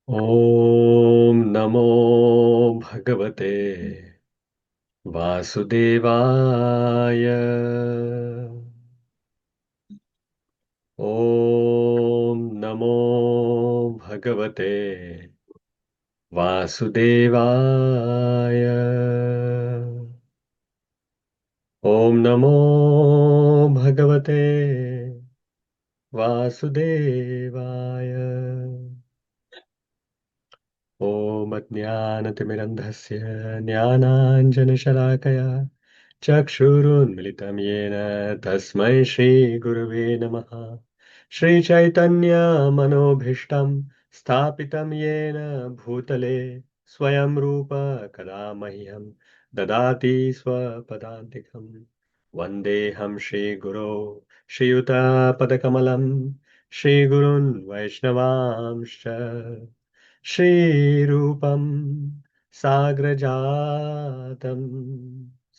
ॐ नमो भगवते वासुदेवाय। ॐ नमो भगवते वासुदेवाय। ॐ नमो भगवते वासुदेवाय। ॐ अज्ञानतिमिरन्धस्य ज्ञानाञ्जनशलाकया चक्षुरुन्मिलितं येन तस्मै श्रीगुरवे नमः। श्रीचैतन्यमनोभीष्टं स्थापितं येन भूतले स्वयं रूप कदा मह्यं ददाति स्वपदान्तिकम्। वन्देऽहं श्रीगुरो श्रीयुतापदकमलं श्रीगुरुन् वैष्णवांश्च श्रीरूपं साग्रजातं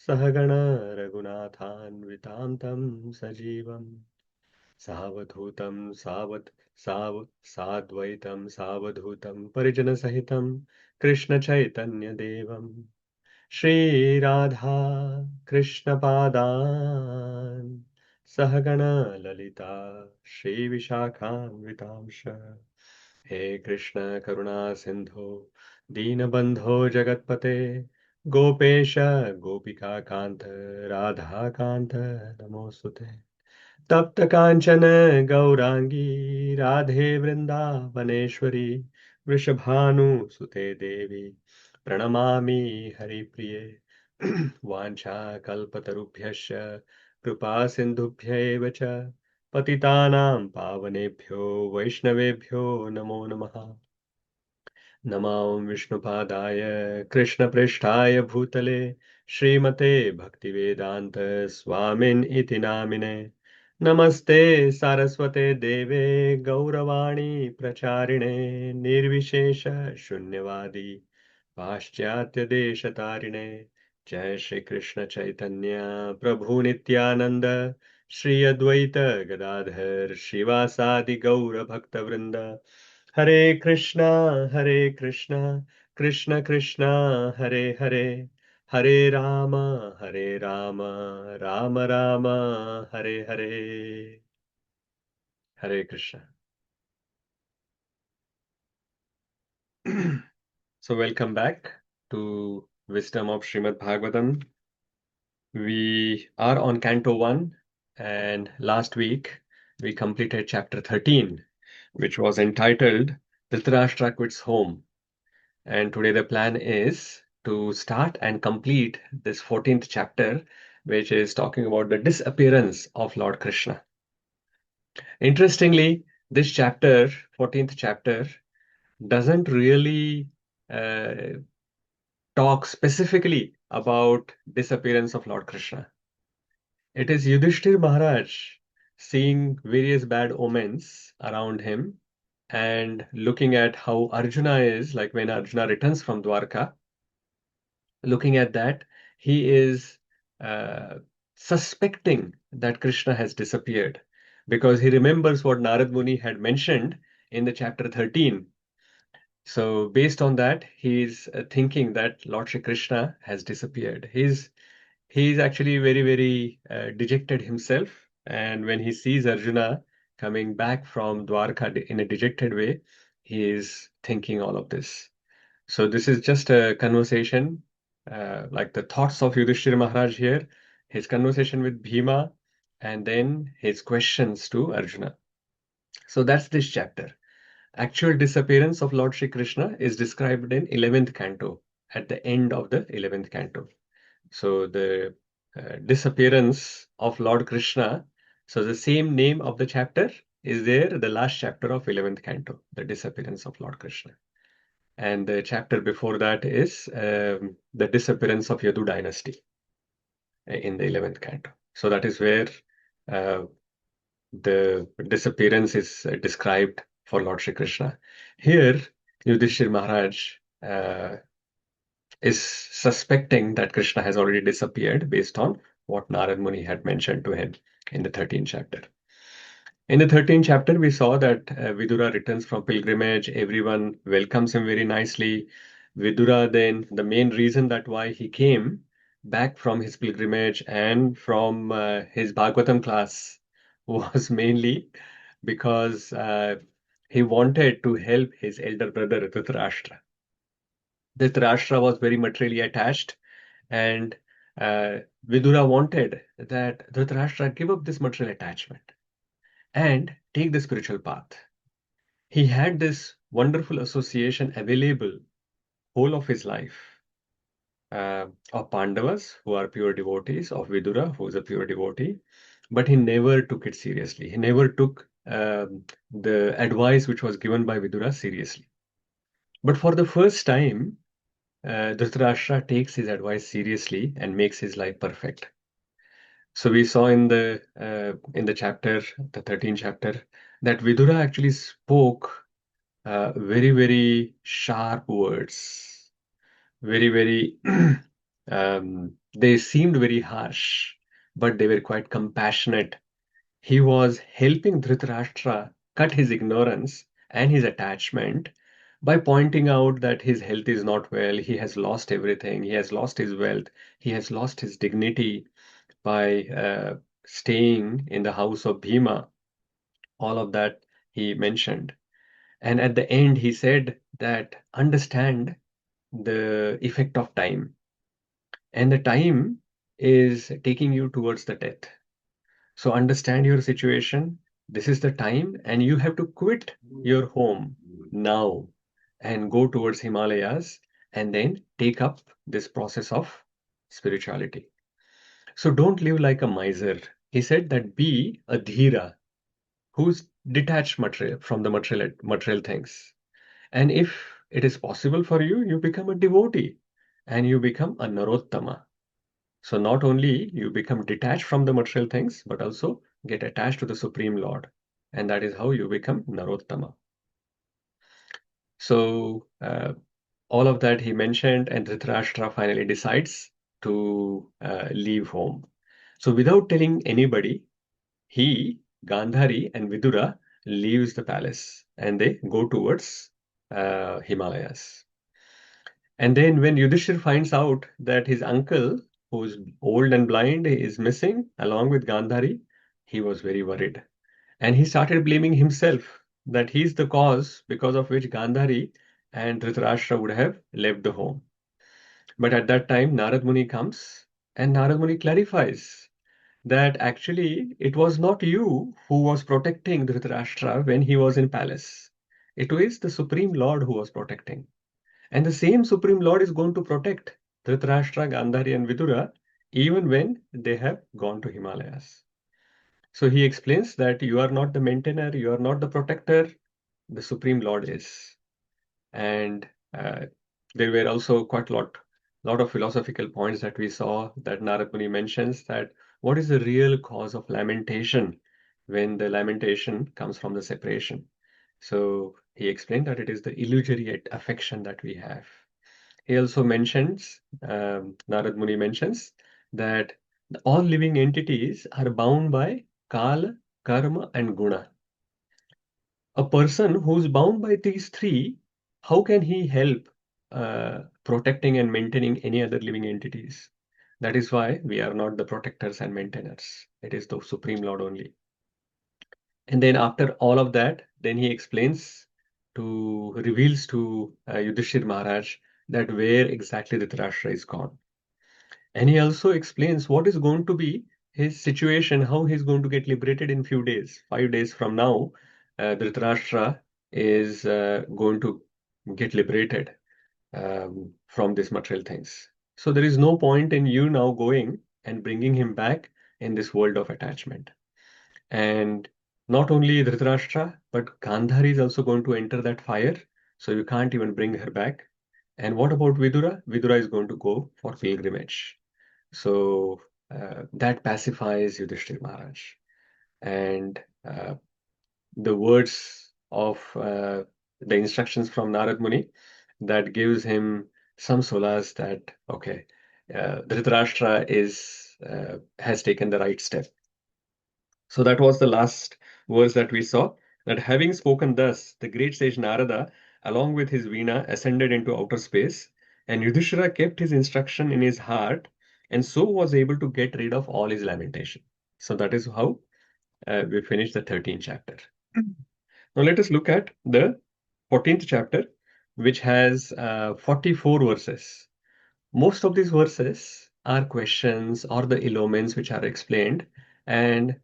सहगण रघुनाथान्वितां तं सजीवं सावधूतं साद्वैतं सावधूतं परिजनसहितं कृष्णचैतन्यदेवं श्रीराधा कृष्णपादान् सहगण ललिता श्रीविशाखान्वितांश। हे कृष्ण करुणा सिंधु दीनबंधो जगतपते गोपेश गोपिका कांत राधा कांत नमोस्तुते। तप्त कांचन गौरांगी राधे वृंदावनेश्वरी वृषभानुसुते देवी प्रणमामि हरिप्रिये। वाञ्छा कल्पतरुभ्यश्च कृपा सिन्धुभ्यैव च पतितानां पावनेभ्यो वैष्णवेभ्यो नमो नमः। नमो विष्णुपादाय कृष्णप्रेष्ठाय भूतले श्रीमते भक्तिवेदान्त स्वामिन् इति नामिने। नमस्ते सारस्वते देवे गौरवाणी प्रचारिणे निर्विशेष शून्यवादी पाश्चात्य देशतारिणे। जय श्री कृष्ण चैतन्य प्रभु नित्यानंद श्री अद्वैत गदाधर श्रीवासादि गौर भक्त वृंद। हरे कृष्णा कृष्ण कृष्ण हरे हरे हरे राम राम राम हरे हरे। हरे Krishna. So welcome back to Wisdom of Srimad Bhagavatam. We are on Canto 1, and last week we completed chapter 13, which was entitled Dhritarashtra Quits Home. And today the plan is to start and complete this 14th chapter, which is talking about the disappearance of Lord Krishna. Interestingly, this chapter, 14th chapter, doesn't really talk specifically about disappearance of Lord Krishna. It is Yudhiṣṭhira Maharaj seeing various bad omens around him and looking at how Arjuna is, like when Arjuna returns from Dvārakā, looking at that, he is uh, suspecting that Krishna has disappeared because he remembers what Narad Muni had mentioned in the chapter 13. So based on that, he's thinking that Lord Shri Krishna has disappeared. He's actually very dejected himself, and when he sees Arjuna coming back from Dwarka in a dejected way, he is thinking all of this. So this is just a conversation, like the thoughts of Yudhishthira Maharaj here, his conversation with Bhima, and then his questions to Arjuna. So that's this chapter. Actual disappearance of Lord Shri Krishna is described in 11th canto, at the end of the 11th canto. So the disappearance of Lord Krishna, so the same name of the chapter is there, the last chapter of 11th canto, the disappearance of Lord Krishna. And the chapter before that is the disappearance of Yadu dynasty in the 11th canto. So that is where uh, the disappearance is described for Lord Shri Krishna. Here, Yudhishthira Maharaj is suspecting that Krishna has already disappeared based on what Narad Muni had mentioned to him in the 13th chapter. In the 13th chapter, we saw that Vidura returns from pilgrimage. Everyone welcomes him very nicely. Vidura, then, the main reason that why he came back from his pilgrimage and from his Bhagavatam class was mainly because he wanted to help his elder brother Dhritarashtra. Dhritarashtra was very materially attached, and Vidura wanted that Dhritarashtra give up this material attachment and take the spiritual path. He had this wonderful association available whole of his life of Pandavas, who are pure devotees, of Vidura, who is a pure devotee, but he never took it seriously. He never took the advice which was given by Vidura seriously. But for the first time, Dhritarashtra takes his advice seriously and makes his life perfect. So we saw in the chapter, the 13th chapter, that Vidura actually spoke very, very sharp words, very, very, they seemed very harsh, but they were quite compassionate. He was helping Dhritarashtra cut his ignorance and his attachment by pointing out that his health is not well, he has lost everything, he has lost his wealth, he has lost his dignity by staying in the house of Bhima. All of that he mentioned. And at the end, he said that understand the effect of time. And the time is taking you towards the death. So understand your situation. This is the time, and you have to quit your home now and go towards Himalayas and then take up this process of spirituality. So don't live like a miser. He said that be a dhira who's detached from the material things. And if it is possible for you, you become a devotee and you become a Narottama. So not only you become detached from the material things, but also get attached to the Supreme Lord. And that is how you become Narottama. So all of that he mentioned, and Dhritarashtra finally decides to leave home. So without telling anybody, he, Gandhari, and Vidura leaves the palace and they go towards Himalayas. And then when Yudhishthira finds out that his uncle, who's old and blind, is missing along with Gandhari, he was very worried. And he started blaming himself that he's the cause because of which Gandhari and Dhritarashtra would have left the home. But at that time, Narad Muni comes and Narad Muni clarifies that actually it was not you who was protecting Dhritarashtra when he was in palace. It was the Supreme Lord who was protecting. And the same Supreme Lord is going to protect Dhritarashtra, Gandhari, and Vidura even when they have gone to Himalayas. So he explains that you are not the maintainer, you are not the protector, the Supreme Lord is. And there were also quite a lot of philosophical points that we saw that Narad Muni mentions that what is the real cause of lamentation when the lamentation comes from the separation. So he explained that it is the illusory affection that we have. He also mentions, Narad Muni mentions that all living entities are bound by Kala, Karma, and Guna. A person who's bound by these three, how can he help protecting and maintaining any other living entities? That is why we are not the protectors and maintainers. It is the Supreme Lord only. And then after all of that, then he reveals to Yudhishthira Maharaj that where exactly the Dhritarashtra is gone. And he also explains what is going to be his situation, how he's going to get liberated in few days. 5 days from now, Dhritarashtra is going to get liberated from these material things. So there is no point in you now going and bringing him back in this world of attachment. And not only Dhritarashtra, but Gandhari is also going to enter that fire. So you can't even bring her back. And what about Vidura? Vidura is going to go for pilgrimage. So that pacifies Yudhishthira Maharaj. And the words of the instructions from Narad Muni that gives him some solace that, okay, Dhritarashtra has taken the right step. So that was the last verse that we saw, that having spoken thus, the great sage Narada, along with his Veena, ascended into outer space, and Yudhishthira kept his instruction in his heart, and so was able to get rid of all his lamentation. So that is how we finished the 13th chapter. Now let us look at the 14th chapter, which has 44 verses. Most of these verses are questions or the omens which are explained, and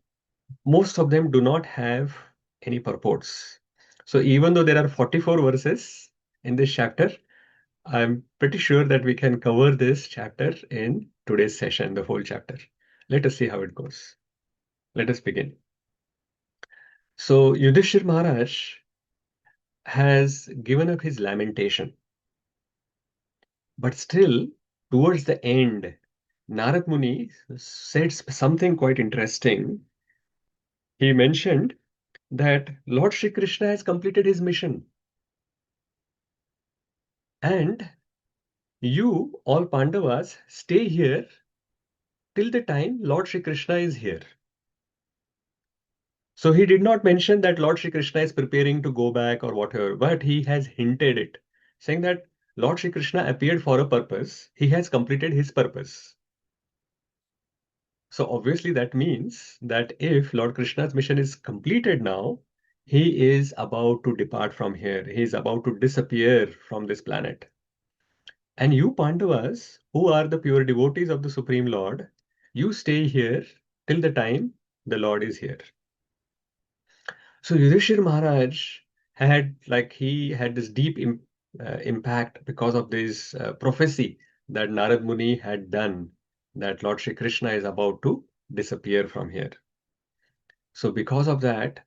most of them do not have any purports. So even though there are 44 verses in this chapter, I'm pretty sure that we can cover this chapter in today's session, the whole chapter. Let us see how it goes. Let us begin. So Yudhishthira Maharaj has given up his lamentation, but still, towards the end, Narad Muni said something quite interesting. He mentioned that Lord Shri Krishna has completed his mission, and you, all Pandavas, stay here till the time Lord Shri Krishna is here. So he did not mention that Lord Shri Krishna is preparing to go back or whatever, but he has hinted it, saying that Lord Shri Krishna appeared for a purpose. He has completed his purpose. So obviously that means that if Lord Krishna's mission is completed now, he is about to depart from here. He is about to disappear from this planet. And you Pandavas, who are the pure devotees of the Supreme Lord, you stay here till the time the Lord is here. So Yudhishthira Maharaj he had this deep impact because of this prophecy that Narad Muni had done, that Lord Shri Krishna is about to disappear from here. So because of that,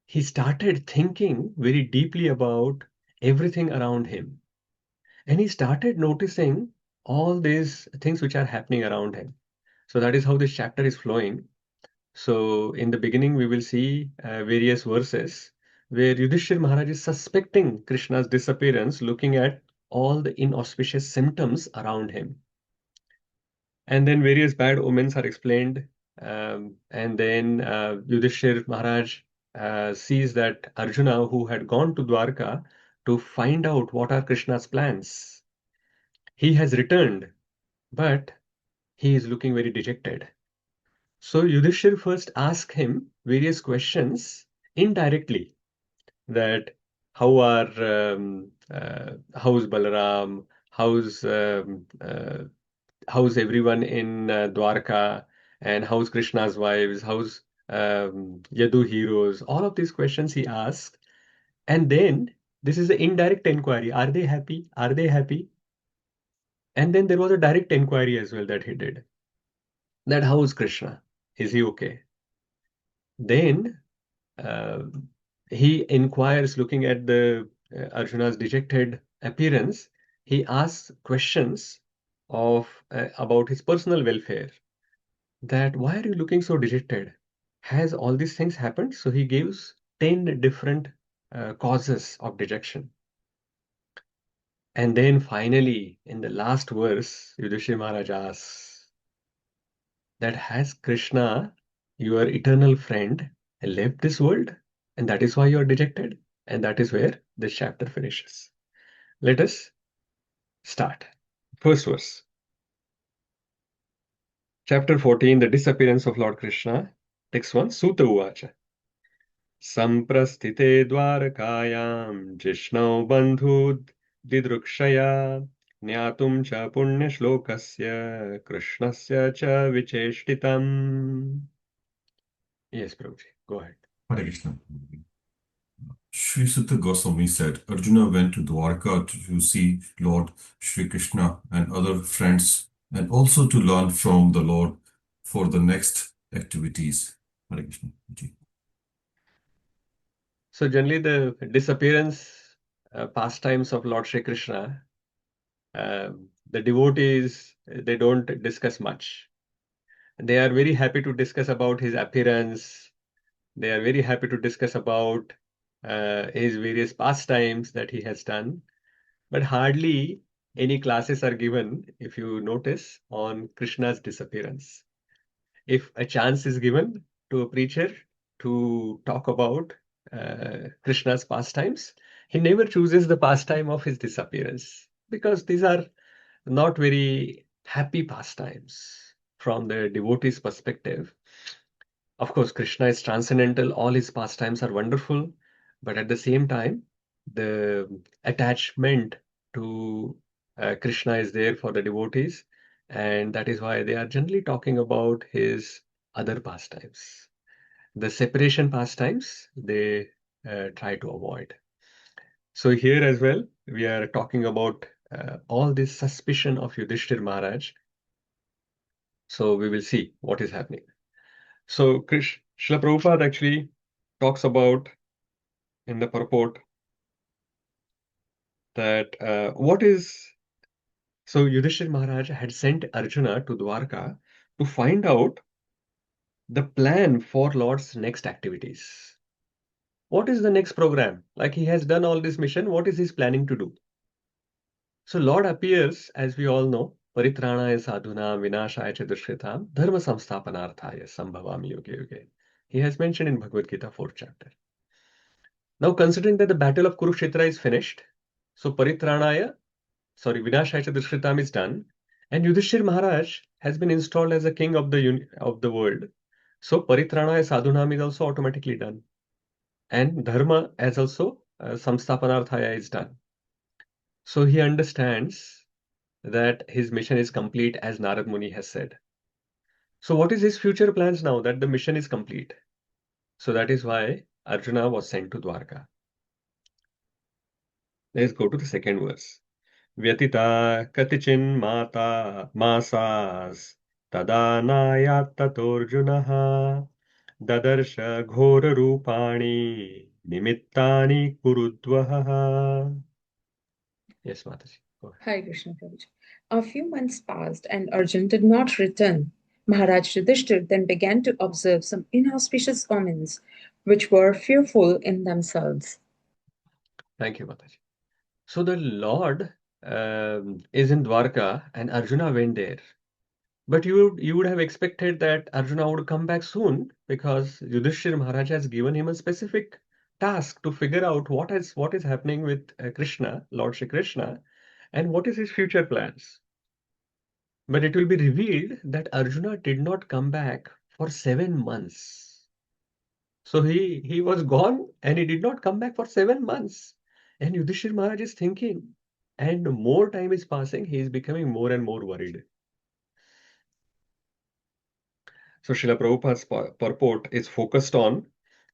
he started thinking very deeply about everything around him. And he started noticing all these things which are happening around him. So that is how this chapter is flowing. So in the beginning, we will see various verses where Yudhishthira Maharaj is suspecting Krishna's disappearance, looking at all the inauspicious symptoms around him. And then various bad omens are explained. And then Yudhishthira Maharaj sees that Arjuna, who had gone to Dvārakā to find out what are Krishna's plans, he has returned, but he is looking very dejected. So Yudhishthira first asked him various questions indirectly, that how's Balaram, how's everyone in Dvārakā, and how's Krishna's wives, how's Yadu heroes, all of these questions he asked. And then this is the indirect inquiry. Are they happy? Are they happy? And then there was a direct inquiry as well that he did. That how is Krishna? Is he okay? Then uh, he inquires, looking at the Arjuna's dejected appearance. He asks questions of about his personal welfare. That why are you looking so dejected? Has all these things happened? So he gives 10 different causes of dejection. And then finally, in the last verse, Yudhishthira Maharaj asks that has Krishna, your eternal friend, left this world? And that is why you are dejected? And that is where this chapter finishes. Let us start. First verse. Chapter 14, the disappearance of Lord Krishna. Text 1, Suta Uvacha. Samprasthite Dvārakāyāṃ Jishnau bandhud didrukshaya Nyatum cha punya shlokasya Krishnasya cha vicheshtitam. Yes, Prabhuji, go ahead. Hare Krishna. Sri Sutta Goswami said, Arjuna went to Dwarka to see Lord Sri Krishna and other friends, and also to learn from the Lord for the next activities. Hare Krishna. So generally the disappearance pastimes of Lord Sri Krishna, the devotees, they don't discuss much. They are very happy to discuss about his appearance. They are very happy to discuss about his various pastimes that he has done. But hardly any classes are given, if you notice, on Krishna's disappearance. If a chance is given to a preacher, to talk about Krishna's pastimes, he never chooses the pastime of his disappearance because these are not very happy pastimes from the devotee's perspective. Of course, Krishna is transcendental, all his pastimes are wonderful, but at the same time, the attachment to Krishna is there for the devotees, and that is why they are generally talking about his other pastimes. The separation pastimes they try to avoid. So here as well, we are talking about all this suspicion of Yudhishthira Maharaj. So we will see what is happening. So Srila Prabhupada actually talks about in the purport that so Yudhishthira Maharaj had sent Arjuna to Dvārakā to find out the plan for Lord's next activities. What is the next program? Like he has done all this mission, what is he planning to do? So Lord appears, as we all know, Paritranaya sadhuna vinashaya cha dushritam dharma samsthapanarthaya sambhavami yuge yuge. He has mentioned in Bhagavad Gita 4th chapter. Now considering that the Battle of Kurukṣetra is finished, so Vinashaya cha dushritam is done, and Yudhishthira Maharaj has been installed as the king of the world. So Paritranaya sadhunam is also automatically done. And dharma as also samsthapanarthaya is done. So he understands that his mission is complete as Narad Muni has said. So what is his future plans now that the mission is complete? So that is why Arjuna was sent to Dvārakā. Let's go to the second verse. Vyatita katichin mata masas tada tatorjunaha dadarsha ghora rupani nimittani kurudvaha. Yes, Mataji. Go ahead. Hare Krishna Prabhuji. A few months passed and Arjun did not return. Maharaj Yudhishthira then began to observe some inauspicious omens, which were fearful in themselves. Thank you, Mataji. So the Lord is in Dvārakā and Arjuna went there. But you would have expected that Arjuna would come back soon because Yudhishthira Maharaj has given him a specific task to figure out what is happening with Krishna, Lord Shri Krishna, and what is his future plans. But it will be revealed that Arjuna did not come back for 7 months. So he was gone and he did not come back for 7 months. And Yudhishthira Maharaj is thinking, and more time is passing, he is becoming more and more worried. So Srila Prabhupada's purport is focused on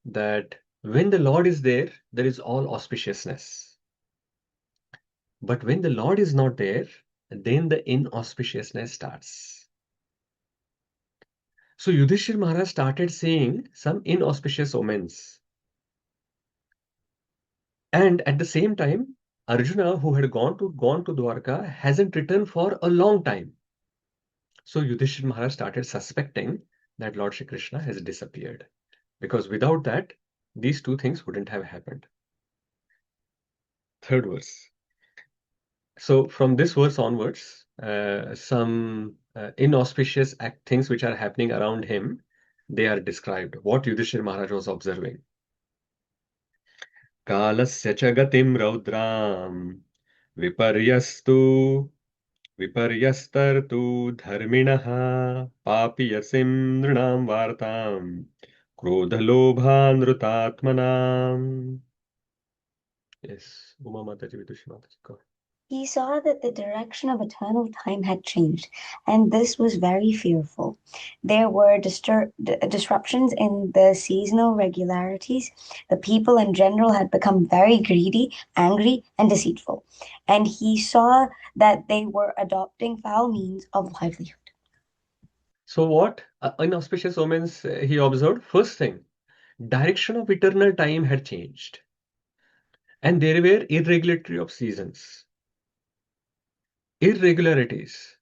that when the Lord is there, there is all auspiciousness. But when the Lord is not there, then the inauspiciousness starts. So Yudhishthira Maharaj started seeing some inauspicious omens. And at the same time, Arjuna, who had gone to Dvārakā, hasn't returned for a long time. So Yudhishthira Maharaj started suspecting that Lord Shri Krishna has disappeared. Because without that, these two things wouldn't have happened. Third verse. So from this verse onwards, some inauspicious things which are happening around him, they are described. What Yudhishthira Maharaj was observing. Kalasya cha gatim raudram viparyastu viparyastartu dharminaha papiyasim nrinam vartam krodhalobhanrutatmanam. Yes, Uma Mataji, Vidushi Mataji, go ahead. He saw that the direction of eternal time had changed, and this was very fearful. There were disruptions in the seasonal regularities. The people in general had become very greedy, angry, and deceitful, and he saw that they were adopting foul means of livelihood. So what inauspicious omens he observed? First thing, direction of eternal time had changed. And there were irregularity of seasons. Irregularities.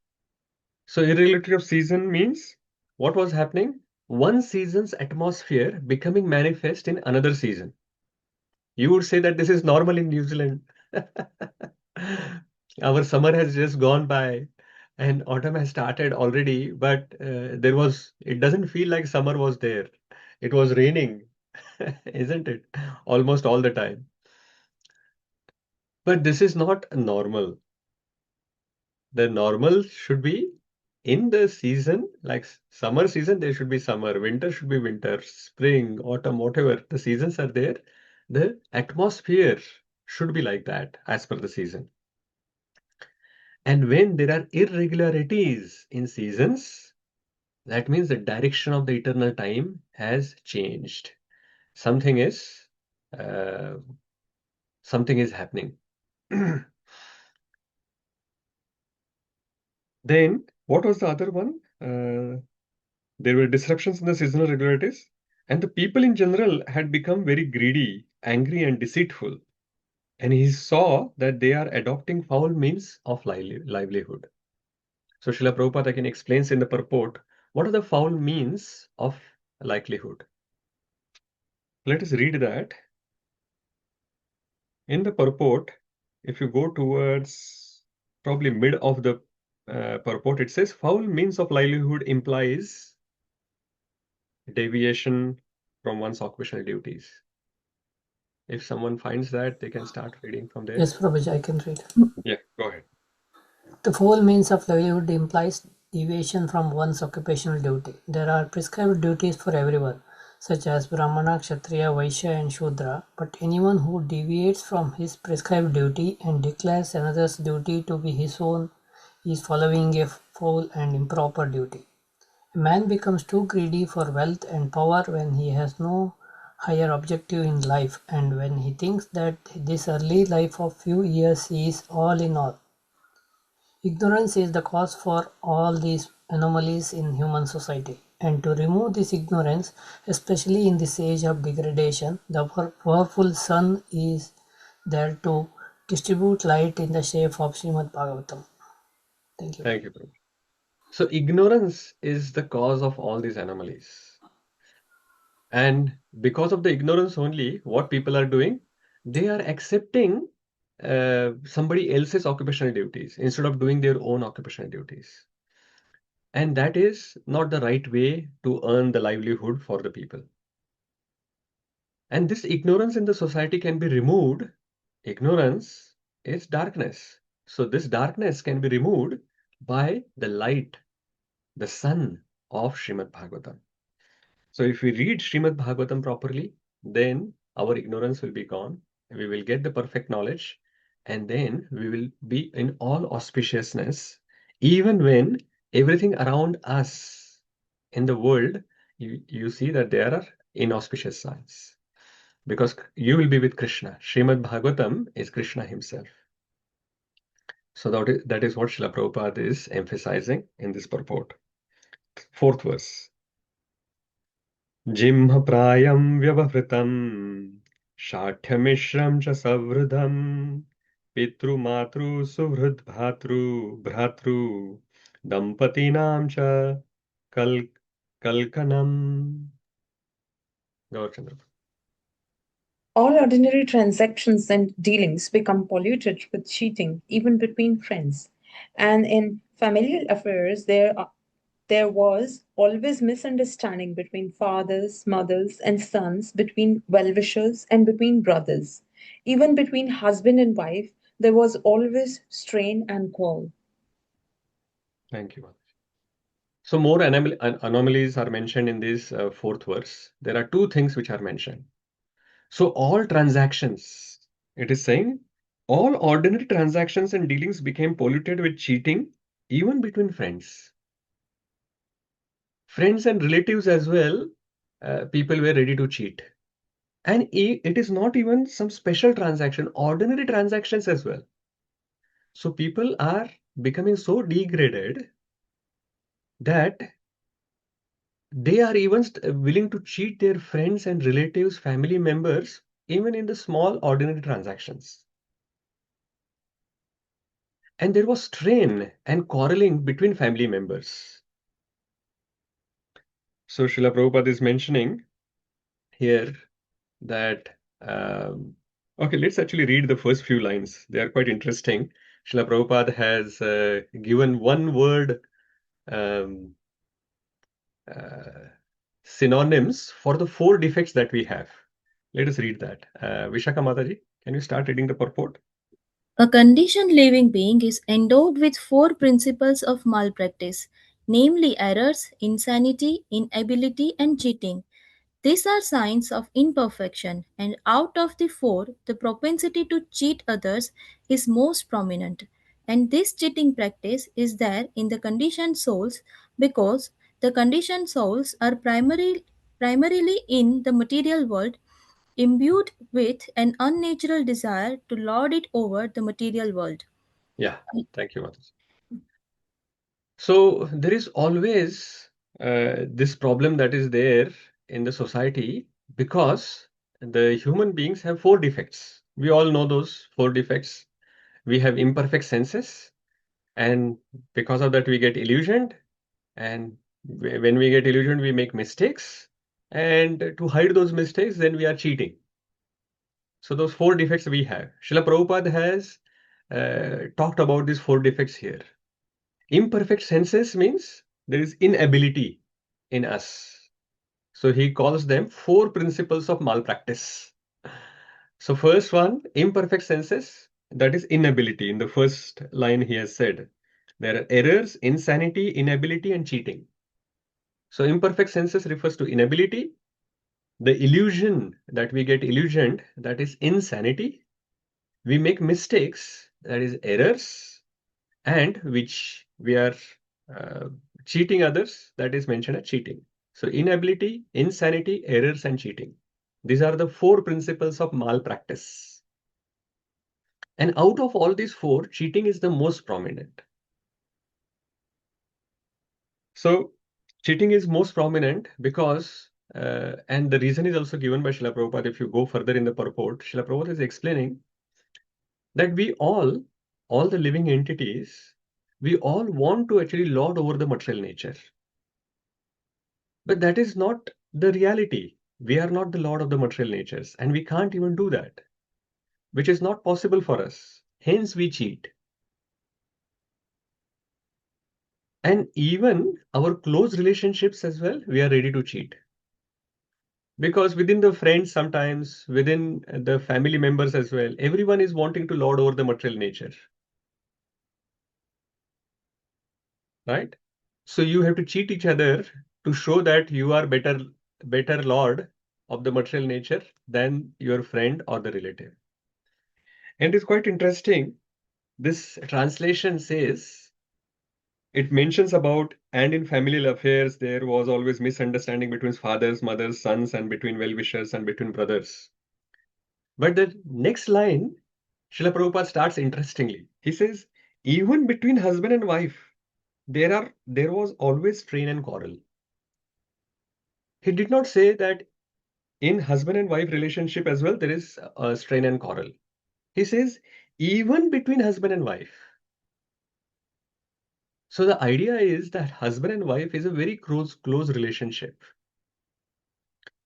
So irregularity of season means what was happening? One season's atmosphere becoming manifest in another season. You would say that this is normal in New Zealand. Our summer has just gone by and autumn has started already, but it doesn't feel like summer was there. It was raining isn't it? Almost all the time. But this is not normal. The normal should be in the season, like summer season, there should be summer, winter should be winter, spring, autumn, whatever the seasons are there. The atmosphere should be like that as per the season. And when there are irregularities in seasons, that means the direction of the eternal time has changed. Something is uh, something is happening. Then what was the other one? There were disruptions in the seasonal regularities, and the people in general had become very greedy, angry, and deceitful. And he saw that they are adopting foul means of livelihood. So Srila Prabhupada again explains in the purport what are the foul means of livelihood. Let us read that. In the purport, if you go towards probably mid of the purport, it says foul means of livelihood implies deviation from one's occupational duties. If someone finds that, they can start reading from there. Yes, Prabhuji, I can read. Yeah, go ahead. The foul means of livelihood implies deviation from one's occupational duty. There are prescribed duties for everyone, such as Brahmana, Kshatriya, Vaishya, and Shudra, but anyone who deviates from his prescribed duty and declares another's duty to be his own is following a foul and improper duty. A man becomes too greedy for wealth and power when he has no higher objective in life and when he thinks that this early life of few years is all in all. Ignorance is the cause for all these anomalies in human society. And to remove this ignorance, especially in this age of degradation, the powerful sun is there to distribute light in the shape of Srimad Bhagavatam. Thank you. Thank you, Prabhu. So ignorance is the cause of all these anomalies. And because of the ignorance only, what people are doing, they are accepting somebody else's occupational duties instead of doing their own occupational duties. And that is not the right way to earn the livelihood for the people. And this ignorance in the society can be removed. Ignorance is darkness. So this darkness can be removed by the light, the sun of Srimad Bhagavatam. So if we read Srimad Bhagavatam properly, then our ignorance will be gone. We will get the perfect knowledge, and then we will be in all auspiciousness, even when everything around us in the world, you see that there are inauspicious signs. Because you will be with Krishna. Srimad Bhagavatam is Krishna himself. So that is what Srila Prabhupada is emphasizing in this purport. Fourth verse. Jimha prayam vyavahritam Shathyamishram cha savridham Pitru matru suhrid bhratru Dampatinam cha kalkanam. Gaurchandra. All ordinary transactions and dealings become polluted with cheating, even between friends. And in familial affairs, there was always misunderstanding between fathers, mothers, and sons, between well-wishers and between brothers. Even between husband and wife, there was always strain and quarrel. Thank you, Maharaj. So more anomalies are mentioned in this fourth verse. There are two things which are mentioned. So all transactions, it is saying, all ordinary transactions and dealings became polluted with cheating, even between friends. Friends and relatives as well, people were ready to cheat. And it is not even some special transaction, ordinary transactions as well. So people are becoming so degraded that they are even willing to cheat their friends and relatives, family members, even in the small ordinary transactions. And there was strain and quarreling between family members. So Srila Prabhupada is mentioning here that, okay, let's actually read the first few lines. They are quite interesting. Srila Prabhupada has given one word synonyms for the 4 defects that we have. Let us read that. Vishaka Mataji, can you start reading the purport? A conditioned living being is endowed with 4 principles of malpractice, namely errors, insanity, inability, and cheating. These are signs of imperfection, and out of the 4, the propensity to cheat others is most prominent. And this cheating practice is there in the conditioned souls because the conditioned souls are primarily in the material world, imbued with an unnatural desire to lord it over the material world. Yeah, thank you, Mataji. So there is always this problem that is there in the society because the human beings have 4 defects. We all know those 4 defects. We have imperfect senses, and because of that, we get illusioned. And when we get illusioned, we make mistakes. And to hide those mistakes, then we are cheating. So those 4 defects we have. Srila Prabhupada has talked about these 4 defects here. Imperfect senses means there is inability in us. So he calls them 4 principles of malpractice. So first one, imperfect senses, that is inability. In the first line he has said, there are errors, insanity, inability, and cheating. So imperfect senses refers to inability. The illusion that we get illusioned, that is insanity. We make mistakes, that is errors, and which we are cheating others, that is mentioned as cheating. So inability, insanity, errors, and cheating. These are the 4 principles of malpractice. And out of all these 4, cheating is the most prominent. So cheating is most prominent because, and the reason is also given by Srila Prabhupada. If you go further in the purport, Srila Prabhupada is explaining that we all the living entities, we all want to actually lord over the material nature. But that is not the reality. We are not the lord of the material natures, and we can't even do that, which is not possible for us. Hence, we cheat. And even our close relationships as well, we are ready to cheat. Because within the friends, sometimes within the family members as well, everyone is wanting to lord over the material nature. Right? So you have to cheat each other to show that you are better lord of the material nature than your friend or the relative. And it's quite interesting. This translation says, it mentions about, and in familial affairs, there was always misunderstanding between fathers, mothers, sons, and between well-wishers and between brothers. But the next line, Srila Prabhupada starts interestingly. He says, even between husband and wife, there was always strain and quarrel. He did not say that in husband and wife relationship as well, there is a strain and quarrel. He says, even between husband and wife. So the idea is that husband and wife is a very close relationship.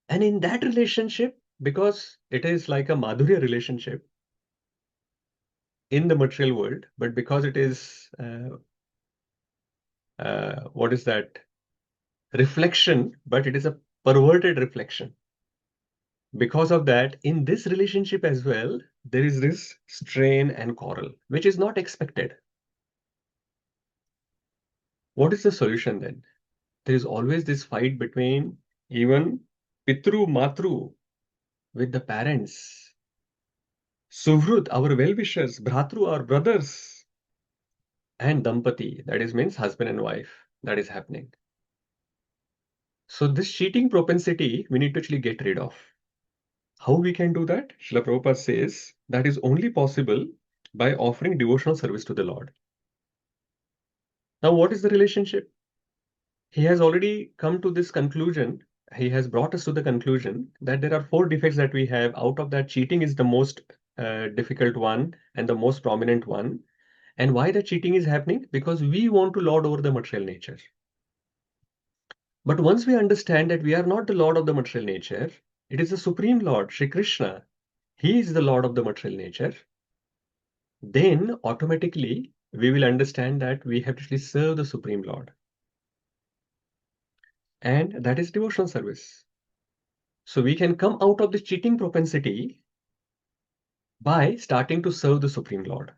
And in that relationship, because it is like a Madhurya relationship in the material world, but because it is, what is that? Reflection, but it is a perverted reflection. Because of that, in this relationship as well, there is this strain and quarrel, which is not expected. What is the solution then? There is always this fight between even Pitru, Matru, with the parents, Suhrut, our well-wishers, Bhratru, our brothers, and Dampati, that is means husband and wife, that is happening. So this cheating propensity, we need to actually get rid of. How we can do that? Srila Prabhupada says that is only possible by offering devotional service to the Lord. Now, what is the relationship? He has already come to this conclusion. He has brought us to the conclusion that there are 4 defects that we have. Out of that, cheating is the most difficult one and the most prominent one. And why the cheating is happening? Because we want to lord over the material nature. But once we understand that we are not the lord of the material nature, it is the Supreme Lord, Shri Krishna. He is the lord of the material nature. Then automatically we will understand that we have to actually serve the Supreme Lord. and that is devotional service. So we can come out of this cheating propensity by starting to serve the Supreme Lord.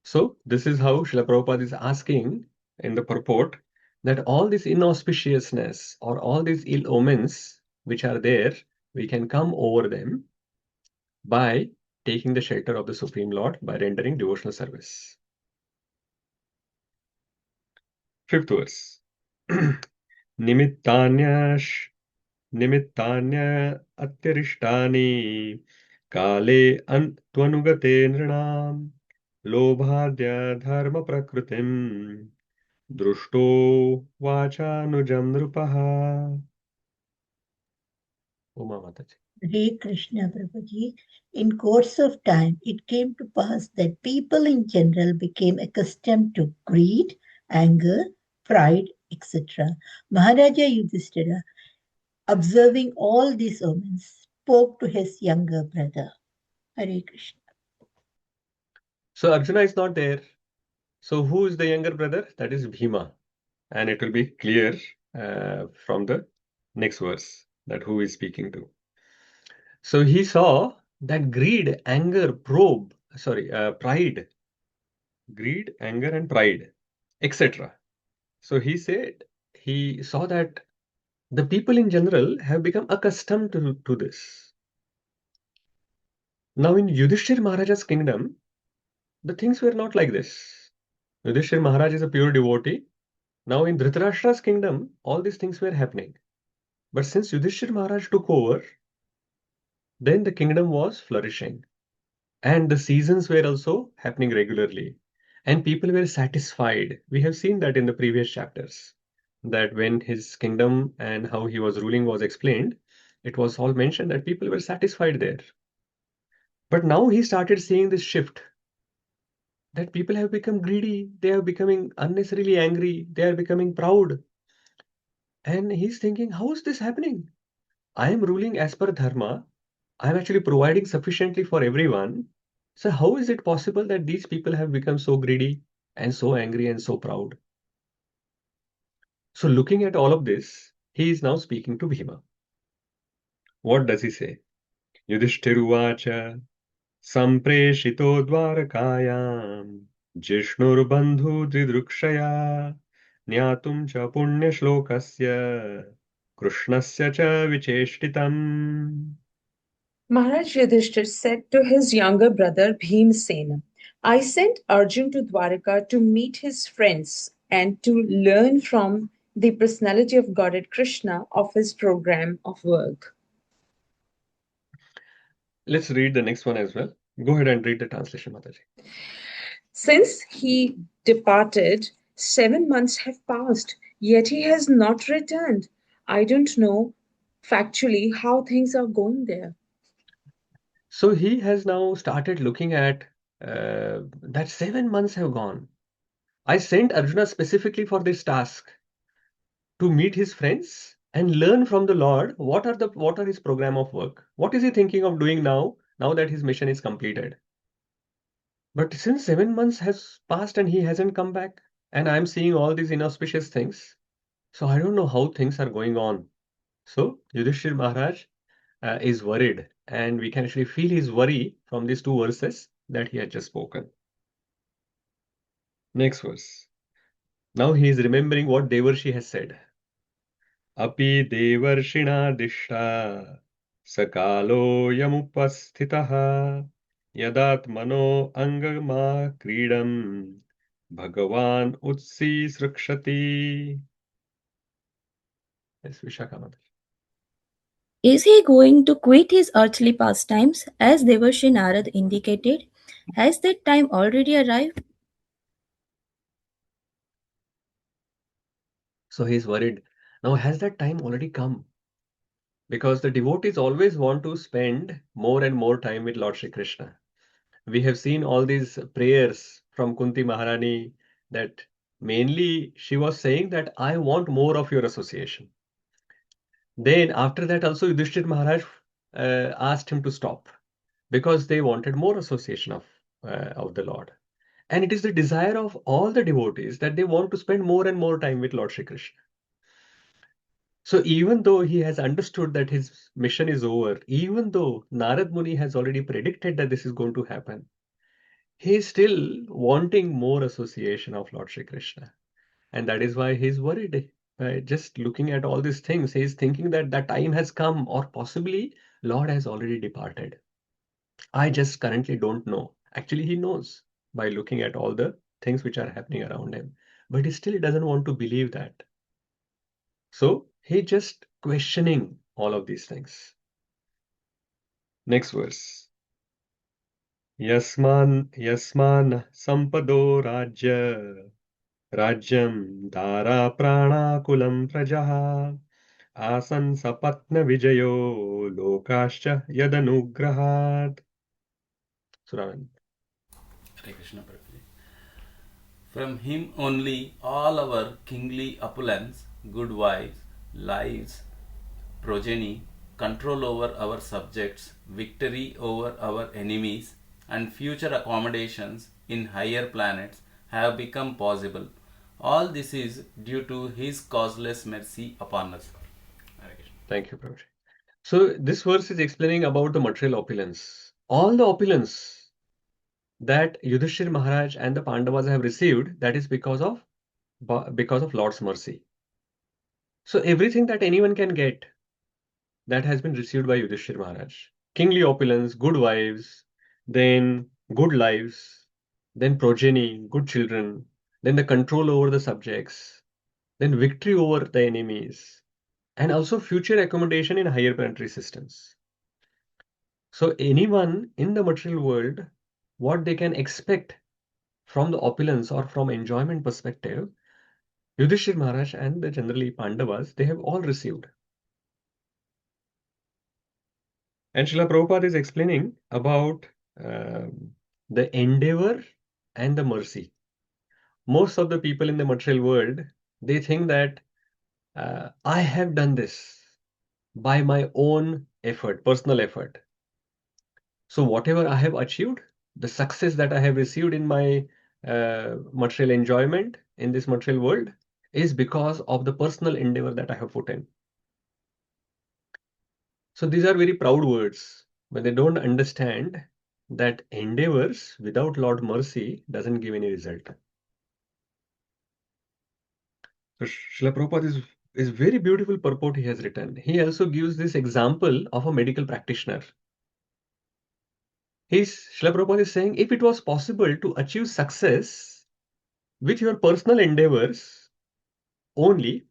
So this is how Srila Prabhupada is asking in the purport that all this inauspiciousness or all these ill omens which are there, we can come over them by taking the shelter of the Supreme Lord by rendering devotional service. Fifth verse. Nimittanya atyarishtani kale tvанugate nrinam lobhadya dharma prakritim drushto vachanujam nrupaha. Uma Mataji. Hare Krishna Prabhuji. In course of time, it came to pass that people in general became accustomed to greed, anger, pride, etc. Maharaja Yudhiṣṭhira, observing all these omens, spoke to his younger brother. Hare Krishna. So Arjuna is not there. So who is the younger brother? That is Bhima. And it will be clear from the next verse that who is speaking to. So he saw that greed, anger, pride, greed, anger, and pride, etc. So he said he saw that the people in general have become accustomed to this. Now in Yudhishthira Maharaja's kingdom, the things were not like this. Yudhishthira Maharaj is a pure devotee. Now in Dhritarashtra's kingdom, all these things were happening. But since Yudhishthira Maharaj took over, then the kingdom was flourishing. And the seasons were also happening regularly. And people were satisfied. We have seen that in the previous chapters, that when his kingdom and how he was ruling was explained, it was all mentioned that people were satisfied there. But now he started seeing this shift, that people have become greedy, they are becoming unnecessarily angry, they are becoming proud. And he's thinking, how is this happening? I am ruling as per dharma. I am actually providing sufficiently for everyone. So how is it possible that these people have become so greedy and so angry and so proud? So looking at all of this, he is now speaking to Bhima. What does he say? Yudhiṣṭhiruvacha sampreshito dvarakāyam jishnur-bandhu dridrukshaya nyatum cha punya shlokasya krishnasya cha vicheshtitam. Maharaj Yudhishthira said to his younger brother Bhimsena, I sent Arjuna to Dvārakā to meet his friends and to learn from the personality of Godhead Krishna of his program of work. Let's read the next one as well. Go ahead and read the translation, Mataji. Since he departed, 7 months have passed, yet he has not returned. I don't know factually how things are going there. So he has now started looking at that 7 months have gone. I sent Arjuna specifically for this task to meet his friends and learn from the Lord what are his program of work. What is he thinking of doing now that his mission is completed? But since 7 months has passed and he hasn't come back, and I'm seeing all these inauspicious things, so I don't know how things are going on. So Yudhishthira Maharaj is worried, and we can actually feel his worry from these 2 verses that he had just spoken. Next verse. Now he is remembering what Devarshi has said. Api Devarshina Dishta Sakalo Yamupasthitaha Yadatmano Angama Kridam Bhagavan Utsi Srikshati. Yes, Vishakha Mataji. Is he going to quit his earthly pastimes as Devarshi Narad indicated? Has that time already arrived? So he is worried. Now, has that time already come? Because the devotees always want to spend more and more time with Lord Shri Krishna. We have seen all these prayers from Kunti Maharani that mainly she was saying that I want more of your association. Then after that also Yudhishthira Maharaj asked him to stop because they wanted more association of the Lord. And it is the desire of all the devotees that they want to spend more and more time with Lord Shri Krishna. So even though he has understood that his mission is over, even though Narad Muni has already predicted that this is going to happen, he is still wanting more association of Lord Shri Krishna. And that is why he's worried. Just looking at all these things, he's thinking that the time has come, or possibly Lord has already departed. I just currently don't know. Actually, he knows by looking at all the things which are happening around him. But he still doesn't want to believe that. So he just questioning all of these things. Next verse. Yasman sampado rajyam dara prana kulam prajaha asan sapatna vijayo lokascha yadanugrahat. Suravan. Hare Krishna Prabhuji. From him only all our kingly opulence, good wives, lives, progeny, control over our subjects, victory over our enemies, and future accommodations in higher planets have become possible. All this is due to his causeless mercy upon us. Hare Krishna. Thank you, Prabhuji. So this verse is explaining about the material opulence. All the opulence that Yudhishthira Maharaj and the Pandavas have received, that is because of Lord's mercy. So everything that anyone can get, that has been received by Yudhishthira Maharaj. Kingly opulence, good wives, then good lives, then progeny, good children, then the control over the subjects, then victory over the enemies, and also future accommodation in higher planetary systems. So anyone in the material world, what they can expect from the opulence or from enjoyment perspective, Yudhishthira Maharaj and the generally Pandavas, they have all received. And Srila Prabhupada is explaining about the endeavor and the mercy. Most of the people in the material world, they think that I have done this by my own effort, personal effort. So whatever I have achieved, the success that I have received in my material enjoyment in this material world is because of the personal endeavor that I have put in. So these are very proud words, but they don't understand that endeavors without Lord mercy doesn't give any result. So Srila Prabhupada is very beautiful purport he has written. He also gives this example of a medical practitioner. Srila Prabhupada is saying, if it was possible to achieve success with your personal endeavors only,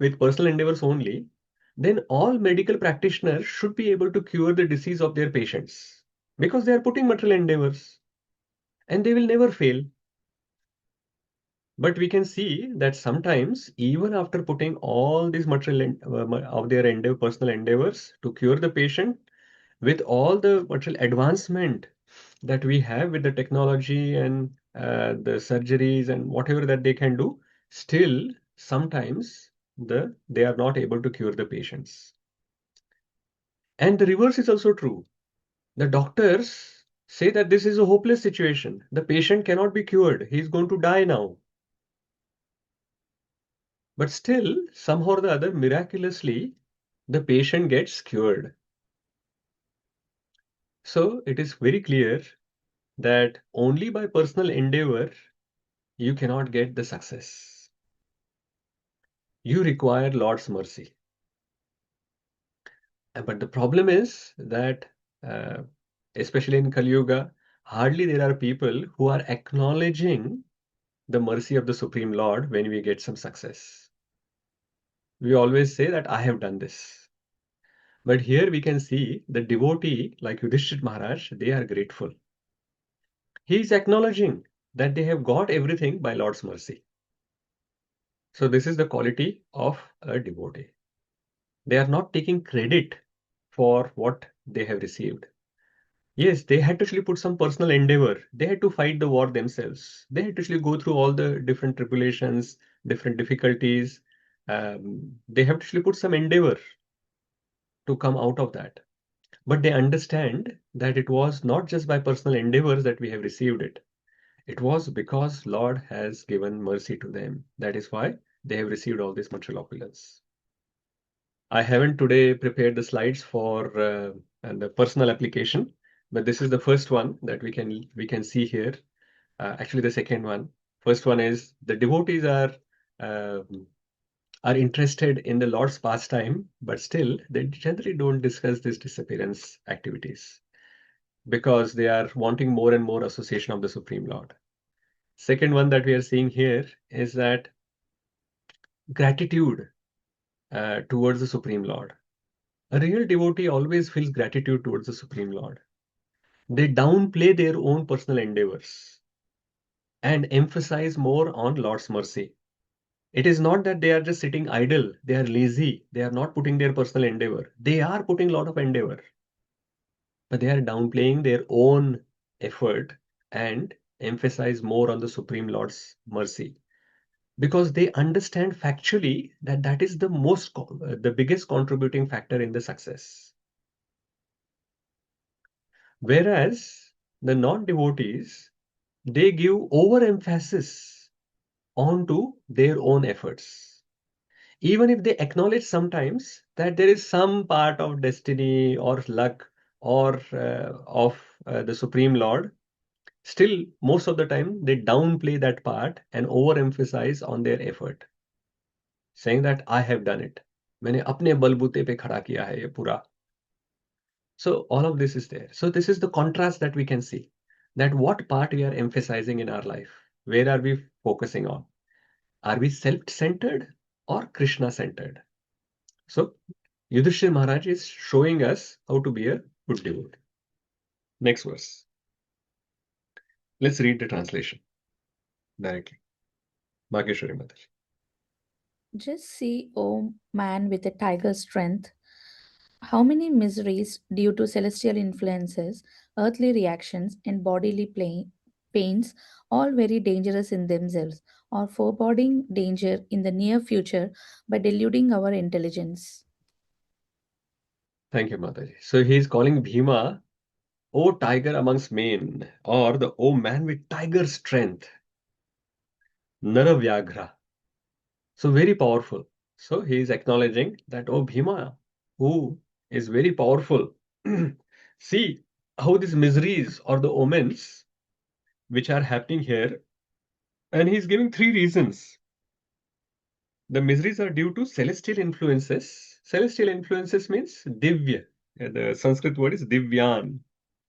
then all medical practitioners should be able to cure the disease of their patients because they are putting material endeavors and they will never fail. But we can see that sometimes, even after putting all these material of their personal endeavors to cure the patient, with all the material advancement that we have with the technology and the surgeries and whatever that they can do, still sometimes they are not able to cure the patients. And the reverse is also true. The doctors say that this is a hopeless situation. The patient cannot be cured. He is going to die now. But still, somehow or the other, miraculously, the patient gets cured. So it is very clear that only by personal endeavor, you cannot get the success. You require Lord's mercy. But the problem is that, especially in Kali Yuga, hardly there are people who are acknowledging the mercy of the Supreme Lord when we get some success. We always say that I have done this. But here we can see the devotee like Yudhishthira Maharaj, they are grateful. He is acknowledging that they have got everything by Lord's mercy. So this is the quality of a devotee. They are not taking credit for what they have received. Yes, they had to actually put some personal endeavor. They had to fight the war themselves. They had to actually go through all the different tribulations, different difficulties. They have to actually put some endeavor to come out of that. But they understand that it was not just by personal endeavors that we have received it. It was because Lord has given mercy to them. That is why they have received all this material opulence. I haven't today prepared the slides for and the personal application, but this is the first one that we can see here. Actually, the second one. First one is the devotees are interested in the Lord's pastime, but still they generally don't discuss these disappearance activities because they are wanting more and more association of the Supreme Lord. Second one that we are seeing here is that gratitude towards the Supreme Lord. A real devotee always feels gratitude towards the Supreme Lord. They downplay their own personal endeavors and emphasize more on Lord's mercy. It is not that they are just sitting idle, they are lazy, they are not putting their personal endeavor. They are putting a lot of endeavor, but they are downplaying their own effort and emphasize more on the Supreme Lord's mercy because they understand factually that that is the biggest contributing factor in the success. Whereas the non-devotees, they give overemphasis onto their own efforts. Even if they acknowledge sometimes that there is some part of destiny or luck or of the Supreme Lord, still most of the time they downplay that part and overemphasize on their effort, saying that I have done it. मैंने अपने बलबूते पे खड़ा किया है ये पूरा. So all of this is there. So this is the contrast that we can see, that what part we are emphasizing in our life. Where are we focusing on? Are we self-centered or Krishna-centered? So Yudhishthira Maharaj is showing us how to be a good devotee. Next verse. Let's read the translation directly. Bhageshwari Mataji. Just see, O man with a tiger's strength, how many miseries due to celestial influences, earthly reactions, and bodily pains, all very dangerous in themselves, are foreboding danger in the near future by deluding our intelligence. Thank you, Mataji. So he is calling Bhima, O tiger amongst men, or the O man with tiger strength, Naravyagra. So very powerful. So he is acknowledging that, oh Bhima, who is very powerful. See how these miseries or the omens which are happening here, and he's giving three reasons. The miseries are due to celestial influences. Celestial influences means divya. The Sanskrit word is divyan.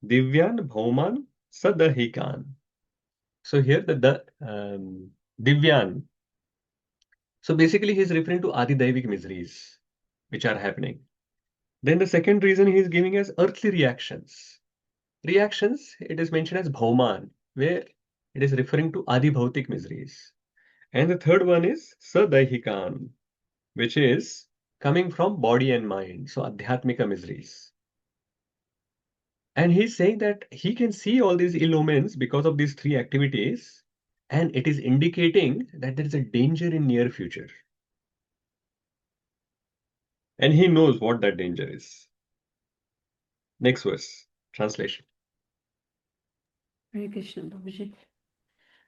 Divyan, bhauman, sadahikan. So here the divyan. So basically he's referring to Adidaivik miseries which are happening. Then the second reason he is giving us earthly reactions. Reactions, it is mentioned as bhauman, where it is referring to Adibhautik miseries. And the third one is sadahikan, which is coming from body and mind, so adhyatmika miseries. And he's saying that he can see all these ill omens because of these three activities, and it is indicating that there is a danger in near future. And he knows what that danger is. Next verse, translation. Hare Krishna, Babaji.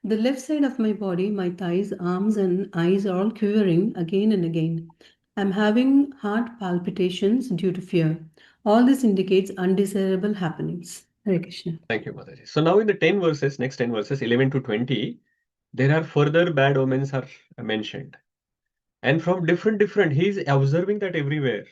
The left side of my body, my thighs, arms, and eyes are all quivering again and again. I'm having heart palpitations due to fear. All this indicates undesirable happenings. Hare Krishna. Thank you, Mataji. So now in the 10 verses, next 10 verses, 11 to 20, there are further bad omens are mentioned. And from different, he's observing that everywhere.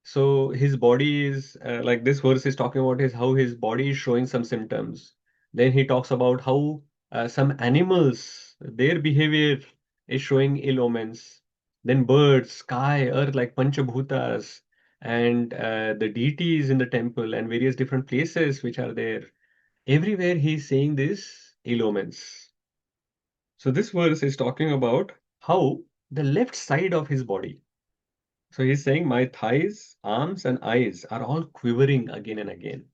So his body is, like this verse is talking about is how his body is showing some symptoms. Then he talks about how some animals, their behavior is showing ill omens. Then birds, sky, earth, like Panchabhutas, and the deities in the temple and various different places which are there. Everywhere he's saying this ill omens. So this verse is talking about how the left side of his body. So he's saying my thighs, arms, and eyes are all quivering again and again.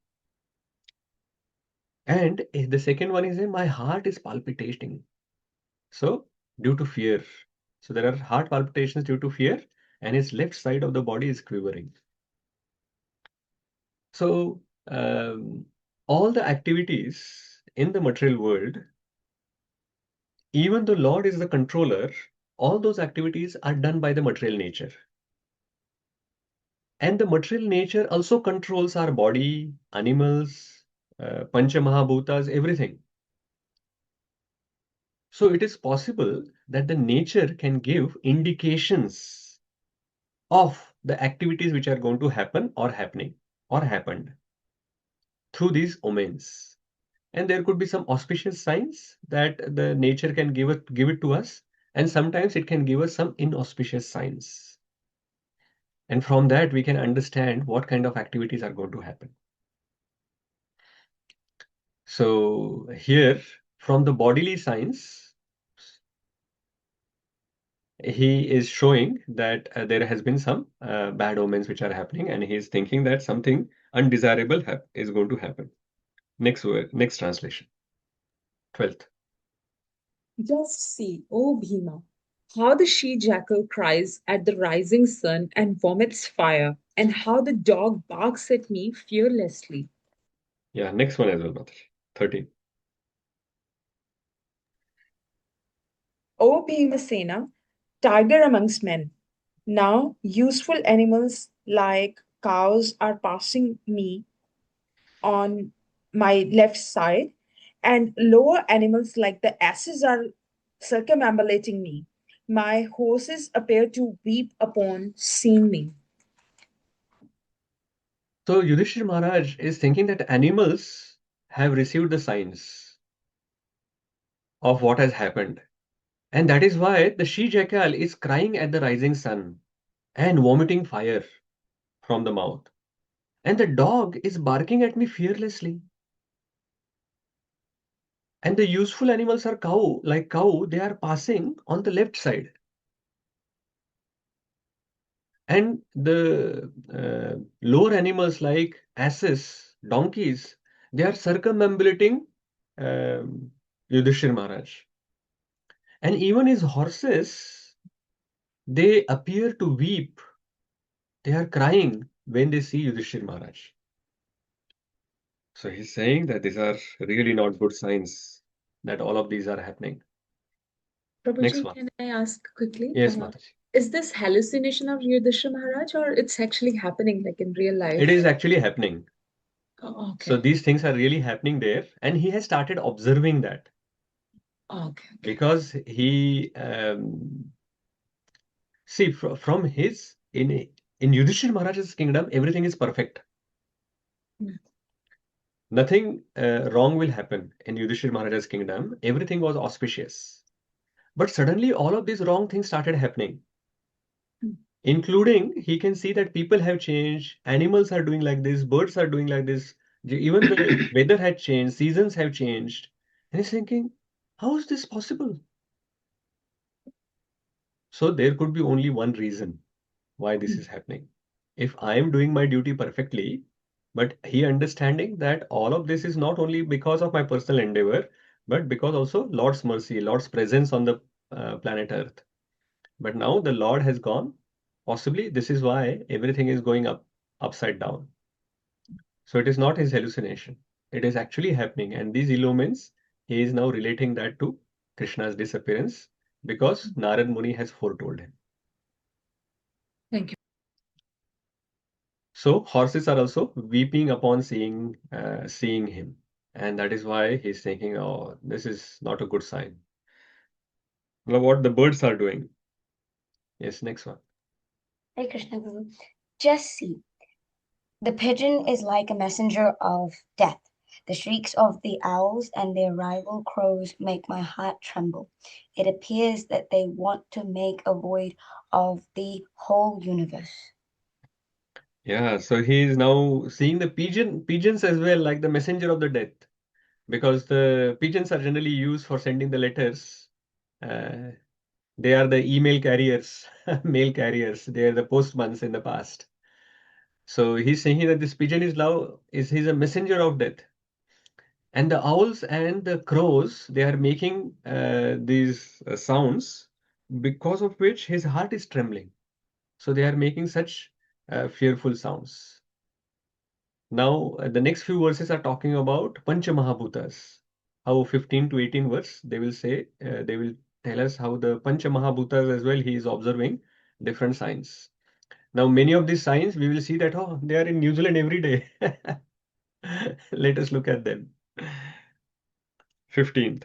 And the second one is my heart is palpitating. So due to fear. So there are heart palpitations due to fear, and his left side of the body is quivering. So all the activities in the material world, even though Lord is the controller, all those activities are done by the material nature. And the material nature also controls our body, animals, Pancha Mahabhutas, everything. So it is possible that the nature can give indications of the activities which are going to happen or happening or happened through these omens. And there could be some auspicious signs that the nature can give it to us, and sometimes it can give us some inauspicious signs. And from that we can understand what kind of activities are going to happen. So here, from the bodily signs, he is showing that there has been some bad omens which are happening, and he is thinking that something undesirable is going to happen. Next word, next translation. 12th. Just see, O Bhima, how the she-jackal cries at the rising sun and vomits fire, and how the dog barks at me fearlessly. Yeah, next one as well, Mataji. 13. O Bhimasena, tiger amongst men. Now useful animals like cows are passing me on my left side, and lower animals like the asses are circumambulating me. My horses appear to weep upon seeing me. So Yudhishthira Maharaj is thinking that animals have received the signs of what has happened. And that is why the she-jackal is crying at the rising sun and vomiting fire from the mouth. And the dog is barking at me fearlessly. And the useful animals are cow, like cow, they are passing on the left side. And the lower animals like asses, donkeys, they are circumambulating Yudhishthira Maharaj. And even his horses, they appear to weep. They are crying when they see Yudhishthira Maharaj. So he's saying that these are really not good signs that all of these are happening. Next Prabhuji, one. can I ask quickly? Yes, Mataji. Is this hallucination of Yudhishthira Maharaj, or it's actually happening like in real life? It is actually happening. Oh, okay. So these things are really happening there, and he has started observing that. Okay. Because he see from his in Yudhishthira Maharaj's kingdom, everything is perfect. Nothing wrong will happen in Yudhishthira Maharaj's kingdom. Everything was auspicious. But suddenly all of these wrong things started happening. Including, he can see that people have changed, animals are doing like this, birds are doing like this, even the weather had changed, seasons have changed. And he's thinking, how is this possible? So there could be only one reason why this is happening. If I am doing my duty perfectly, but he understanding that all of this is not only because of my personal endeavor, but because also Lord's mercy, Lord's presence on the planet Earth. But now the Lord has gone. Possibly this is why everything is going upside down. So it is not his hallucination. It is actually happening. And these illumines, he is now relating that to Krishna's disappearance because Narad Muni has foretold him. Thank you. So horses are also weeping upon seeing him. And that is why he's thinking, oh, this is not a good sign. Well, what the birds are doing. Yes, next one. Hare Krishna Guru. Just see. The pigeon is like a messenger of death. The shrieks of the owls and their rival crows make my heart tremble. It appears that they want to make a void of the whole universe. Yeah, so he is now seeing the pigeons as well, like the messenger of the death, because the pigeons are generally used for sending the letters. They are the email carriers, mail carriers. They are the postmans in the past. So he's saying that this pigeon he's a messenger of death. And the owls and the crows, they are making these sounds because of which his heart is trembling. So they are making such fearful sounds. Now, the next few verses are talking about Pancha Mahabhutas. How 15 to 18 verse, they will say, they will tell us how the Pancha Mahabhutas as well, he is observing different signs. Now, many of these signs, we will see that, oh, they are in New Zealand every day. Let us look at them. 15th.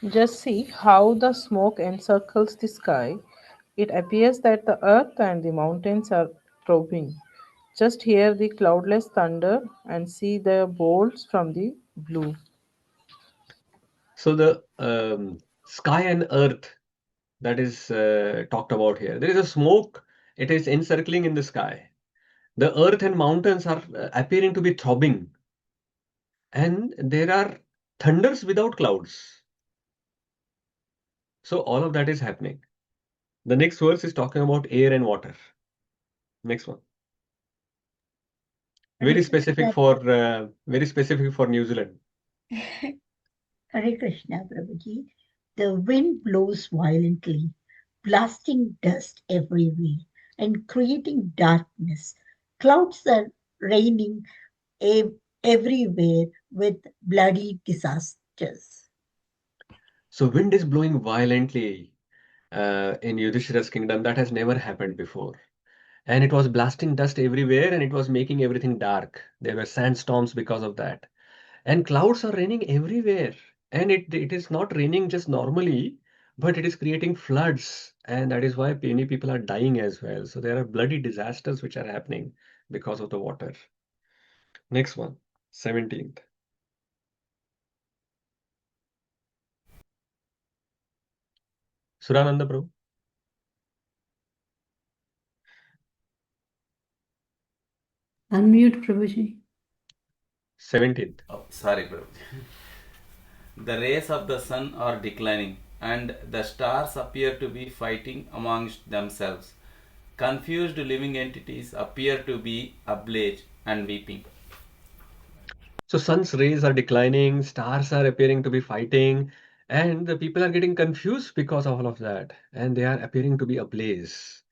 Just see how the smoke encircles the sky. It appears that the earth and the mountains are throbbing. Just hear the cloudless thunder and see the bolts from the blue. So the sky and earth that is talked about here. There is a smoke. It is encircling in the sky. The earth and mountains are appearing to be throbbing. And there are thunders without clouds. So all of that is happening. The next verse is talking about air and water. Next one. Very specific for New Zealand. Hare Krishna, Prabhuji. The wind blows violently, blasting dust everywhere and creating darkness. Clouds are raining everywhere with bloody disasters. So wind is blowing violently in Yudhishthira's kingdom. That has never happened before. And it was blasting dust everywhere and it was making everything dark. There were sandstorms because of that. And clouds are raining everywhere. And it is not raining just normally, but it is creating floods. And that is why many people are dying as well. So there are bloody disasters which are happening because of the water. Next one, 17th. Surananda Prabhu. Unmute, Prabhuji. 17th. Oh, sorry, Prabhu. The rays of the sun are declining, and the stars appear to be fighting amongst themselves. Confused living entities appear to be ablaze and weeping. So sun's rays are declining, stars are appearing to be fighting, and the people are getting confused because of all of that, and they are appearing to be ablaze.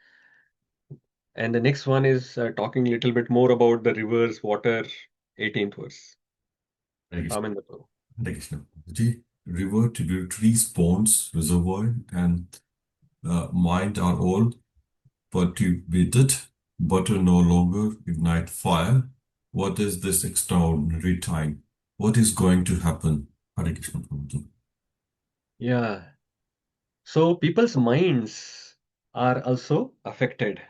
And the next one is talking a little bit more about the rivers, water, 18th verse. Amen. Hare Krishna. The river, tributaries, ponds, reservoir, and mind are all perturbated. Butter no longer ignite fire. What is this extraordinary time? What is going to happen? Hare Krishna Prabhuji. Yeah. So people's minds are also affected.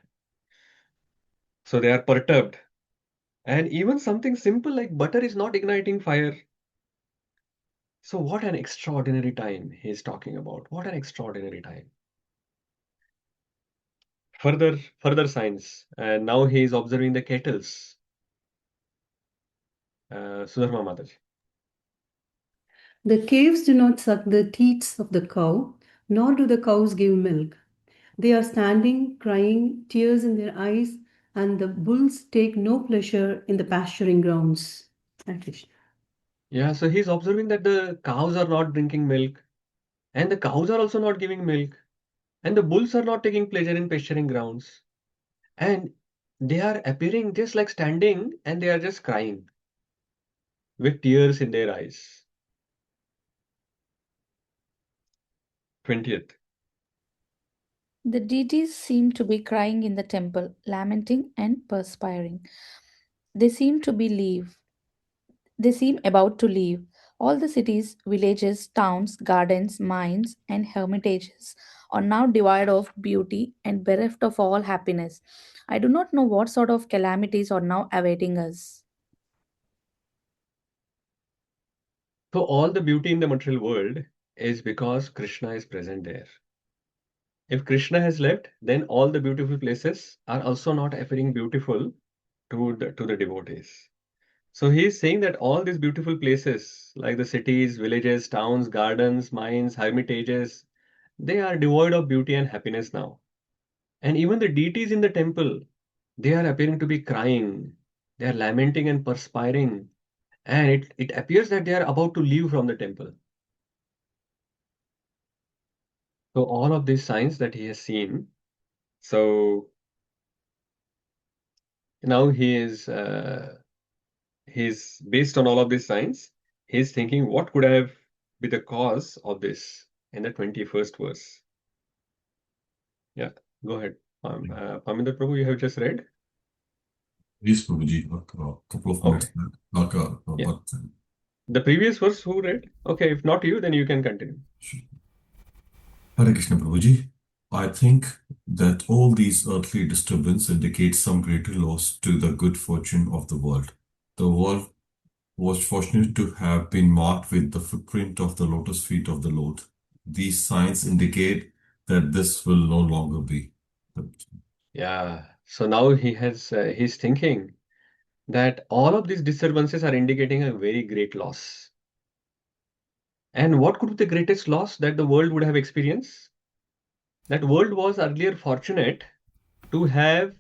So they are perturbed. And even something simple like butter is not igniting fire. So what an extraordinary time he is talking about. What an extraordinary time. Further signs. And now he is observing the kettles. Sudharma Mataji. The calves do not suck the teats of the cow, nor do the cows give milk. They are standing, crying, tears in their eyes, and the bulls take no pleasure in the pasturing grounds. Hare Krishna. Yeah, so he's observing that the cows are not drinking milk, and the cows are also not giving milk, and the bulls are not taking pleasure in pasturing grounds. And they are appearing just like standing and they are just crying with tears in their eyes. 20th. The deities seem to be crying in the temple, lamenting and perspiring. They seem to be leave. They seem about to leave. All the cities, villages, towns, gardens, mines, and hermitages are now devoid of beauty and bereft of all happiness. I do not know what sort of calamities are now awaiting us. So all the beauty in the material world is because Krishna is present there. If Krishna has left, then all the beautiful places are also not appearing beautiful to the devotees. So he is saying that all these beautiful places, like the cities, villages, towns, gardens, mines, hermitages, they are devoid of beauty and happiness now. And even the deities in the temple, they are appearing to be crying, they are lamenting and perspiring, and it appears that they are about to leave from the temple. So all of these signs that he has seen, so now he's based on all of these signs, he's thinking what could have be the cause of this in the 21st verse. Yeah, go ahead. Parminder Prabhu, you have just read? Yes, Prabhuji, a couple of minutes Okay. back. Yeah. But The previous verse, who read? Okay, if not you, then you can continue. Hare Krishna, Prabhuji. I think that all these earthly disturbances indicate some greater loss to the good fortune of the world. The world was fortunate to have been marked with the footprint of the lotus feet of the Lord. These signs indicate that this will no longer be. Yeah. So now he's thinking that all of these disturbances are indicating a very great loss. And what could be the greatest loss that the world would have experienced? That world was earlier fortunate to have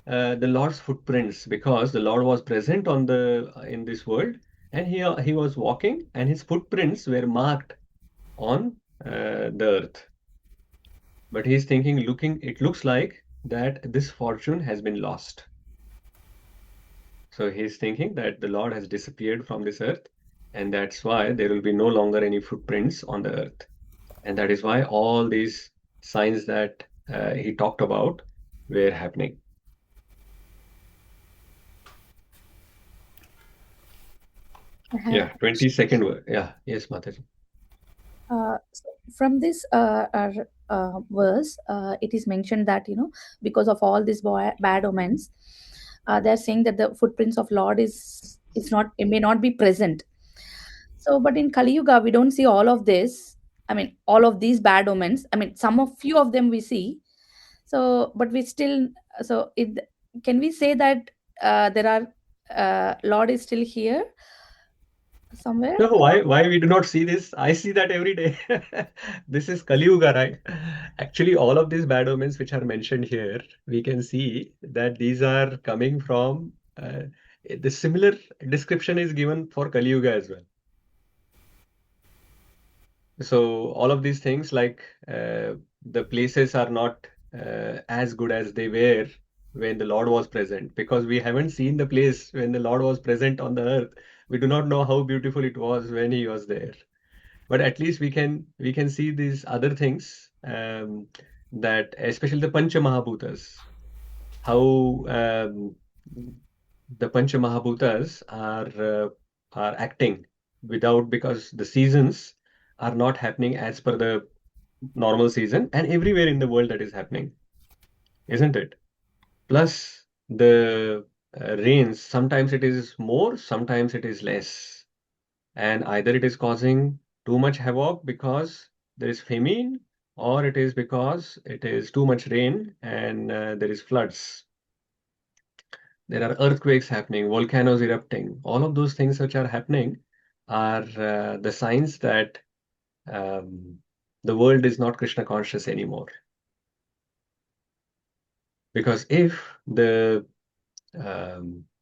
the Lord's footprints, because the Lord was present on the in this world, and he was walking, and his footprints were marked on the earth. But he's thinking, it looks like that this fortune has been lost. So he's thinking that the Lord has disappeared from this earth, and that's why there will be no longer any footprints on the earth. And that is why all these signs that he talked about were happening. Yeah, 22nd word. Yeah, yes, Mataji. From this verse, it is mentioned that, because of all these bad omens, they're saying that the footprints of Lord is not, it may not be present. So, but in Kali Yuga, we don't see all of this. I mean, all of these bad omens. I mean, few of them we see. So, but we still, so can we say that there are Lord is still here somewhere? No, why we do not see this? I see that every day. This is Kali Yuga, right? Actually, all of these bad omens which are mentioned here, we can see that these are coming from the similar description is given for Kali Yuga as well. So all of these things, like the places are not as good as they were when the Lord was present, because we haven't seen the place when the Lord was present on the earth. We do not know how beautiful it was when he was there. But at least we can see these other things, that especially the Pancha Mahabhutas, how the Pancha Mahabhutas are acting because the seasons are not happening as per the normal season, and everywhere in the world that is happening, isn't it? Plus the rains, sometimes it is more, sometimes it is less, and either it is causing too much havoc because there is famine, or it is because it is too much rain and there is floods. There are earthquakes happening, volcanoes erupting. All of those things which are happening are the signs that um, the world is not Krishna conscious anymore. Because if the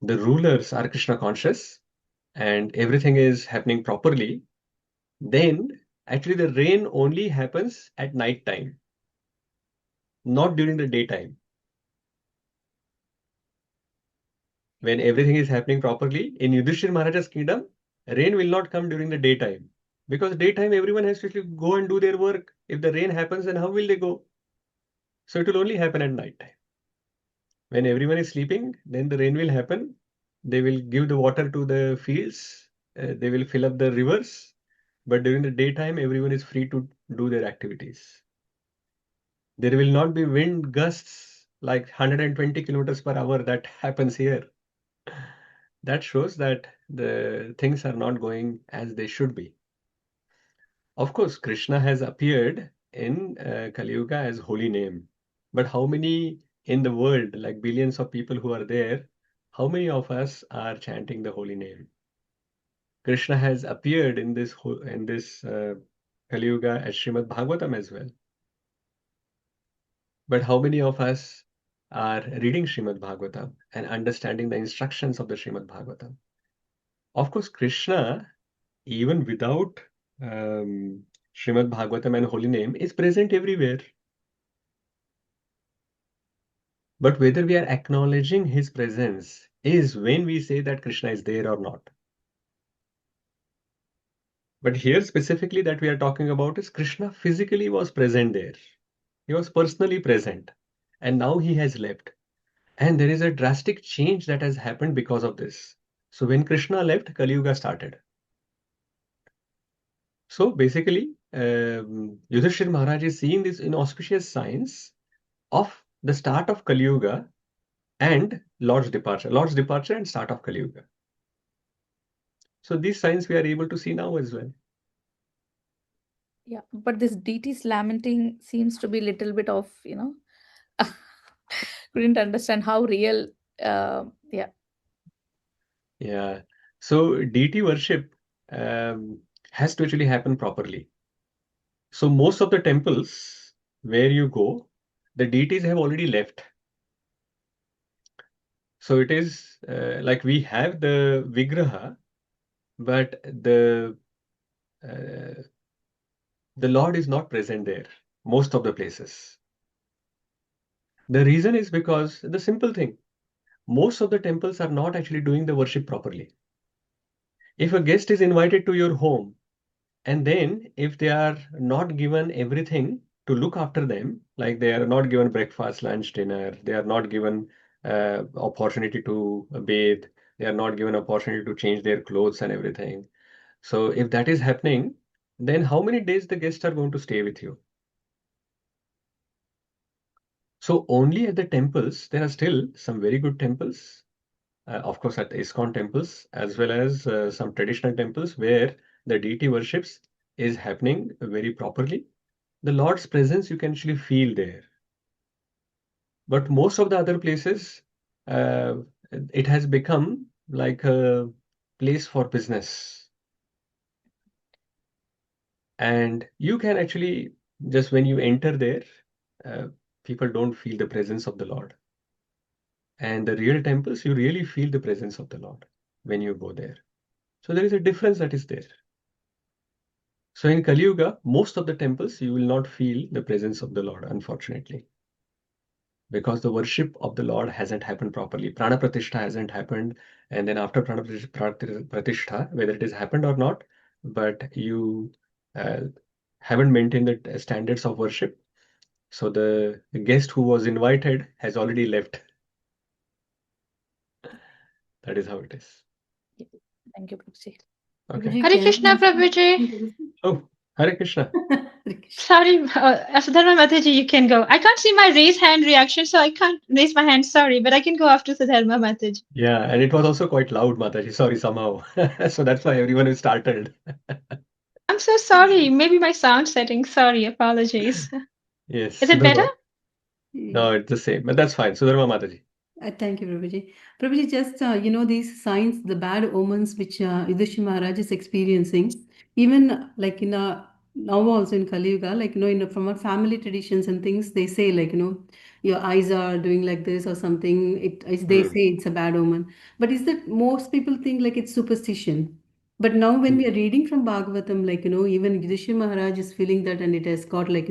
rulers are Krishna conscious and everything is happening properly, then actually the rain only happens at night time, not during the daytime. When everything is happening properly in Yudhishthira Maharaj's kingdom, rain will not come during the daytime, because daytime everyone has to go and do their work. If the rain happens, then how will they go? So it will only happen at night time. When everyone is sleeping, then the rain will happen. They will give the water to the fields. They will fill up the rivers. But during the daytime, everyone is free to do their activities. There will not be wind gusts like 120 kilometers per hour that happens here. That shows that the things are not going as they should be. Of course, Krishna has appeared in Kali Yuga as holy name. But how many in the world, like billions of people who are there, how many of us are chanting the holy name? Krishna has appeared in this Kali Yuga as Srimad Bhagavatam as well. But how many of us are reading Srimad Bhagavatam and understanding the instructions of the Srimad Bhagavatam? Of course, Krishna, even without Srimad Bhagavatam and holy name, is present everywhere. But whether we are acknowledging his presence is when we say that Krishna is there or not. But here specifically that we are talking about is Krishna physically was present there. He was personally present. and now he has left. And there is a drastic change that has happened because of this. So when Krishna left, Kali Yuga started. So basically, Yudhishthira Maharaj is seeing these inauspicious signs of the start of Kali Yuga and Lord's departure and start of Kali Yuga. So these signs we are able to see now as well. Yeah, but this deity's lamenting seems to be a little bit of, couldn't understand how real. Yeah. Yeah. So deity worship has to actually happen properly. So most of the temples where you go, the deities have already left. So it is like we have the Vigraha, but uh, the Lord is not present there, most of the places. The reason is because the simple thing, most of the temples are not actually doing the worship properly. If a guest is invited to your home, and then if they are not given everything to look after them, like they are not given breakfast, lunch, dinner, they are not given opportunity to bathe, they are not given opportunity to change their clothes and everything. So if that is happening, then how many days the guests are going to stay with you? So only at the temples, there are still some very good temples, of course at the ISKCON temples, as well as some traditional temples where the deity worships is happening very properly. The Lord's presence you can actually feel there. But most of the other places, uh, it has become like a place for business. And you can actually, just when you enter there, uh, people don't feel the presence of the Lord. And the real temples, you really feel the presence of the Lord when you go there. So there is a difference that is there. So in Kali Yuga, most of the temples, you will not feel the presence of the Lord, unfortunately, because the worship of the Lord hasn't happened properly. Prana Pratishtha hasn't happened. And then after Prana Pratishtha, whether it has happened or not, but you uh, haven't maintained the standards of worship. So the guest who was invited has already left. That is how it is. Thank you, Prabhuji. Okay. Prabhuji, Hare can Krishna, I ask you Prabhuji. a question? Oh, Hare Krishna. Hare Krishna. Sorry, Sudharma Mataji, you can go. I can't see my raise hand reaction, so I can't raise my hand. Sorry, but I can go after Sudharma Mataji. Yeah, and it was also quite loud, Mataji. Sorry, somehow. So that's why everyone is startled. I'm so sorry. Maybe my sound setting. Sorry, apologies. Yes, Is it better? Sudharma. No, it's the same, but that's fine. Sudharma Mataji. Thank you, Prabhuji. Prabhuji, just these signs, the bad omens which Yudhishthira Maharaj is experiencing, even like now also in Kali Yuga, like from our family traditions and things, they say like your eyes are doing like this or something. They Hmm. say it's a bad omen. But is that most people think like it's superstition? But now when Hmm. we are reading from Bhagavatam, like even Yudhishthira Maharaj is feeling that, and it has got like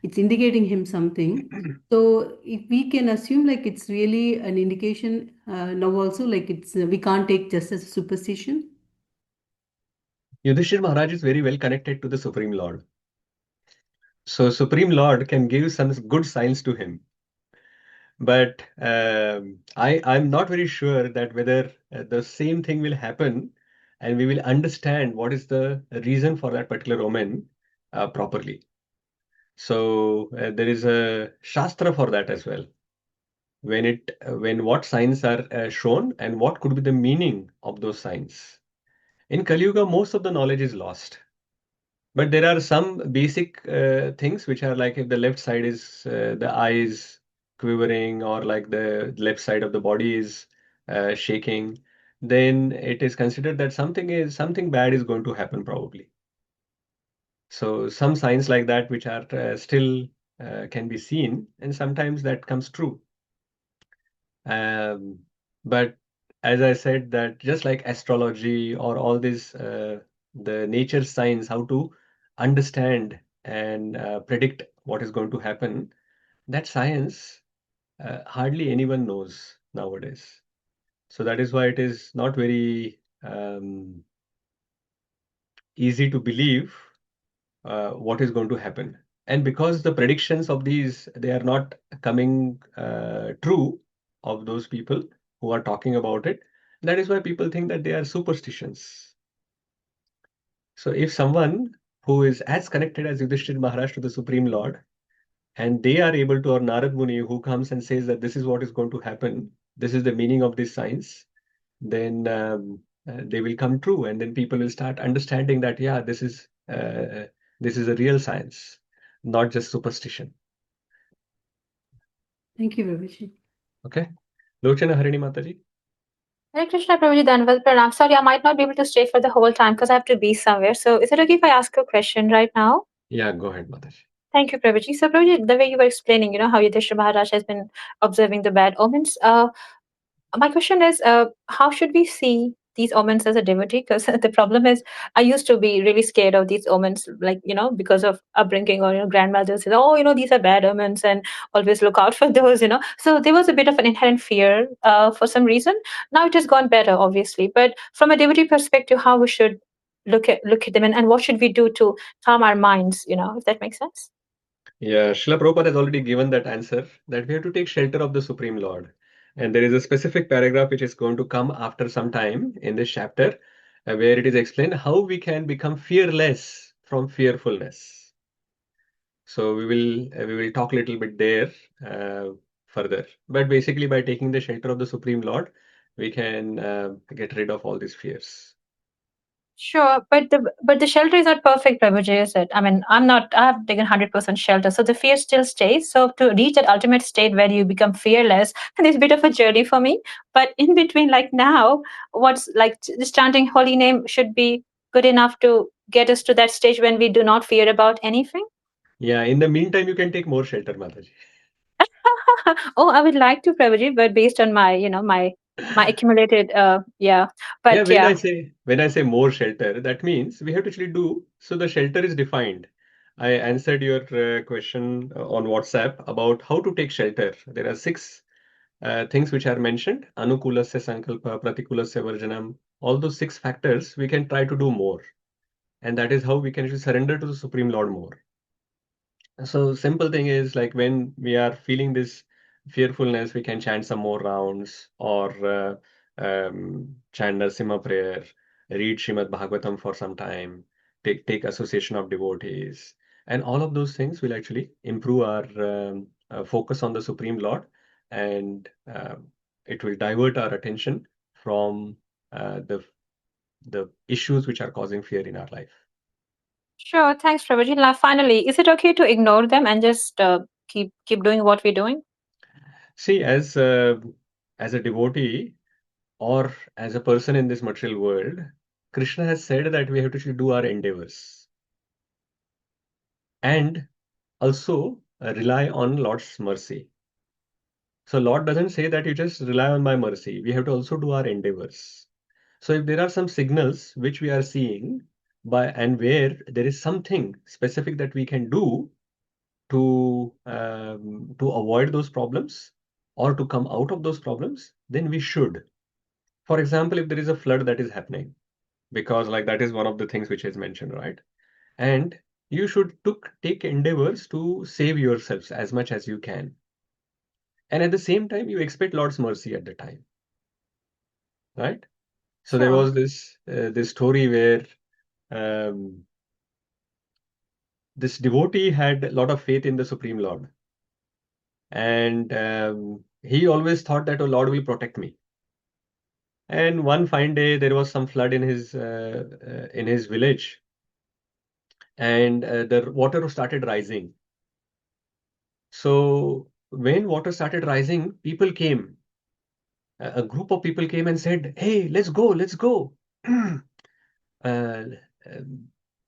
it's indicating him something. So if we can assume like it's really an indication now also like it's we can't take just as a superstition. Yudhishthira Maharaj is very well connected to the Supreme Lord. So Supreme Lord can give some good signs to him. But I'm not very sure that whether the same thing will happen and we will understand what is the reason for that particular omen properly. So there is a Shastra for that as well. When what signs are shown and what could be the meaning of those signs. In Kali Yuga, most of the knowledge is lost. But there are some basic things which are like if the left side is the eyes quivering or like the left side of the body is shaking, then it is considered that something bad is going to happen probably. So some signs like that which are still can be seen, and sometimes that comes true. But as I said, that just like astrology or all this, the nature science, how to understand and predict what is going to happen, that science hardly anyone knows nowadays. So that is why it is not very easy to believe what is going to happen. And because the predictions of these, they are not coming true of those people who are talking about it, that is why people think that they are superstitions. So if someone who is as connected as Yudhishthira Maharaj to the Supreme Lord, and they are able to, or Narad Muni who comes and says that this is what is going to happen, this is the meaning of this science, then they will come true, and then people will start understanding that, yeah, this is a real science, not just superstition. Thank you, Prabhuji. Okay. Lochana Harini Mataji. Hare Krishna, Prabhuji, Dhanavad Pranam. Sorry, I might not be able to stay for the whole time because I have to be somewhere. So is it okay if I ask a question right now? Yeah, go ahead, Mataji. Thank you, Prabhuji. So, Prabhuji, the way you were explaining, how Yudhishthira Maharaj has been observing the bad omens, my question is, how should we see these omens as a devotee? Because the problem is, I used to be really scared of these omens, like, because of upbringing or, grandmother said, oh, these are bad omens and always look out for those. So there was a bit of an inherent fear for some reason. Now it has gone better, obviously. But from a devotee perspective, how we should look at them and what should we do to calm our minds, if that makes sense? Yeah, Srila Prabhupada has already given that answer, that we have to take shelter of the Supreme Lord. And there is a specific paragraph which is going to come after some time in this chapter, where it is explained how we can become fearless from fearfulness. So we will talk a little bit there further. But basically, by taking the shelter of the Supreme Lord, we can get rid of all these fears. Sure, but the shelter is not perfect, Prabhuji, is it? I mean, I have taken 100% shelter, so the fear still stays. So to reach that ultimate state where you become fearless, and it's a bit of a journey for me. But in between, like now, what's like just chanting holy name should be good enough to get us to that stage when we do not fear about anything. Yeah, in the meantime, you can take more shelter, Mataji. Oh, I would like to, Prabhuji, but based on my, my accumulated, yeah. But Yeah, yeah. when I say more shelter, that means we have to actually do. So the shelter is defined. I answered your question on WhatsApp about how to take shelter. There are 6 things which are mentioned. Anukulasya sankalpa, pratikulasya varjanam. All those 6 factors we can try to do more, and that is how we can actually surrender to the Supreme Lord more. So simple thing is, like, when we are feeling this fearfulness, we can chant some more rounds, or chant Narsimha prayer, read Srimad Bhagavatam for some time, take association of devotees, and all of those things will actually improve our focus on the Supreme Lord, and it will divert our attention from the issues which are causing fear in our life. Sure, thanks, Prabhuji. Now, finally, is it okay to ignore them and just keep doing what we're doing? See, as a devotee or as a person in this material world, Krishna has said that we have to do our endeavors and also rely on Lord's mercy. So Lord doesn't say that you just rely on my mercy. We have to also do our endeavors. So if there are some signals which we are seeing and where there is something specific that we can do to avoid those problems or to come out of those problems, then we should. For example, if there is a flood that is happening, because like that is one of the things which is mentioned, right? And you should take endeavors to save yourselves as much as you can. And at the same time, you expect Lord's mercy at the time, right? So there was this story where this devotee had a lot of faith in the Supreme Lord, and he always thought that, oh, Lord will protect me. And one fine day, there was some flood in his village, and the water started rising. So when water started rising, people came. A group of people came and said, "Hey, let's go, let's go. uh,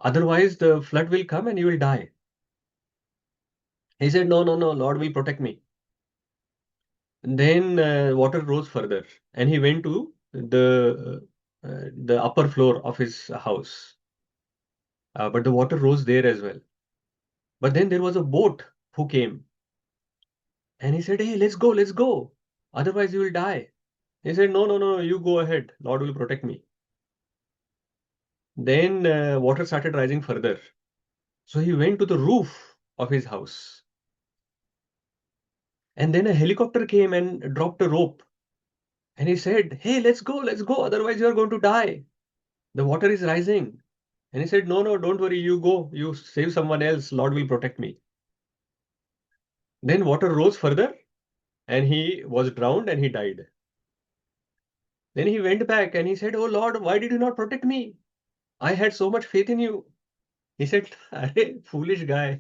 Otherwise, the flood will come and you will die." He said, "No, no, no, Lord will protect me." And then water rose further, and he went to the upper floor of his house. But the water rose there as well. But then there was a boat who came, and he said, "Hey, let's go, let's go. Otherwise, you will die." He said, "No, no, no, you go ahead. Lord will protect me." Then water started rising further. So he went to the roof of his house. And then a helicopter came and dropped a rope. And he said, "Hey, let's go, otherwise you are going to die. The water is rising." And he said, "No, don't worry, you go, you save someone else, Lord will protect me." Then water rose further and he was drowned and he died. Then he went back and he said, "Oh Lord, why did you not protect me? I had so much faith in you." He said, "Arey, foolish guy.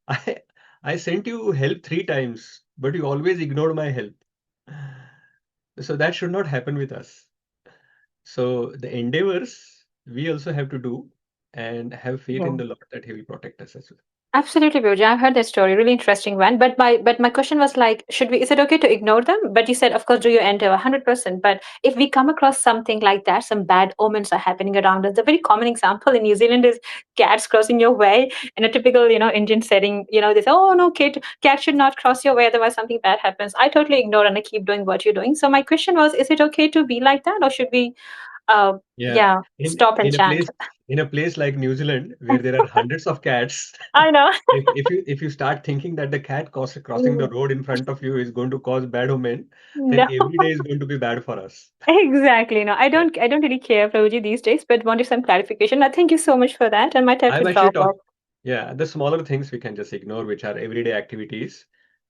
I, I sent you help 3 times, but you always ignored my help. So that should not happen with us." So the endeavors we also have to do and have faith in Yeah. the Lord that He will protect us as well. Absolutely, Pooja. I've heard that story. Really interesting one. But my question was like, is it okay to ignore them? But you said, of course, do your endeavor, 100%. But if we come across something like that, some bad omens are happening around us. The very common example in New Zealand is cats crossing your way. In a typical, Indian setting, they say, "Oh no, cat should not cross your way, otherwise something bad happens." I totally ignore and I keep doing what you're doing. So my question was, is it okay to be like that, or should we, Yeah, stop and chant? in a place like New Zealand where there are hundreds of cats, I know. if you start thinking that the cat crossing the road in front of you is going to cause bad omen, then No. every day is going to be bad for us. Exactly. No, I Yeah. don't really care, Prabhuji, these days, but wanted some clarification. Thank you so much for that. I might have I'm to actually drop off. Yeah, the smaller things we can just ignore, which are everyday activities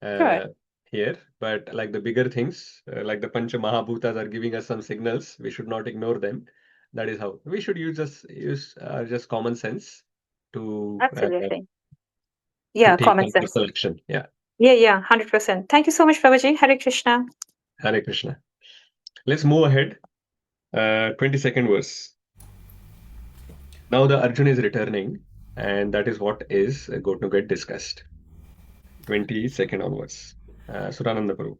Correct. here. But like the bigger things, like the Pancha Mahabhutas are giving us some signals, we should not ignore them. That is how we should use just common sense to Absolutely. Yeah, take common some sense. personal action. Yeah, Yeah, 100%. Thank you so much, Prabhuji. Hare Krishna. Hare Krishna. Let's move ahead. 22nd verse. Now the Arjuna is returning, and that is what is going to get discussed. 22nd onwards. Surananda Prabhu.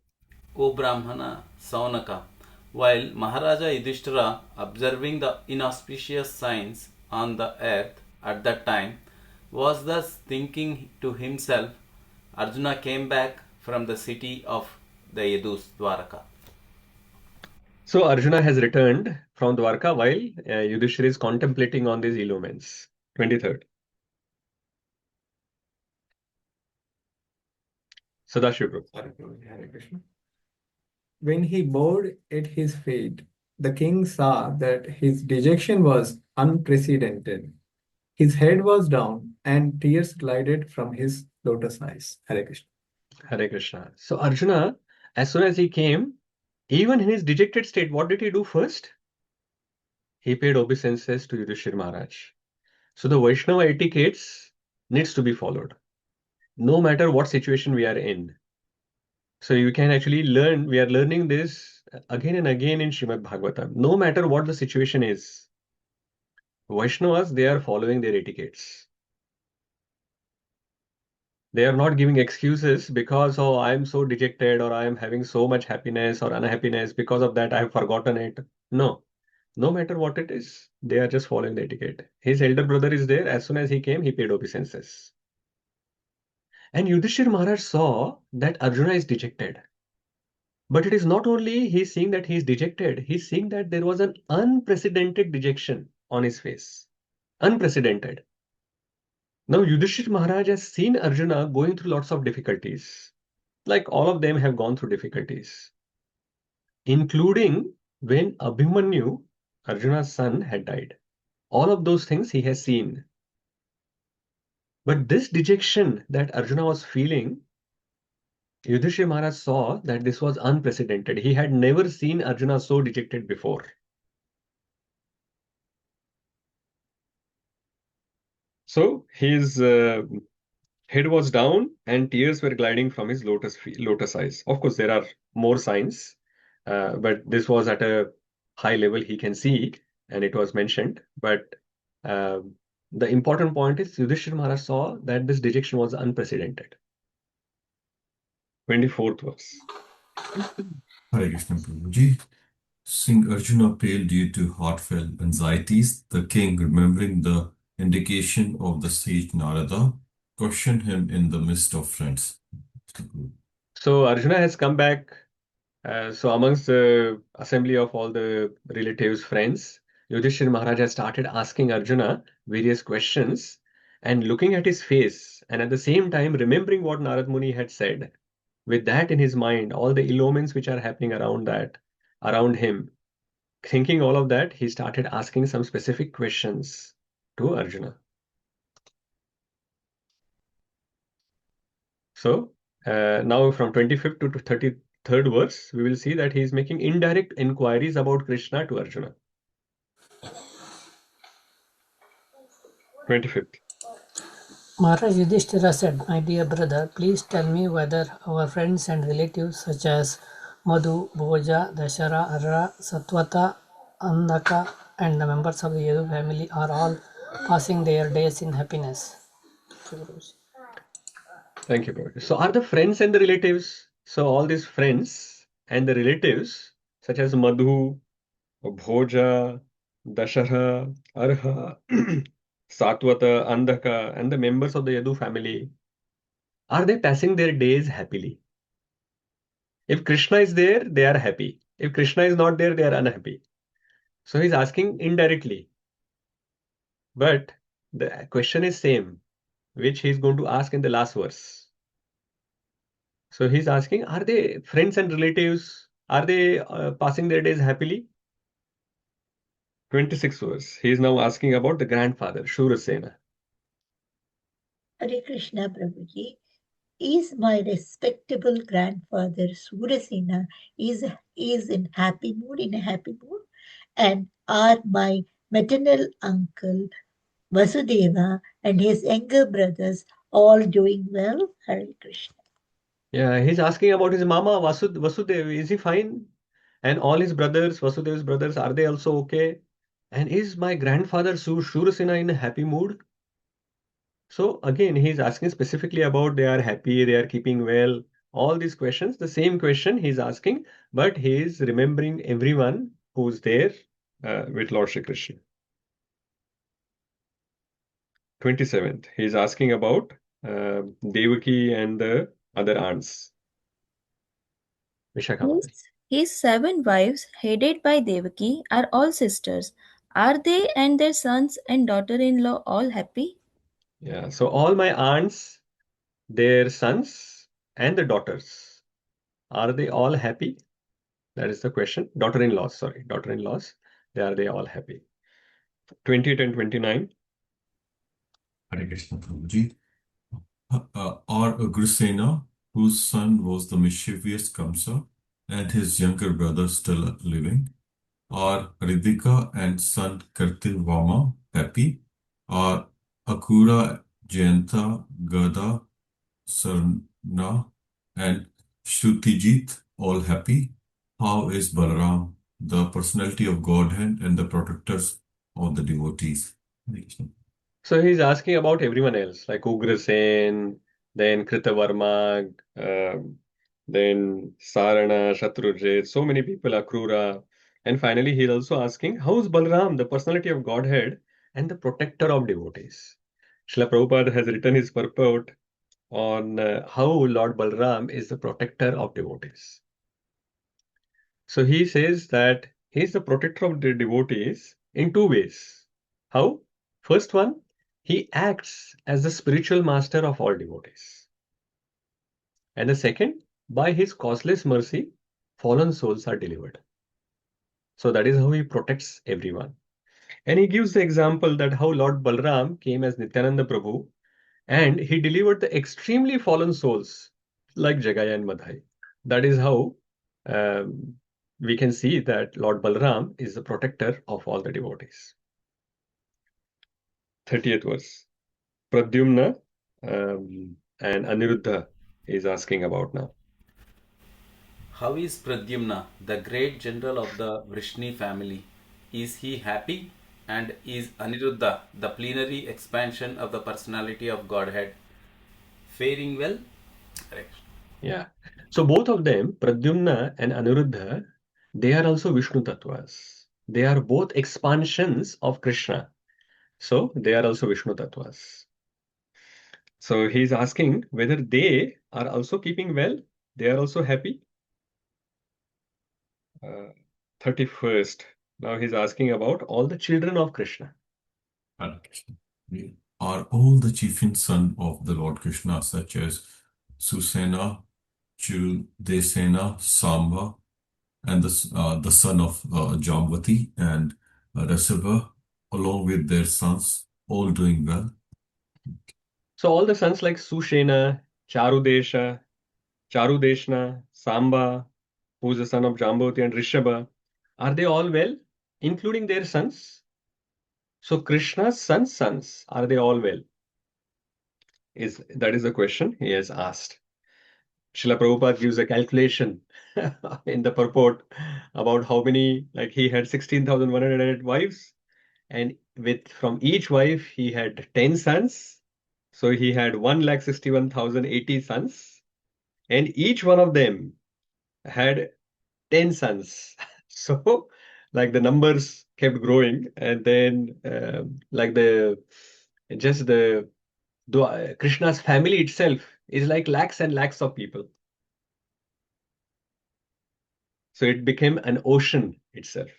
O Brahmana Saunaka, while Maharaja Yudhishthira, observing the inauspicious signs on the earth at that time, was thus thinking to himself, Arjuna came back from the city of the Yadus, Dvārakā. So Arjuna has returned from Dvārakā while Yudhishthira is contemplating on these ill omens. 23rd. Sadashiv Prabhu. Hare Krishna. When he bowed at his feet, the king saw that his dejection was unprecedented. His head was down, and tears glided from his lotus eyes. Hare Krishna. Hare Krishna. So Arjuna, as soon as he came, even in his dejected state, what did he do first? He paid obeisances to Yudhishthira Maharaj. So the Vaishnava etiquettes needs to be followed, no matter what situation we are in. So you can actually learn, we are learning this again and again in Srimad Bhagavatam. No matter what the situation is, Vaishnavas, they are following their etiquettes. They are not giving excuses because, oh, I am so dejected or I am having so much happiness or unhappiness. Because of that, I have forgotten it. No, no matter what it is, they are just following the etiquette. His elder brother is there. As soon as he came, he paid obeisances. And Yudhishthira Maharaj saw that Arjuna is dejected. But it is not only he's seeing that he's dejected, he's seeing that there was an unprecedented dejection on his face. Unprecedented. Now, Yudhishthira Maharaj has seen Arjuna going through lots of difficulties. Like all of them have gone through difficulties, including when Abhimanyu, Arjuna's son, had died. All of those things he has seen. But this dejection that Arjuna was feeling, Yudhishthira Maharaj saw that this was unprecedented. He had never seen Arjuna so dejected before. So his head was down and tears were gliding from his lotus eyes. Of course, there are more signs, but this was at a high level he can see, and it was mentioned. But the important point is Yudhishthira Maharaj saw that this dejection was unprecedented. 24th verse. Hare Krishna Prabhuji. Seeing Arjuna pale due to heartfelt anxieties, the king, remembering the indication of the sage Narada, questioned him in the midst of friends. So Arjuna has come back. So amongst the assembly of all the relatives, friends, Yudhishthira Maharaj has started asking Arjuna various questions. and looking at his face, and at the same time remembering what Narad Muni had said, with that in his mind, all the ill omens which are happening around him, thinking all of that, he started asking some specific questions to Arjuna. So now from 25th to 33rd verse, we will see that he is making indirect inquiries about Krishna to Arjuna. 25th. Maharaj Yudhishthira said, "My dear brother, please tell me whether our friends and relatives such as Madhu, Bhoja, Dashara, Arra, Satvata, Andaka, and the members of the Yadu family are all passing their days in happiness." Thank you, Prabhuji. So are the friends and the relatives, so all these friends and the relatives, such as Madhu, Bhoja, Dashara, Arha, Satvata, Andhaka, and the members of the Yadu family, are they passing their days happily? If Krishna is there, they are happy. If Krishna is not there, they are unhappy. So he's asking indirectly. But the question is same, which he's going to ask in the last verse. So he's asking, are they friends and relatives, are they passing their days happily? 26th verse. He is now asking about the grandfather, Shurasena. Hare Krishna, Prabhuji. Is my respectable grandfather Surasena is in happy mood, in a happy mood? And are my maternal uncle Vasudeva and his younger brothers all doing well? Hare Krishna. Yeah, he's asking about his mama, Vasudeva. Is he fine? And all his brothers, Vasudeva's brothers, are they also okay? And is my grandfather Shurasena in a happy mood? So again, he's asking specifically about they are happy, they are keeping well. All these questions, the same question he's asking, but he is remembering everyone who's there with Lord Shri Krishna. 27th, he's asking about Devaki and the other aunts. Vishakha Mataji. His 7 wives, headed by Devaki, are all sisters. Are they and their sons and daughter-in-law all happy? Yeah, so all my aunts, their sons and the daughters, are they all happy? That is the question. Daughter-in-laws, sorry, daughter-in-laws, are they all happy? 28 and 29. Hare Krishna, Prabhuji. Or Agrisena, whose son was the mischievous Kamsa, and his younger brother still living? Are Ridhika and son Kartivama happy? Are Akura, Jayanta, Gada, Sarna, and Shrutijit all happy? How is Balaram, the personality of Godhead and the protectors of the devotees? Hare Krishna. So he's asking about everyone else, like Ugrasen, then Kritavarma, then Sarana, Shatrujit, so many people, Akrura. And finally, he's also asking, how is Balram, the personality of Godhead and the protector of devotees? Srila Prabhupada has written his purport on how Lord Balram is the protector of devotees. So he says that he is the protector of the devotees in 2 ways. How? First one, he acts as the spiritual master of all devotees. And the second, by his causeless mercy, fallen souls are delivered. So that is how he protects everyone. And he gives the example that how Lord Balram came as Nityananda Prabhu and he delivered the extremely fallen souls like Jagaya and Madhai. That is how we can see that Lord Balram is the protector of all the devotees. 30th verse. Pradyumna and Aniruddha is asking about now. How is Pradyumna, the great general of the Vrishni family? Is he happy? And is Aniruddha, the plenary expansion of the personality of Godhead, faring well? Correct. Yeah. So both of them, Pradyumna and Aniruddha, they are also Vishnu Tattvas. They are both expansions of Krishna. So they are also Vishnu Tattvas. So he's asking whether they are also keeping well, they are also happy. 31st. Now he's asking about all the children of Krishna. Hare Krishna. are all the chieftain son of the Lord Krishna, such as Susena, Yudhiṣṭhira, Samba, and the son of Jambavati and Rasava, along with their sons, all doing well. So all the sons like Sushena, Charudeshna, Samba, who's the son of Jambavati, and Rishabha, are they all well, including their sons? So Krishna's sons, are they all well? That is the question he has asked. Srila Prabhupada gives a calculation in the purport about how many, like he had 16,108 wives, and from each wife he had 10 sons. So he had 1,61,080 sons, and each one of them had 10 sons. So like the numbers kept growing, and then Krishna's family itself is like lakhs and lakhs of people. So it became an ocean itself.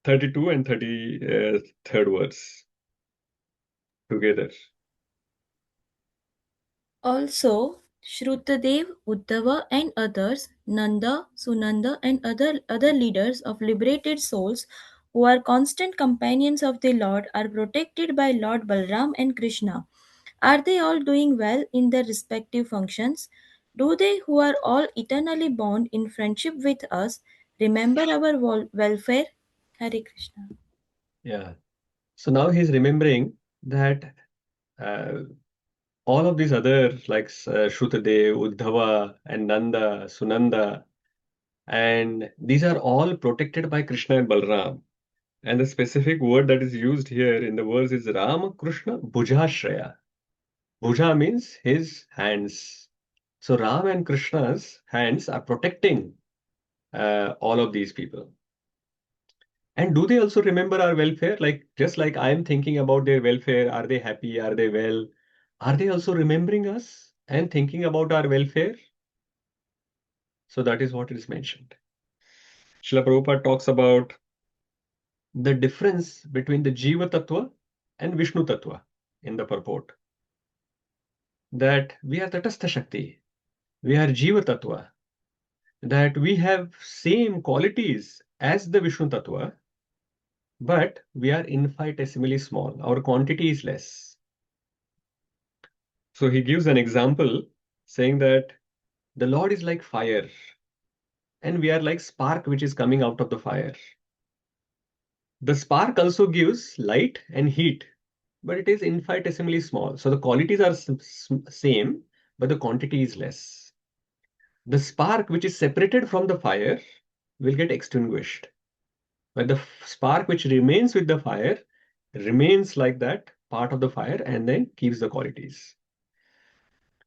32 and 33rd verse together. Also, Shrutadev, Uddhava, and others, Nanda, Sunanda, and other leaders of liberated souls who are constant companions of the Lord are protected by Lord Balram and Krishna. Are they all doing well in their respective functions? Do they, who are all eternally bound in friendship with us, remember our welfare? Hare Krishna. Yeah. So now he's remembering that all of these others like Shrutadev, Uddhava, and Nanda, Sunanda, and these are all protected by Krishna and Balram. And the specific word that is used here in the verse is Ram Krishna Bhujashraya. Bhuja means his hands. So Ram and Krishna's hands are protecting all of these people. And do they also remember our welfare? Like, just like I am thinking about their welfare, are they happy? Are they well? Are they also remembering us and thinking about our welfare? So that is what is mentioned. Srila Prabhupada talks about the difference between the Jiva Tattva and Vishnu Tattva in the purport. That we are Tatastha Shakti, we are Jiva Tattva, that we have same qualities as the Vishnu Tattva, but we are infinitesimally small. Our quantity is less. So he gives an example saying that the Lord is like fire and we are like spark which is coming out of the fire. The spark also gives light and heat, but it is infinitesimally small. So the qualities are same, but the quantity is less. The spark which is separated from the fire will get extinguished, but the spark which remains with the fire remains like that part of the fire and then keeps the qualities.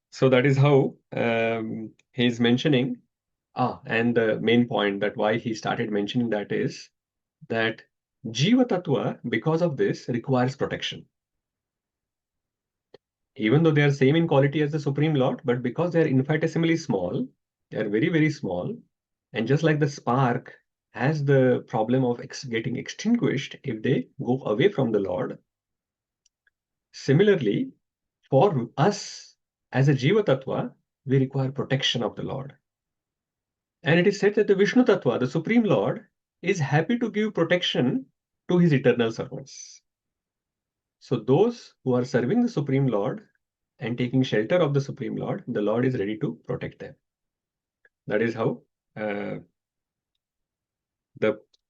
So that is how he's mentioning. And the main point that why he started mentioning that is that Jiva Tattva, because of this, requires protection. Even though they are same in quality as the Supreme Lord, but because they are infinitesimally small, they are very, very small. And just like the spark has the problem of getting extinguished if they go away from the Lord, similarly, for us as a Jiva Tattva, we require protection of the Lord. And it is said that the Vishnu Tattva, the Supreme Lord, is happy to give protection to his eternal servants. So those who are serving the Supreme Lord and taking shelter of the Supreme Lord, the Lord is ready to protect them. That is how the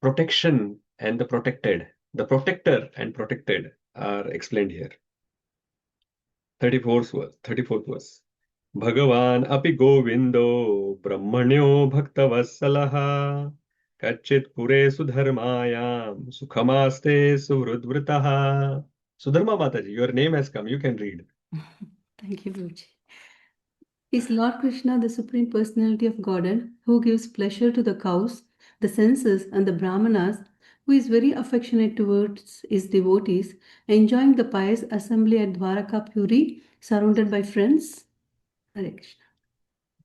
protection and the protected, the protector and protected are explained here. 34th verse. Bhagavan api govindo brahmanyo bhaktavasalaha kachit pure sudharmayam sukhamaste suvrudvritaha. Sudharma Mataji, your name has come. You can read. Thank you, Guruji. Is Lord Krishna the Supreme Personality of Godhead who gives pleasure to the cows, the senses, and the brahmanas, who is very affectionate towards his devotees, enjoying the pious assembly at Dvārakā Puri, surrounded by friends? Hare Krishna.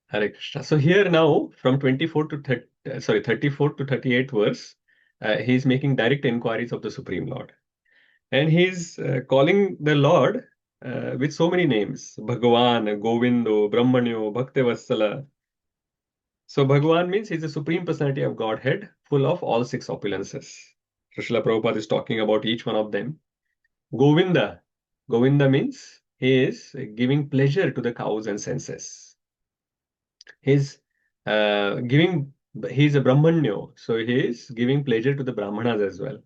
Hare Krishna. So here now, from 34 to 34 to 38 verse, he is making direct inquiries of the Supreme Lord. And he's calling the Lord with so many names: Bhagavan, Govindo, Brahmanyo, Bhaktivatsala. So Bhagavan means he's the Supreme Personality of Godhead, full of all six opulences. Srila Prabhupada is talking about each one of them. Govinda. Govinda means he is giving pleasure to the cows and senses. He's he's a Brahmanyo, so he is giving pleasure to the Brahmanas as well.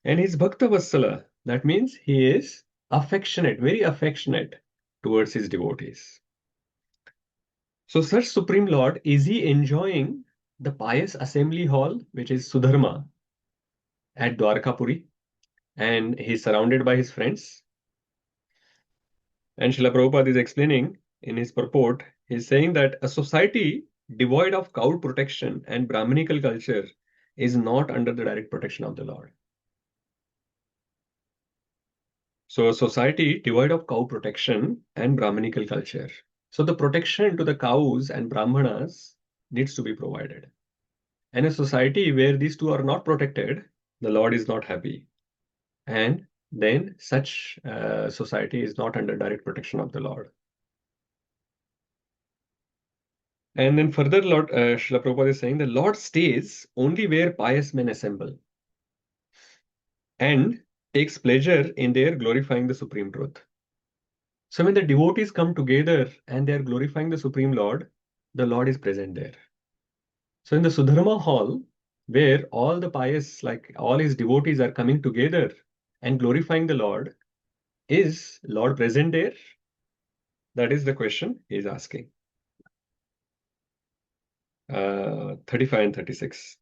And he's Bhaktavatsala. That means he is affectionate, very affectionate towards his devotees. So such Supreme Lord, is he enjoying the pious assembly hall, which is Sudharma, at Dvārakā, and he's surrounded by his friends? And Srila Prabhupada is explaining in his purport, he's saying that a society devoid of cow protection and Brahminical culture is not under the direct protection of the Lord. So a society devoid of cow protection and Brahminical culture. So the protection to the cows and Brahmanas needs to be provided. And a society where these two are not protected, the Lord is not happy. And then such society is not under direct protection of the Lord. And then further, Srila Prabhupada is saying the Lord stays only where pious men assemble and takes pleasure in their glorifying the Supreme Truth. So when the devotees come together and they are glorifying the Supreme Lord, the Lord is present there. So in the Sudharma hall, where all the pious, like all his devotees are coming together and glorifying the Lord, is Lord present there? That is the question he is asking. 35 and 36.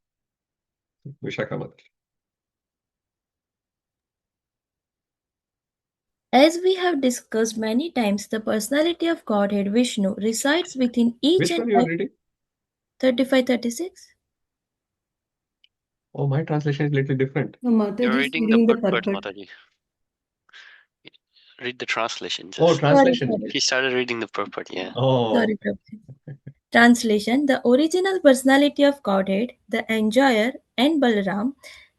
Vishakha Mata. As we have discussed many times, the personality of Godhead Vishnu resides within each Which and one you are reading? 35-36. Oh, my translation is a little different. No, Mataji You're is reading the reading the purport, purport. Mataji. Read the translation Oh, just. translation. Sorry. He started reading the purport, yeah. Oh, Sorry, Prabhuji. Translation: the original personality of Godhead, the enjoyer, and Balaram,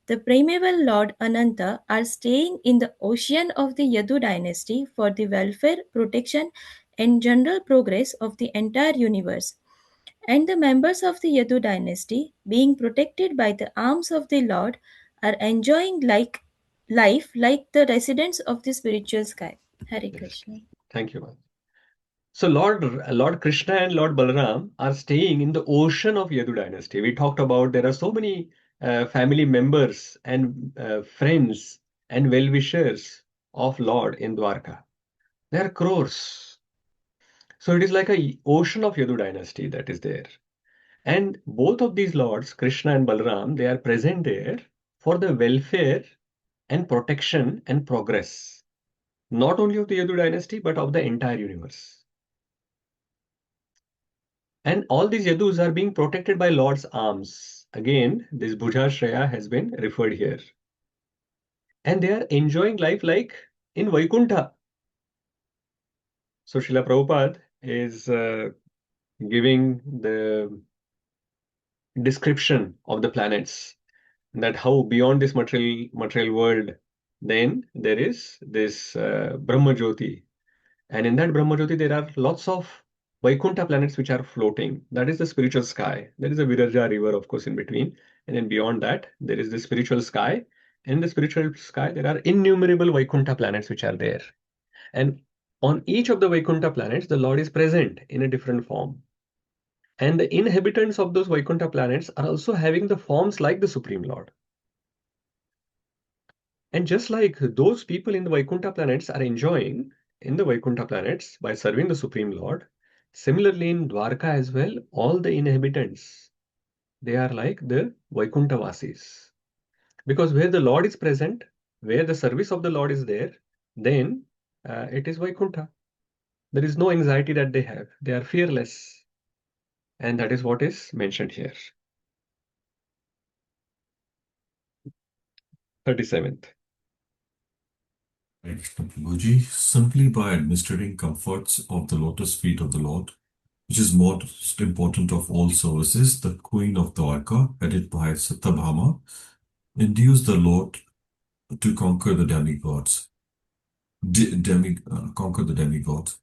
the primeval Lord Ananta, are staying in the ocean of the Yadu dynasty for the welfare, protection, and general progress of the entire universe. And the members of the Yadu dynasty, being protected by the arms of the Lord, are enjoying life like the residents of the spiritual sky. Hare yes. Krishna. Thank you, ma'am. So Lord Krishna and Lord Balaram are staying in the ocean of Yadu dynasty. We talked about there are so many family members and friends and well-wishers of Lord in Dvārakā. There are crores. So it is like a ocean of Yadu dynasty that is there. And both of these lords, Krishna and Balaram, they are present there for the welfare and protection and progress, not only of the Yadu dynasty, but of the entire universe. And all these Yadus are being protected by Lord's arms. Again, this Bhujashraya has been referred here. And they are enjoying life like in Vaikuntha. So Srila Prabhupada is giving the description of the planets, that how beyond this material world, then there is this Brahma Jyoti. And in that Brahma Jyoti, there are lots of Vaikuntha planets which are floating. That is the spiritual sky. There is a Viraja river, of course, in between. And then beyond that, there is the spiritual sky. In the spiritual sky, there are innumerable Vaikuntha planets which are there. And on each of the Vaikuntha planets, the Lord is present in a different form. And the inhabitants of those Vaikuntha planets are also having the forms like the Supreme Lord. And just like those people in the Vaikuntha planets are enjoying in the Vaikuntha planets by serving the Supreme Lord, similarly in Dvārakā as well, all the inhabitants, they are like the Vaikuntha Vasis. Because where the Lord is present, where the service of the Lord is there, then it is Vaikuntha. There is no anxiety that they have. They are fearless. And that is what is mentioned here. 37th. Krishna Prabhuji, simply by administering comforts of the lotus feet of the Lord, which is most important of all services, the Queen of Dvārakā, headed by Satyabhama, induced the Lord to conquer the demigods. Conquer the demigods.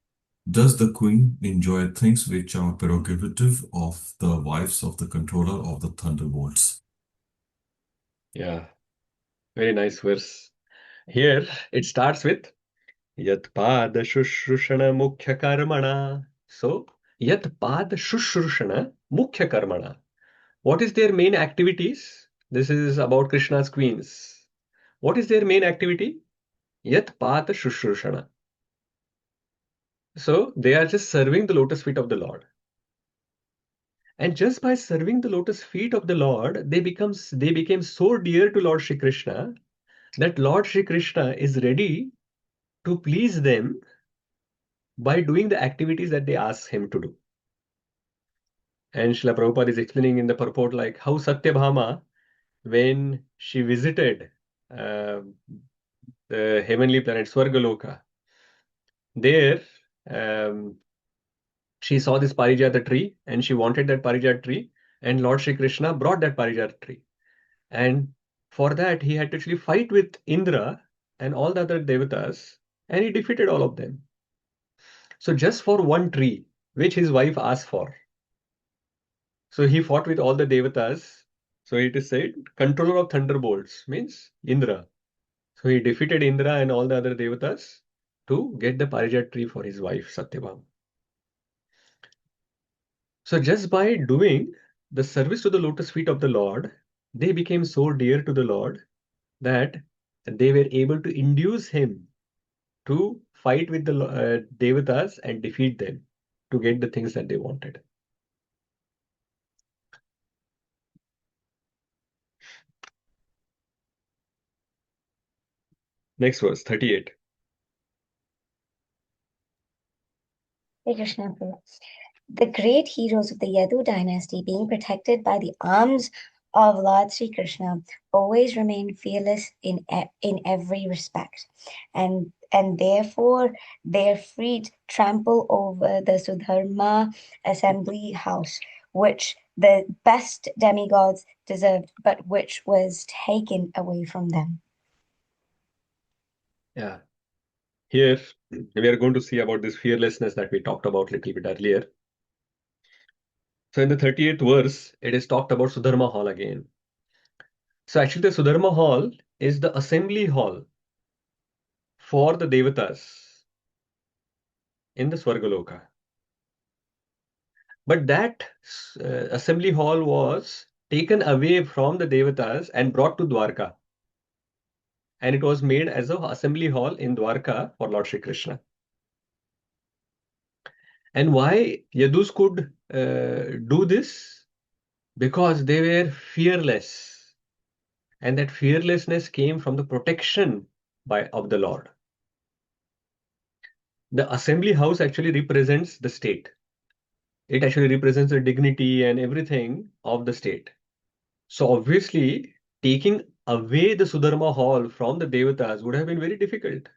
Does the queen enjoy things which are prerogative of the wives of the controller of the thunderbolts? Yeah, very nice verse. Here it starts with Yat Pada Shushrushana Mukhya Karmana. So, Yat Pada Shushrushana Mukhya Karmana. What is their main activities? This is about Krishna's queens. What is their main activity? Yat Pada Shushrushana. So, they are just serving the lotus feet of the Lord. And just by serving the lotus feet of the Lord, they became so dear to Lord Shri Krishna that Lord Shri Krishna is ready to please them by doing the activities that they ask him to do. And Srila Prabhupada is explaining in the purport like how Satyabhama, when she visited the heavenly planet Swargaloka, there she saw this Parijata tree and she wanted that Parijata tree, and Lord Shri Krishna brought that Parijata tree. And for that, he had to actually fight with Indra and all the other devatas, and he defeated all of them. So just for one tree, which his wife asked for. So he fought with all the devatas. So it is said, controller of thunderbolts means Indra. So he defeated Indra and all the other devatas to get the Parijat tree for his wife, Satyabhama. So just by doing the service to the lotus feet of the Lord, they became so dear to the Lord that they were able to induce him to fight with the devatas and defeat them to get the things that they wanted. Next verse, 38. Hey Krishna Prabhu. The great heroes of the Yadu dynasty, being protected by the arms of Lord Sri Krishna, always remained fearless in every respect, and therefore their feet trample over the Sudharma assembly house, which the best demigods deserved, but which was taken away from them. Yeah. Here we are going to see about this fearlessness that we talked about a little bit earlier. So in the 38th verse, it is talked about Sudharma hall again. So actually the Sudharma hall is the assembly hall for the devatas in the Swargaloka. But that assembly hall was taken away from the devatas and brought to Dvārakā. And it was made as an assembly hall in Dvārakā for Lord Shri Krishna. And why Yadus could do this? Because they were fearless. And that fearlessness came from the protection of the Lord. The assembly house actually represents the state. It actually represents the dignity and everything of the state. So obviously, taking away the Sudharma hall from the devatas would have been very difficult,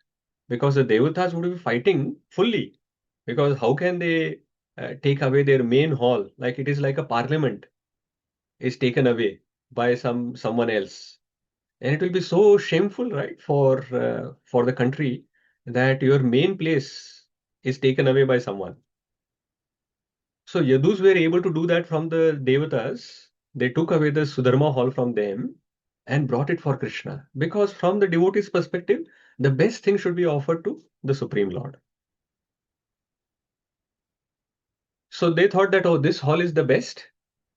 because the devatas would be fighting fully. Because how can they take away their main hall? Like it is like a parliament is taken away by someone else, and it will be so shameful, right, for the country, that your main place is taken away by someone. So Yadus were able to do that from the devatas. They took away the Sudharma hall from them and brought it for Krishna, because from the devotee's perspective, the best thing should be offered to the Supreme Lord. So they thought that, oh, this hall is the best,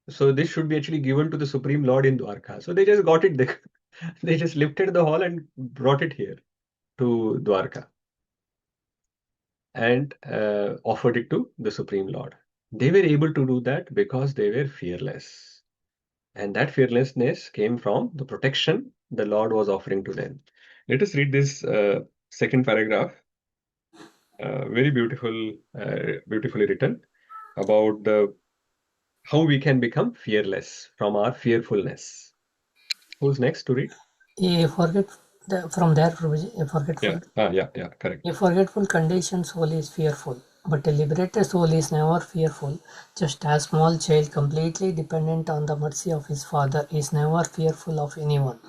so this should be actually given to the Supreme Lord in Dvārakā. So they just got it there. They just lifted the hall and brought it here to Dvārakā and offered it to the Supreme Lord. They were able to do that because they were fearless. And that fearlessness came from the protection the Lord was offering to them. Let us read this second paragraph. Very beautifully written about how we can become fearless from our fearfulness. Who's next to read? From there, Prabhuji, a forgetful. Yeah, correct. A forgetful conditioned soul is fearful, but a liberated soul is never fearful. Just as small child completely dependent on the mercy of his father is never fearful of anyone.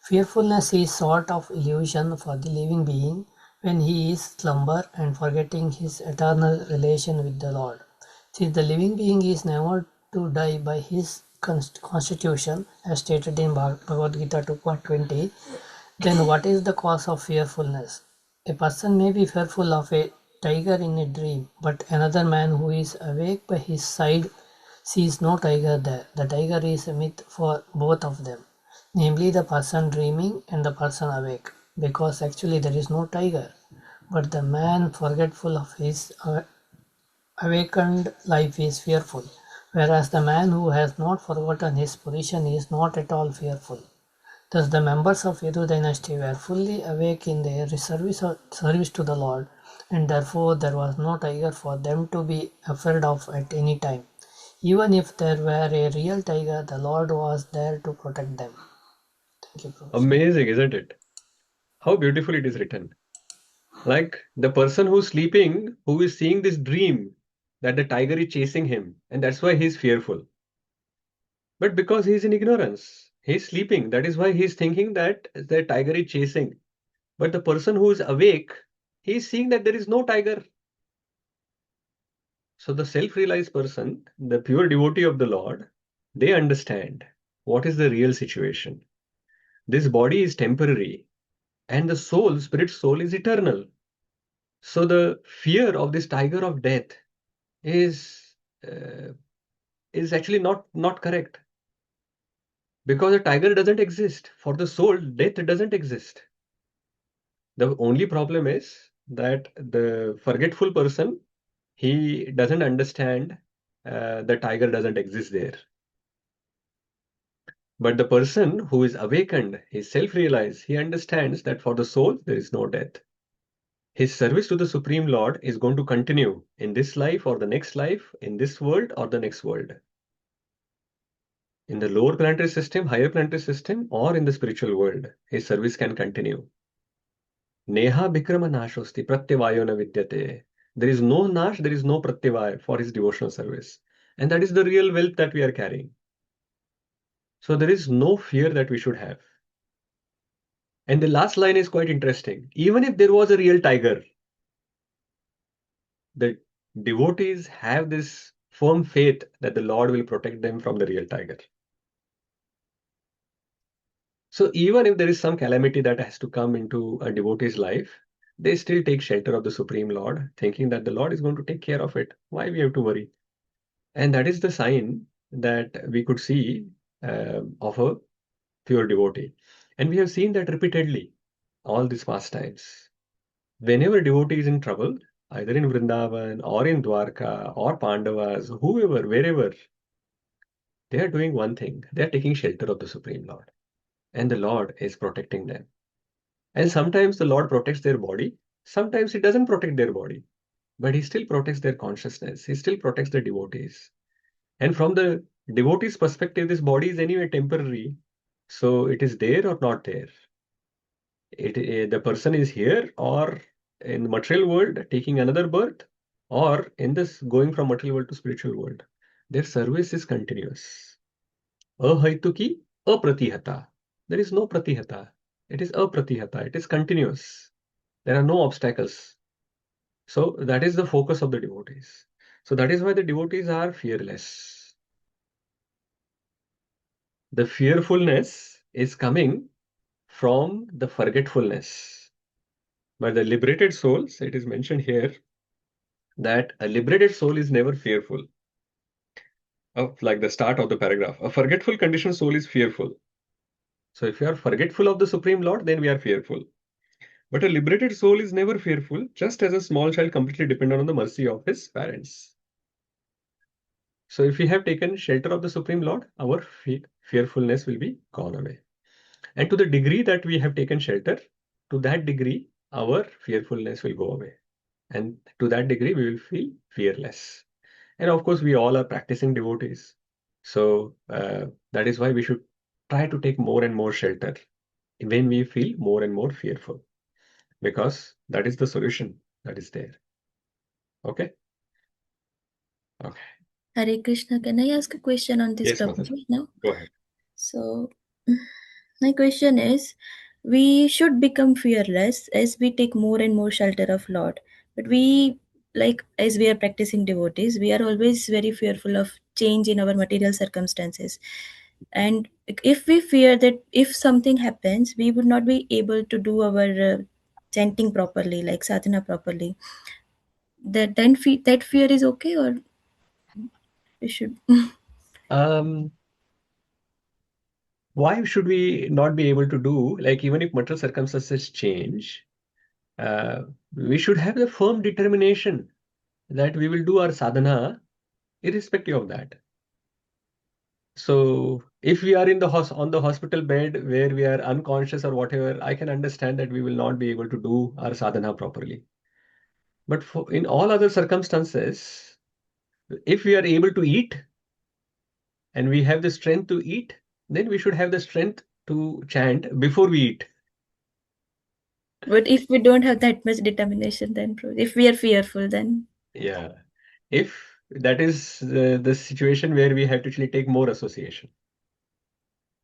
Fearfulness is sort of illusion for the living being when he is slumber and forgetting his eternal relation with the Lord. Since the living being is never to die by his constitution, as stated in Bhagavad Gita 2.20, then what is the cause of fearfulness? A person may be fearful of a tiger in a dream, but another man who is awake by his side sees no tiger there. The tiger is a myth for both of them, namely the person dreaming and the person awake, because actually there is no tiger. But the man forgetful of his awakened life is fearful, whereas the man who has not forgotten his position is not at all fearful. Thus the members of Yadu dynasty were fully awake in their service to the Lord, and therefore there was no tiger for them to be afraid of at any time. Even if there were a real tiger, the Lord was there to protect them. Thank you, Professor. Amazing, isn't it? How beautifully it is written. Like the person who's sleeping, who is seeing this dream that the tiger is chasing him, and that's why he's fearful. But because he's in ignorance, he's sleeping. That is why he's thinking that the tiger is chasing. But the person who is awake, he's seeing that there is no tiger. So the self-realized person, the pure devotee of the Lord, they understand what is the real situation. This body is temporary, and the soul, spirit soul, is eternal. So the fear of this tiger of death is actually not correct, because a tiger doesn't exist. For the soul, death doesn't exist. The only problem is that the forgetful person, he doesn't understand the tiger doesn't exist there. But the person who is awakened, he self-realized, he understands that for the soul, there is no death. His service to the Supreme Lord is going to continue in this life or the next life, in this world or the next world. In the lower planetary system, higher planetary system, or in the spiritual world, his service can continue. Neha Bikrama Nashosti Pratyavayona Vidyate. There is no Nash, there is no Pratyavaya for his devotional service. And that is the real wealth that we are carrying. So there is no fear that we should have. And the last line is quite interesting. Even if there was a real tiger, the devotees have this firm faith that the Lord will protect them from the real tiger. So even if there is some calamity that has to come into a devotee's life, they still take shelter of the Supreme Lord, thinking that the Lord is going to take care of it. Why we have to worry? And that is the sign that we could see of a pure devotee. And we have seen that repeatedly all these past times. Whenever devotee is in trouble, either in Vrindavan or in Dvārakā or Pandavas, whoever, wherever, they are doing one thing. They are taking shelter of the Supreme Lord. And the Lord is protecting them. And sometimes the Lord protects their body. Sometimes He doesn't protect their body. But He still protects their consciousness. He still protects the devotees. And from the devotee's perspective, this body is anyway temporary. So it is there or not there. The person is here or in the material world taking another birth, or in this going from material world to spiritual world. Their service is continuous. Ahaituki apratihata. There is no pratihata. It is apratihata. It is continuous. There are no obstacles. So that is the focus of the devotees. So that is why the devotees are fearless. The fearfulness is coming from the forgetfulness. But the liberated souls, it is mentioned here that a liberated soul is never fearful. Like the start of the paragraph, a forgetful conditioned soul is fearful. So if you are forgetful of the Supreme Lord, then we are fearful. But a liberated soul is never fearful, just as a small child completely dependent on the mercy of his parents. So if we have taken shelter of the Supreme Lord, our fearfulness will be gone away. And to the degree that we have taken shelter, to that degree, our fearfulness will go away. And to that degree, we will feel fearless. And of course, we all are practicing devotees. So that is why we should try to take more and more shelter when we feel more and more fearful, because that is the solution that is there. Okay? Okay. Hare Krishna, can I ask a question on this Yes, Mother. Prabhuji now? Go ahead. So, My question is, we should become fearless as we take more and more shelter of Lord. But we, like, as we are practicing devotees, we are always very fearful of change in our material circumstances. And if we fear that if something happens, we would not be able to do our chanting properly, like sadhana properly, that fear is okay, or we should? Um, why should we not be able to do, like, even if material circumstances change, we should have the firm determination that we will do our sadhana irrespective of that. So if we are in the on the hospital bed where we are unconscious or whatever, I can understand that we will not be able to do our sadhana properly. But in all other circumstances, if we are able to eat and we have the strength to eat, then we should have the strength to chant before we eat. But if we don't have that much determination, then if we are fearful, then Yeah. If that is the situation where we have to actually take more association,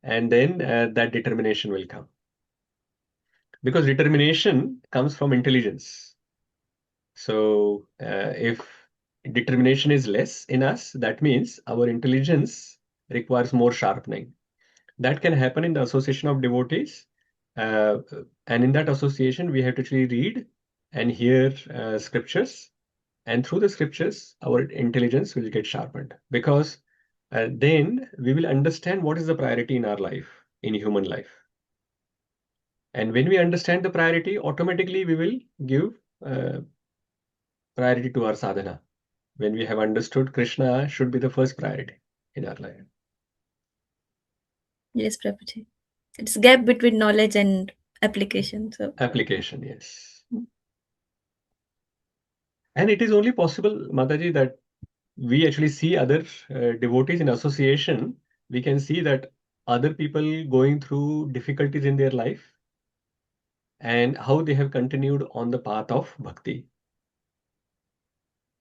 and then that determination will come. Because determination comes from intelligence. So if determination is less in us, that means our intelligence requires more sharpening. That can happen in the association of devotees. And in that association, we have to actually read and hear scriptures. And through the scriptures, our intelligence will get sharpened. Because then we will understand what is the priority in our life, in human life. And when we understand the priority, automatically we will give priority to our sadhana. When we have understood Krishna should be the first priority in our life. yes, Prabhuji. It's gap between knowledge and application. So Application, yes. And it is only possible, Mataji, that we actually see other devotees in association. We can see that other people going through difficulties in their life and how they have continued on the path of bhakti.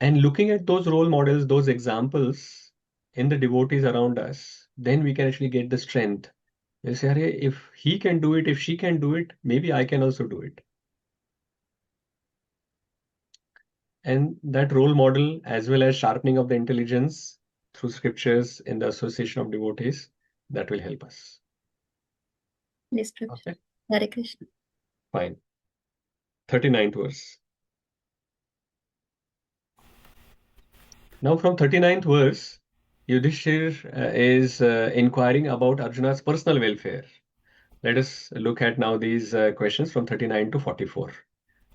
And looking at those role models, those examples in the devotees around us, then we can actually get the strength. We'll say, "Arey, if he can do it, if she can do it, maybe I can also do it." And that role model, as well as sharpening of the intelligence through scriptures in the association of devotees, that will help us. yes, Prabhuji. Okay, Hare Krishna. fine. 39th verse. Now from 39th verse, Yudhiṣṭhira is inquiring about Arjuna's personal welfare. Let us look at now these questions from 39 to 44.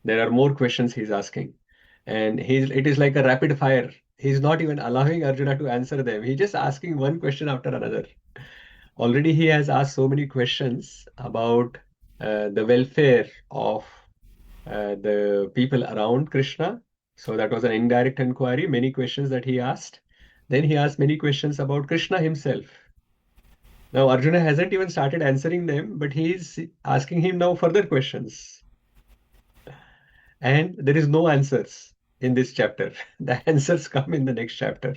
There are more questions he's asking. And it is like a rapid fire. He's not even allowing Arjuna to answer them. He's just asking one question after another. Already he has asked so many questions about the welfare of the people around Krishna. So that was an indirect inquiry, many questions that he asked. Then he asked many questions about Krishna himself. Now Arjuna hasn't even started answering them, but he's asking him now further questions. And there is no answers in this chapter. The answers come in the next chapter.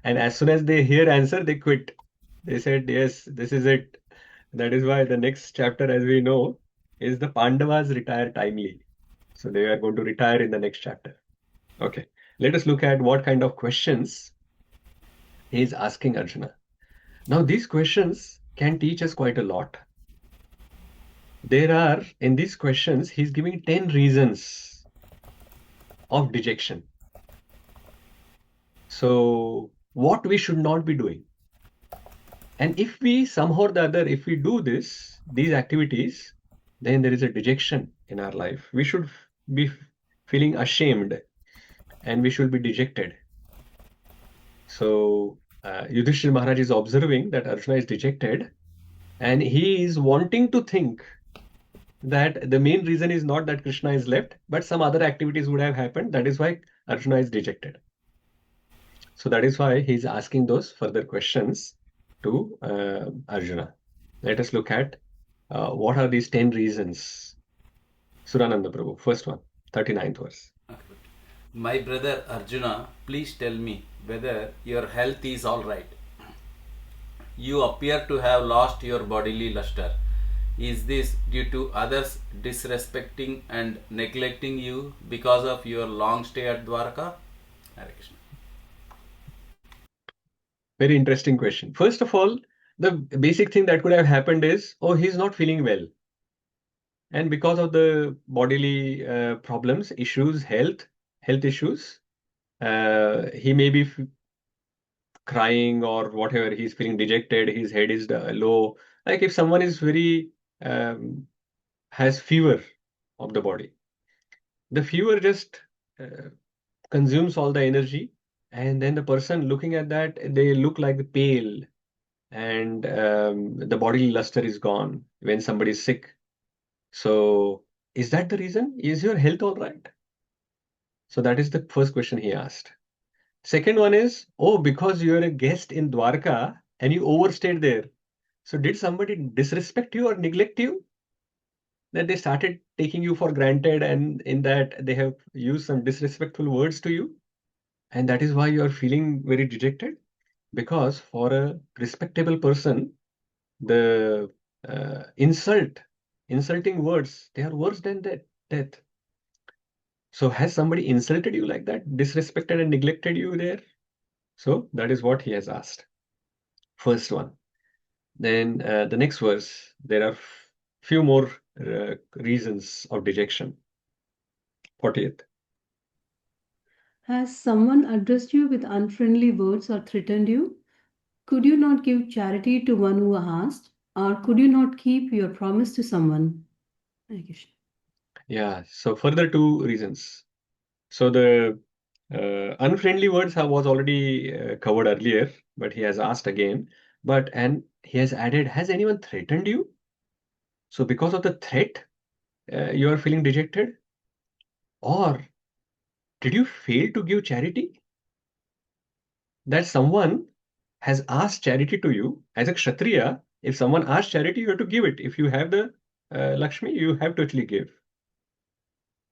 And as soon as they hear answer, they quit. They said, yes, this is it. That is why the next chapter, as we know, is the Pandavas retire timely. So they are going to retire in the next chapter. Okay, let us look at what kind of questions he is asking Arjuna. Now, these questions can teach us quite a lot. There are, in these questions, he's giving 10 reasons of dejection. So, what we should not be doing. And if we somehow or the other, if we do these activities, then there is a dejection in our life. We should be feeling ashamed and we should be dejected. So Yudhishthira Maharaj is observing that Arjuna is dejected and he is wanting to think that the main reason is not that Krishna is left, but some other activities would have happened. That is why Arjuna is dejected. So that is why he is asking those further questions to Arjuna. Let us look at what are these 10 reasons. Surananda Prabhu, first one, 39th verse. My brother Arjuna, please tell me whether your health is all right. you appear to have lost your bodily luster. Is this due to others disrespecting and neglecting you because of your long stay at Dvārakā? Hare Krishna. Very interesting question. First of all, the basic thing that could have happened is, oh, he's not feeling well. And because of the bodily problems, issues, health issues, he may be crying or whatever, he's feeling dejected, his head is low. Like if someone is very, has fever of the body, the fever just consumes all the energy, and then the person looking at that, they look like pale, and the bodily luster is gone when somebody is sick. So is that the reason? Is your health all right? So that is the first question he asked. Second one is, oh, because you're a guest in Dwarka and you overstayed there. So did somebody disrespect you or neglect you? That they started taking you for granted, and in that they have used some disrespectful words to you. And that is why you are feeling very dejected. Because for a respectable person, the insulting words, they are worse than death. So has somebody insulted you like that, disrespected and neglected you there? So that is what he has asked. First one. Then the next verse, there are few more reasons of dejection. 40th. Has someone addressed you with unfriendly words or threatened you? Could you not give charity to one who asked? Or could you not keep your promise to someone? Hare Krishna. Yeah, so further two reasons. So the unfriendly words was already covered earlier, but he has asked again. And he has added, has anyone threatened you? So because of the threat, you are feeling dejected? Or did you fail to give charity? That someone has asked charity to you as a Kshatriya. If someone asks charity, you have to give it. If you have the Lakshmi, you have to actually give.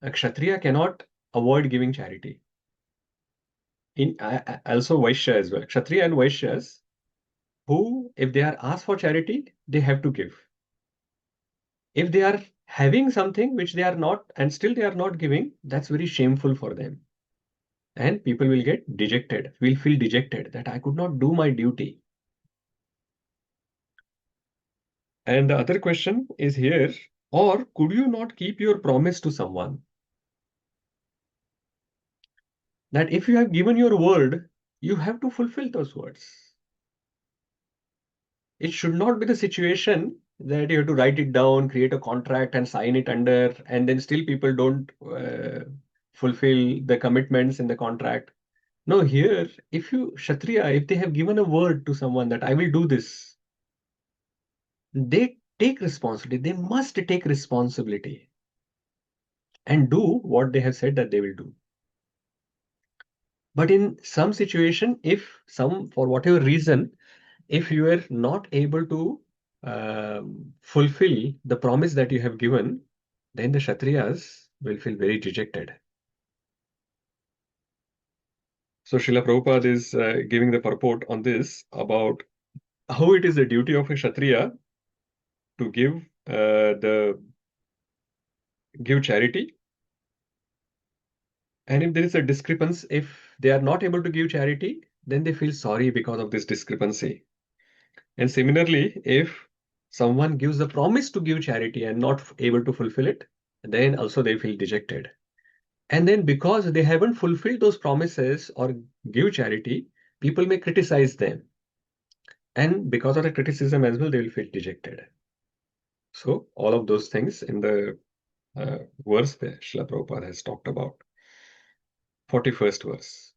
A Kshatriya cannot avoid giving charity. In also Vaishya as well. Kshatriya and Vaishyas, who, if they are asked for charity, they have to give. If they are having something which they are not, and still they are not giving, that's very shameful for them. And people will get dejected, will feel dejected that I could not do my duty. And the other question is here, or could you not keep your promise to someone? That if you have given your word, you have to fulfill those words. It should not be the situation that you have to write it down, create a contract and sign it under, and then still people don't fulfill the commitments in the contract. No, here, if you, Kshatriya, if they have given a word to someone that I will do this, they take responsibility. They must take responsibility and do what they have said that they will do. But in some situation, if for whatever reason, if you are not able to fulfill the promise that you have given, then the Kshatriyas will feel very dejected. So Srila Prabhupada is giving the purport on this about how it is the duty of a Kshatriya to give charity. And if there is a discrepancy, if they are not able to give charity, then they feel sorry because of this discrepancy. And similarly, if someone gives the promise to give charity and not able to fulfill it, then also they feel dejected. And then because they haven't fulfilled those promises or give charity, people may criticize them. And because of the criticism as well, they will feel dejected. So all of those things in the verse that Srila Prabhupada has talked about. 41st verse.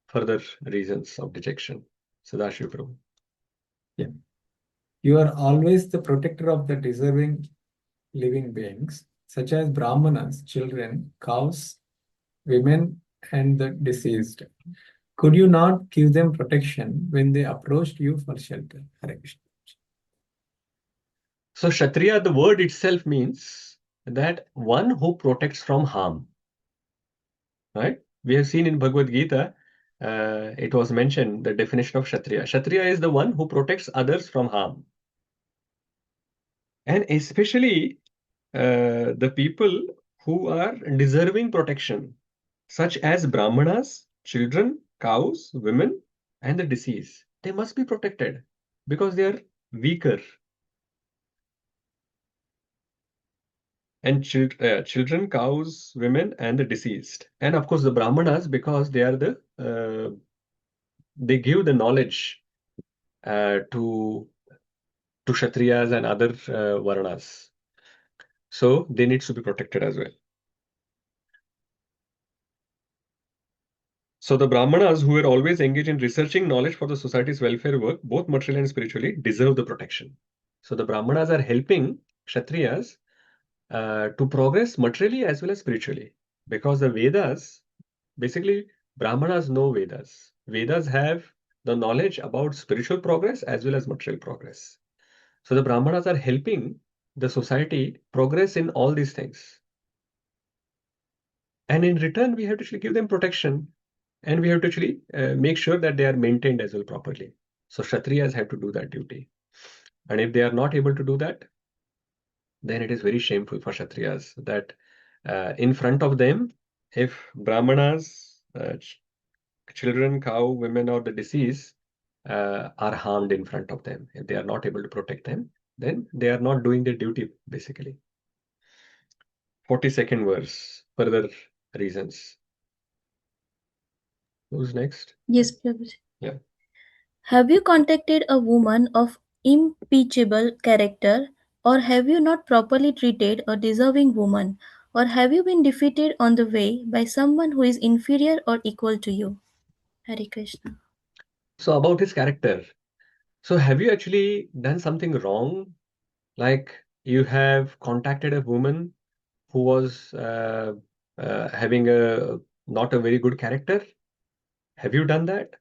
Further reasons of dejection. Sadashiv Prabhu. Yeah. You are always the protector of the deserving living beings, such as Brahmanas, children, cows, women, and the deceased. Could you not give them protection when they approached you for shelter? Hare Krishna. So Kshatriya, the word itself means that one who protects from harm. Right? We have seen in Bhagavad Gita, it was mentioned the definition of Kshatriya. Kshatriya is the one who protects others from harm. And especially the people who are deserving protection, such as Brahmanas, children, cows, women, and the deceased. They must be protected because they are weaker. And children, cows, women, and the deceased. And of course, the Brahmanas, because they are they give the knowledge to Kshatriyas and other Varnas. So they need to be protected as well. So the Brahmanas, who were always engaged in researching knowledge for the society's welfare work, both materially and spiritually, deserve the protection. So the Brahmanas are helping Kshatriyas to progress materially as well as spiritually. Because the Vedas, basically, Brahmanas know Vedas. Vedas have the knowledge about spiritual progress as well as material progress. So the Brahmanas are helping the society progress in all these things. And in return, we have to actually give them protection. And we have to actually make sure that they are maintained as well properly. So Kshatriyas have to do that duty. And if they are not able to do that, then it is very shameful for Kshatriyas that in front of them, if Brahmanas, children, cow, women, or the deceased are harmed in front of them, if they are not able to protect them, then they are not doing their duty, basically. 42nd verse, further reasons. Who's next? Yes, Prabhuji. Yeah. Have you contacted a woman of impeachable character, or have you not properly treated a deserving woman, or have you been defeated on the way by someone who is inferior or equal to you? Hare Krishna. So about his character. So have you actually done something wrong? Like you have contacted a woman who was having not a very good character? Have you done that?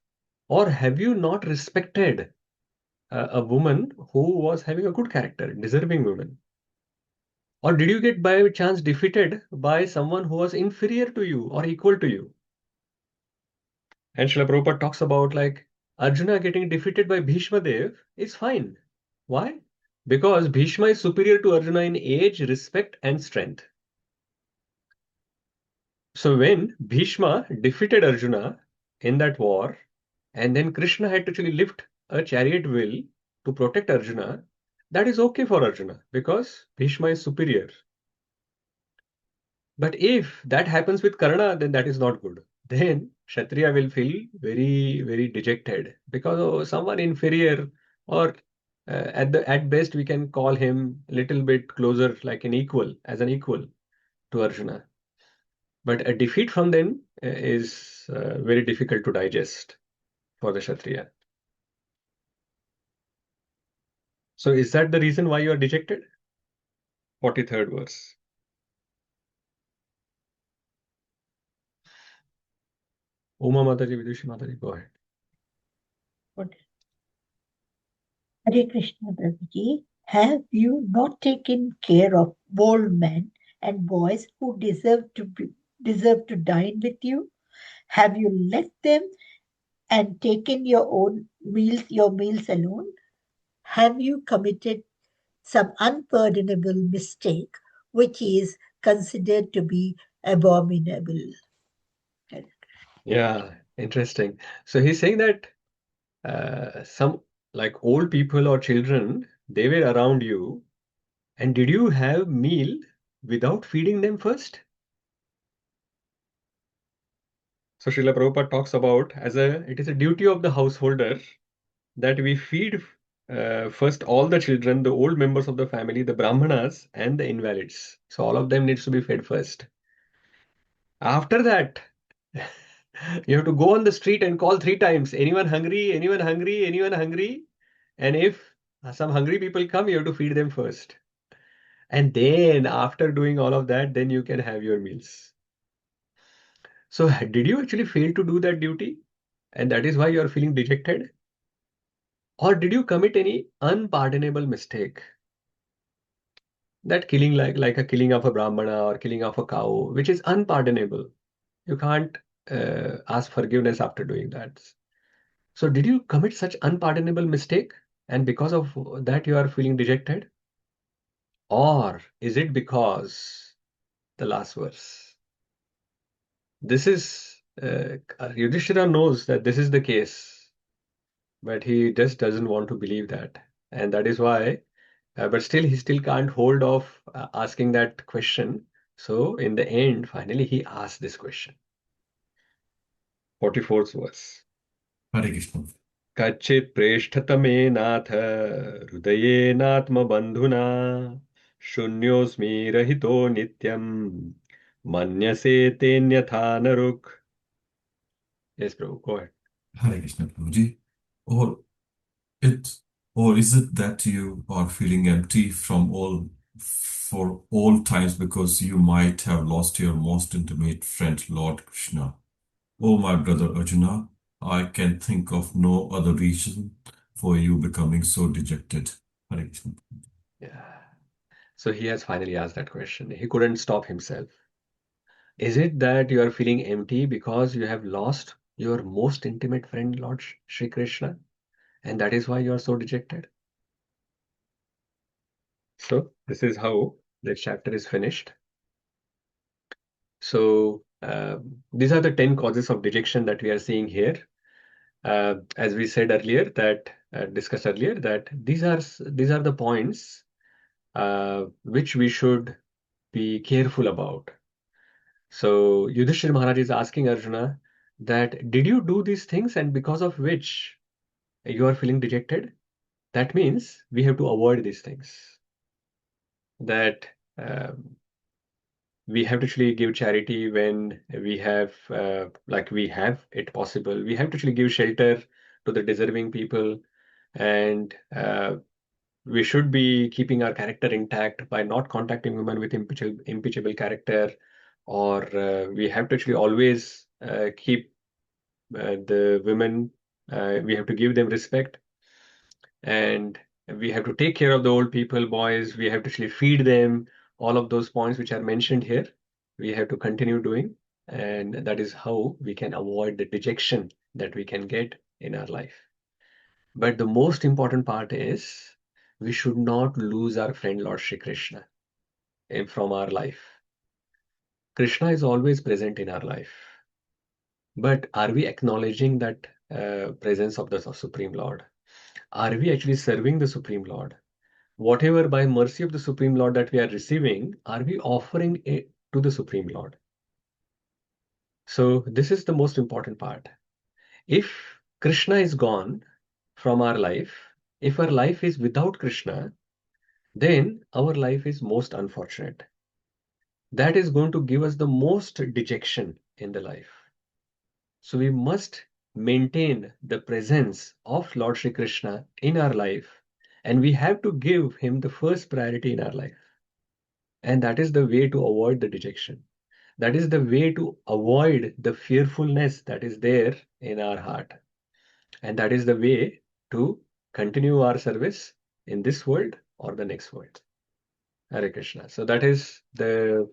Or have you not respected a woman who was having a good character, deserving woman? Or did you get by chance defeated by someone who was inferior to you or equal to you? And Srila Prabhupada talks about like Arjuna getting defeated by Bhishma Dev is fine. Why? Because Bhishma is superior to Arjuna in age, respect, and strength. So when Bhishma defeated Arjuna in that war, and then Krishna had to actually lift a chariot wheel to protect Arjuna, that is okay for Arjuna because Bhishma is superior. But if that happens with Karna, then that is not good. Then Kshatriya will feel very, very dejected because someone inferior, or at best we can call him a little bit closer, like an equal, as an equal to Arjuna. But a defeat from them is very difficult to digest for the Kshatriya. So is that the reason why you are dejected? 43rd verse. Uma Mataji, Vidushi Mataji, go ahead. Hare Krishna Prabhuji, have you not taken care of old men and boys who deserve to dine with you? Have you left them and taken your meals alone? Have you committed some unpardonable mistake which is considered to be abominable? Yeah, interesting. So he's saying that some like old people or children, they were around you, and did you have meal without feeding them first? So Srila Prabhupada talks about it is a duty of the householder that we feed first all the children, the old members of the family, the brahmanas, and the invalids. So all of them needs to be fed first. After that, you have to go on the street and call 3 times. Anyone hungry? Anyone hungry? Anyone hungry? And if some hungry people come, you have to feed them first. And then after doing all of that, then you can have your meals. So did you actually fail to do that duty? And that is why you are feeling dejected? Or did you commit any unpardonable mistake? That killing like a killing of a brahmana or killing of a cow, which is unpardonable. You can't ask forgiveness after doing that. So did you commit such unpardonable mistake and because of that you are feeling dejected? Or is it because the last verse? This is Yudhishthira knows that this is the case, but he just doesn't want to believe that. And that is why, but still he still can't hold off asking that question. So in the end, finally he asked this question. 44th verse. Hare Krishna. कच्चित् प्रेष्ठतमे नाथ हृदयेनात्मबन्धुना शून्योऽस्मि रहितो नित्यं मन्यसे तेऽन्यथा नरुक्. Yes, Prabhu, go ahead. Hare Krishna, Prabhuji. Or or is it that you are feeling empty for all times because you might have lost your most intimate friend, Lord Krishna? Oh, my brother Arjuna, I can think of no other reason for you becoming so dejected. Hare Krishna. Yeah. So he has finally asked that question. He couldn't stop himself. Is it that you are feeling empty because you have lost your most intimate friend, Lord Shri Krishna, and that is why you are so dejected? So this is how the chapter is finished. So these are the 10 causes of dejection that we are seeing here. As we said earlier, that discussed earlier, that these are the points which we should be careful about. So Yudhishthira Maharaj is asking Arjuna that did you do these things and because of which you are feeling dejected? That means we have to avoid these things. That we have to actually give charity when we have, like we have it possible. We have to actually give shelter to the deserving people, and we should be keeping our character intact by not contacting women with impeachable character, or we have to actually always keep the women, we have to give them respect, and we have to take care of the old people, boys, we have to actually feed them. All of those points which are mentioned here, we have to continue doing, and that is how we can avoid the dejection that we can get in our life. But the most important part is we should not lose our friend Lord Shri Krishna from our life. Krishna is always present in our life. But are we acknowledging that presence of the Supreme Lord? Are we actually serving the Supreme Lord? Whatever by mercy of the Supreme Lord that we are receiving, are we offering it to the Supreme Lord? So this is the most important part. If Krishna is gone from our life, if our life is without Krishna, then our life is most unfortunate. That is going to give us the most dejection in the life. So we must maintain the presence of Lord Shri Krishna in our life, and we have to give him the first priority in our life. And that is the way to avoid the dejection. That is the way to avoid the fearfulness that is there in our heart. And that is the way to continue our service in this world or the next world. Hare Krishna. So that is the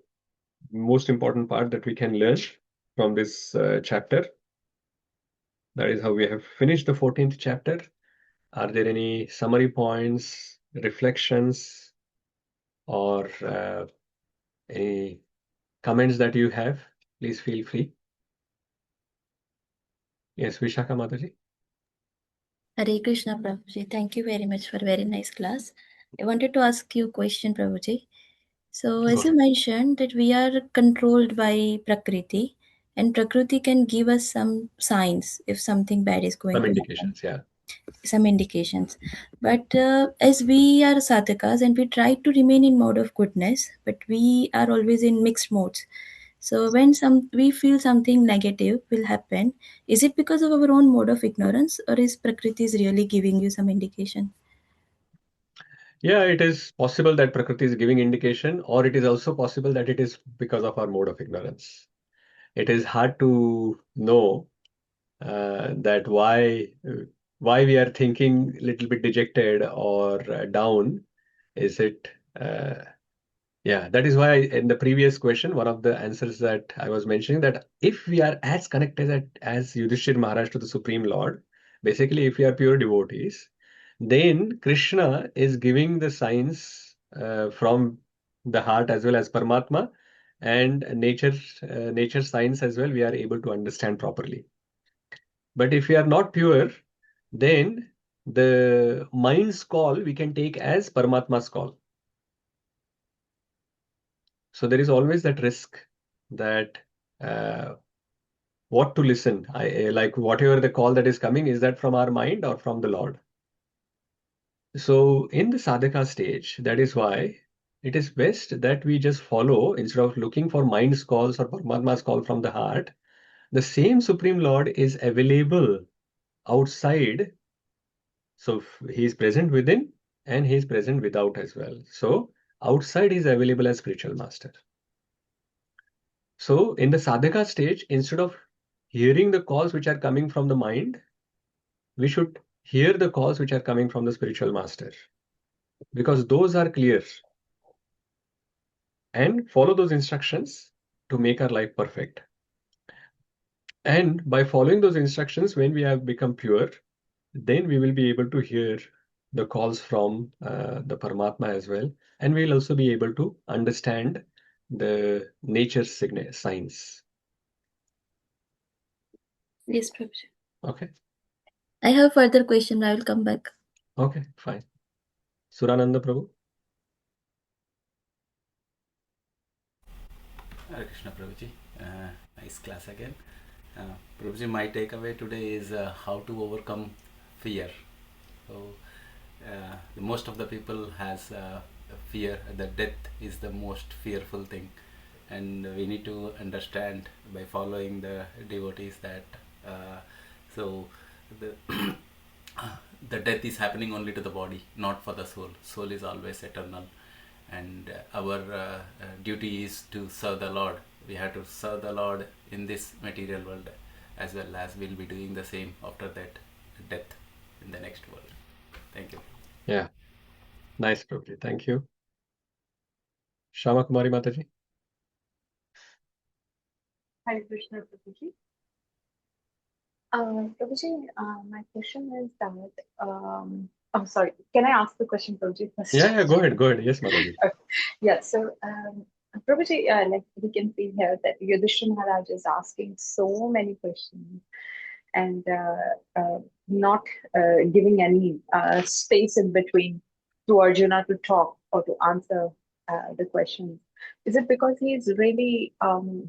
most important part that we can learn from this chapter. That is how we have finished the 14th chapter. Are there any summary points, reflections, or any comments that you have? Please feel free. Yes, Vishaka Mataji. Hare Krishna, Prabhuji. Thank you very much for a very nice class. I wanted to ask you a question, Prabhuji. So, as you mentioned, that we are controlled by Prakriti, and Prakriti can give us some signs if something bad is going Some to indications, happen. yeah. Some indications. But as we are sadhakas and we try to remain in mode of goodness, but we are always in mixed modes. So when we feel something negative will happen, is it because of our own mode of ignorance, or is Prakriti is really giving you some indication? Yeah, it is possible that Prakriti is giving indication, or it is also possible that it is because of our mode of ignorance. It is hard to know that why we are thinking a little bit dejected or down. Is it Yeah, that is why in the previous question, one of the answers that I was mentioning, that if we are as connected as Yudhishthira Maharaj to the Supreme Lord, basically if we are pure devotees, then Krishna is giving the signs from the heart as well as Paramatma, and nature signs as well, we are able to understand properly. But if we are not pure, then the mind's call we can take as Paramatma's call. So there is always that risk that what to listen. Like whatever the call that is coming, is that from our mind or from the Lord? So in the sadhaka stage, that is why it is best that we just follow instead of looking for mind's calls or Paramatma's call from the heart. The same Supreme Lord is available outside. So he is present within and he is present without as well. So outside he is available as spiritual master. So in the sadhaka stage, instead of hearing the calls which are coming from the mind, we should hear the calls which are coming from the spiritual master, because those are clear, and follow those instructions to make our life perfect. And by following those instructions, when we have become pure, then we will be able to hear the calls from the Paramatma as well, and we'll also be able to understand the nature signs. Yes, Prabhuji. Okay. I have further question. I will come back. Okay, fine. Surananda Prabhu. Hare Krishna Prabhuji. Nice class again. Prabhuji, my takeaway today is how to overcome fear. So, most of the people has fear that death is the most fearful thing, and we need to understand by following the devotees that so the the death is happening only to the body, not for the soul. Soul is always eternal, and our duty is to serve the Lord. We have to serve the Lord in this material world, as well as we'll be doing the same after that death in the next world. Thank you. Yeah, nice, Prabhuji. Thank you. Shama Kumari Mataji. Hare Krishna, Prabhuji. Prabhuji, my question is that, oh, sorry, can I ask the question, Prabhuji, first? Yeah, go ahead. Yes, Mataji. Yeah, so, Prabhuji, like we can see here that Yudhishthira Maharaj is asking so many questions and not giving any space in between to Arjuna to talk or to answer the questions. Is it because he is really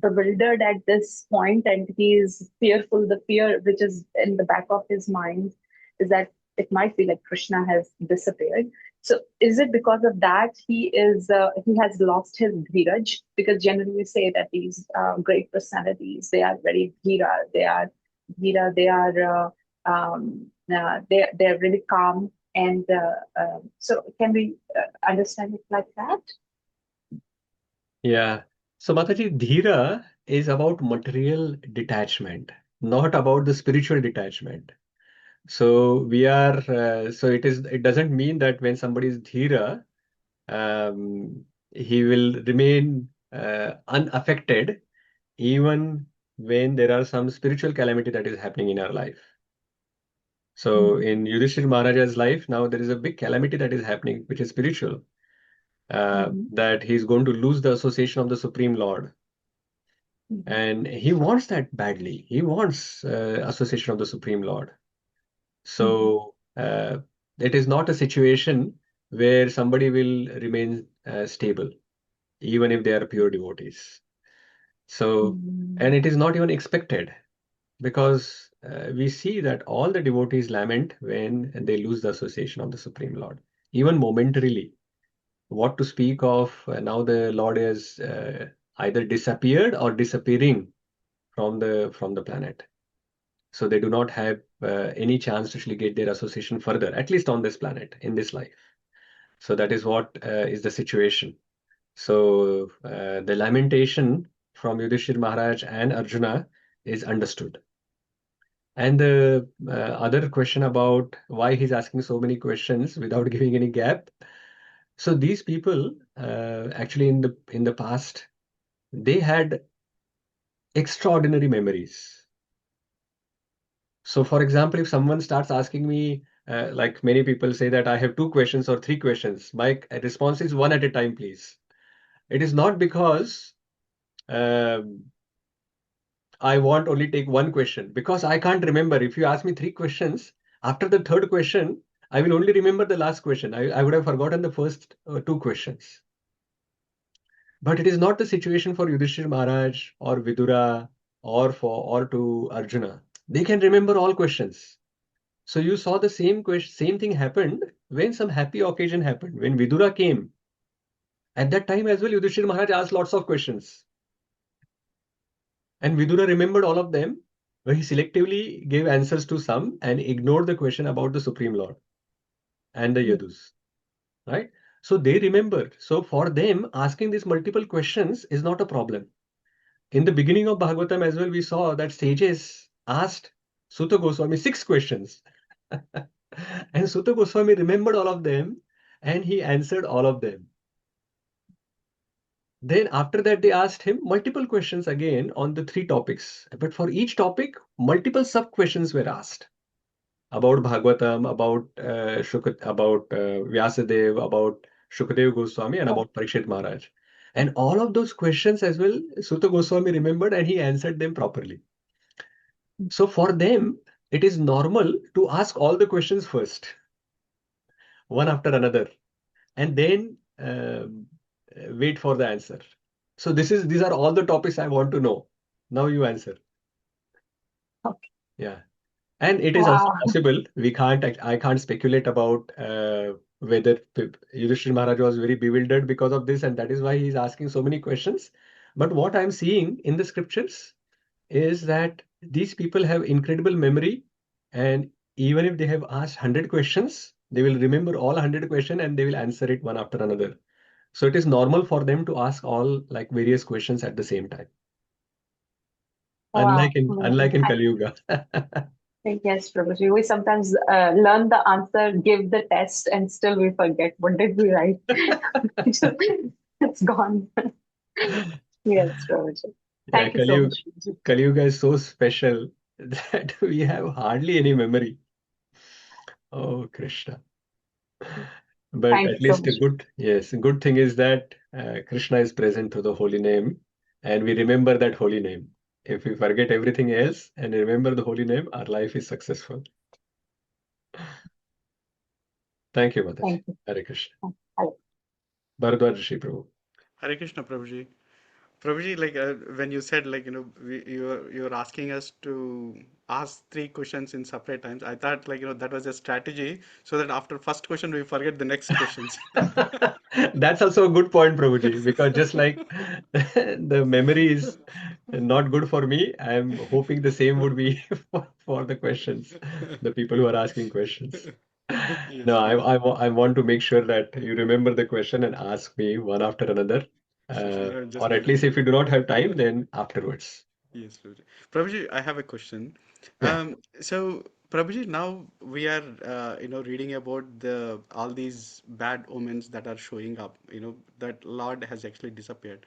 bewildered at this point and he is fearful? The fear which is in the back of his mind is that it might be like Krishna has disappeared. So is it because of that he has lost his dheeraj? Because generally we say that these great personalities, they are very dhira, they're really calm, and so can we understand it like that? Yeah. So Mataji, Dhira is about material detachment, not about the spiritual detachment. So it doesn't mean that when somebody is Dhira, he will remain unaffected even when there are some spiritual calamity that is happening in our life. So in Yudhishthira Maharaj's life, now there is a big calamity that is happening, which is spiritual, that he's going to lose the association of the Supreme Lord. And he wants that badly. He wants association of the Supreme Lord. So it is not a situation where somebody will remain stable, even if they are pure devotees. So, and it is not even expected, because we see that all the devotees lament when they lose the association of the Supreme Lord, even momentarily. What to speak of now the Lord is either disappeared or disappearing from the planet. So they do not have any chance to actually get their association further, at least on this planet, in this life. So that is what is the situation. So the lamentation from Yudhishthira Maharaj and Arjuna is understood. And the other question about why he's asking so many questions without giving any gap. So these people, actually in the past, they had extraordinary memories. So, for example, if someone starts asking me, like many people say that I have 2 questions or 3 questions, my response is one at a time, please. It is not because um, I want only take one question, because I can't remember. If you ask me 3 questions, after the third question, I will only remember the last question. I would have forgotten the first 2 questions. But it is not the situation for Yudhishthira Maharaj or Vidura or to Arjuna. They can remember all questions. So you saw the same thing happened when some happy occasion happened. When Vidura came, at that time as well, Yudhishthira Maharaj asked lots of questions. And Vidura remembered all of them, but he selectively gave answers to some and ignored the question about the Supreme Lord and the Yadus. Right? So they remembered. So for them, asking these multiple questions is not a problem. In the beginning of Bhagavatam as well, we saw that sages asked Sutta Goswami 6 questions. And Sutta Goswami remembered all of them and he answered all of them. Then after that, they asked him multiple questions again on the 3 topics. But for each topic, multiple sub-questions were asked about Bhagavatam, about Vyasadeva, about Shukadeva Goswami, and about Parikshit Maharaj. And all of those questions as well, Sutta Goswami remembered and he answered them properly. So for them, it is normal to ask all the questions first, one after another, and then wait for the answer. So these are all the topics I want to know. Now you answer. Okay. Yeah. And it is also Wow. possible. I can't speculate about whether Yudhishthira Maharaj was very bewildered because of this, and that is why he is asking so many questions. But what I'm seeing in the scriptures is that these people have incredible memory, and even if they have asked 100 questions, they will remember all 100 questions and they will answer it one after another. So it is normal for them to ask all like various questions at the same time. Wow. Unlike in Kali Yuga. Yes, Prabhuji. We sometimes learn the answer, give the test, and still we forget what did we write. It's gone. Yes, Prabhuji. Yeah, Thank you so much. Kali Yuga is so special that we have hardly any memory. Oh, Krishna. But Thank at you so least a much. good thing is that Krishna is present through the holy name, and we remember that holy name. If we forget everything else and remember the holy name, our life is successful. Thank you, Mataji. Thank you. Hare Krishna. Hello. Bharadwaj Rishi Prabhu. Hare Krishna, Prabhuji. Prabhuji, like when you said, like, you're asking us to ask 3 questions in separate times, I thought, like, that was a strategy so that after first question we forget the next questions. That's also a good point, Prabhuji, because just like the memory is not good for me, I'm hoping the same would be for the questions, the people who are asking questions. Yes, No, yes. I want to make sure that you remember the question and ask me one after another. Just Or at least if you do not have time, then afterwards. Yes, Prabhuji. Prabhuji, I have a question. Yeah. So Prabhuji, now we are, reading about all these bad omens that are showing up. That Lord has actually disappeared,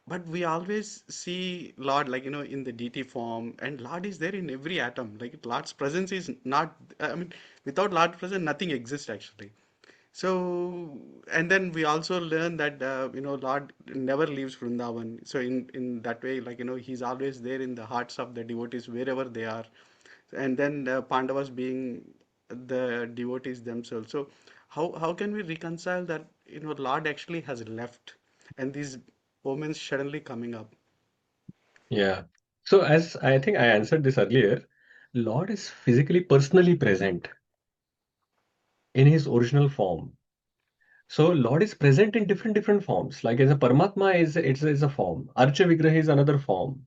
but we always see Lord, like, in the deity form, and Lord is there in every atom. Like, Lord's presence is not. I mean, without Lord's presence, nothing exists actually. So, and then we also learn that Lord never leaves Vrindavan. So in that way, like, He's always there in the hearts of the devotees wherever they are. And then Pandavas being the devotees themselves. So how can we reconcile that Lord actually has left, and these omens suddenly coming up? Yeah. So as I think I answered this earlier, Lord is physically, personally present in his original form. So Lord is present in different forms. Like as a Paramatma is a form. Archa Vigraha is another form.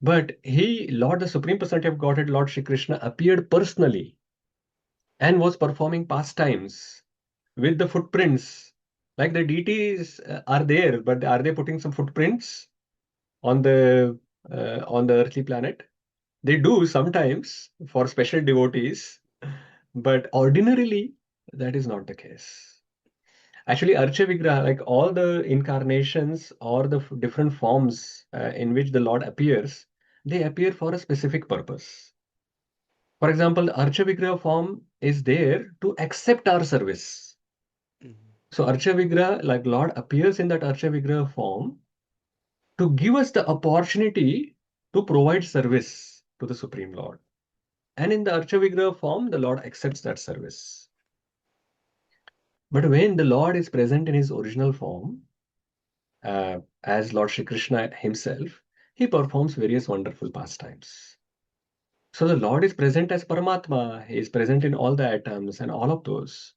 But Lord, the Supreme Personality of Godhead, Lord Shri Krishna, appeared personally and was performing pastimes with the footprints. Like the deities are there, but are they putting some footprints on the earthly planet? They do sometimes for special devotees, but ordinarily that is not the case. Actually, Archa Vigraha, like all the incarnations or the different forms in which the Lord appears, they appear for a specific purpose. For example, the Archa Vigraha form is there to accept our service. So Archa Vigraha, like Lord appears in that Archa Vigraha form to give us the opportunity to provide service to the Supreme Lord. And in the Archa Vigraha form, the Lord accepts that service. But when the Lord is present in his original form, as Lord Shri Krishna himself, he performs various wonderful pastimes. So the Lord is present as Paramatma, he is present in all the atoms and all of those.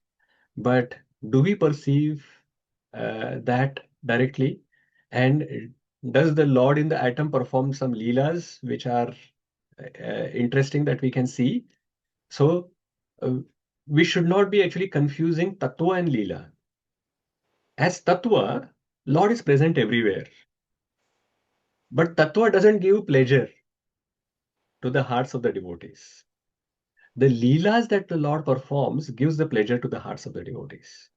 But do we perceive that directly? And does the Lord in the atom perform some leelas which are interesting that we can see? So we should not be actually confusing Tattva and Leela. As Tattva, Lord is present everywhere. But Tattva doesn't give pleasure to the hearts of the devotees. The Leelas that the Lord performs gives the pleasure to the hearts of the devotees.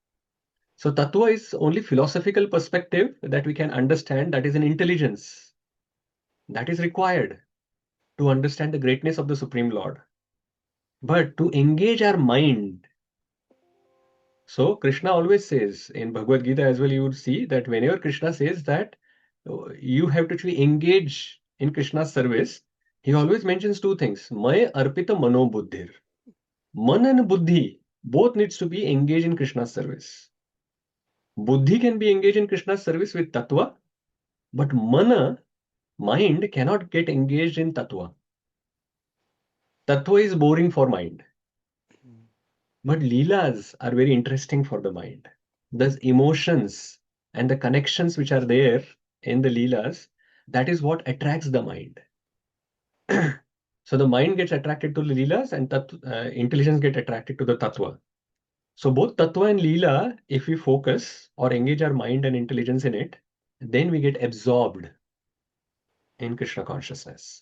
So Tattva is only philosophical perspective that we can understand, that is an intelligence that is required to understand the greatness of the Supreme Lord. But to engage our mind, so Krishna always says in Bhagavad Gita as well, you would see that whenever Krishna says that you have to actually engage in Krishna's service, he always mentions two things. Maya arpita mano buddhir. Man and buddhi both needs to be engaged in Krishna's service. Buddhi can be engaged in Krishna's service with tattva, but mana, mind, cannot get engaged in tattva. Tattva is boring for mind. But leelas are very interesting for the mind. Thus, emotions and the connections which are there in the leelas, that is what attracts the mind. So the mind gets attracted to the leelas and intelligence get attracted to the tattva. So both tattva and leela, if we focus or engage our mind and intelligence in it, then we get absorbed in Krishna consciousness.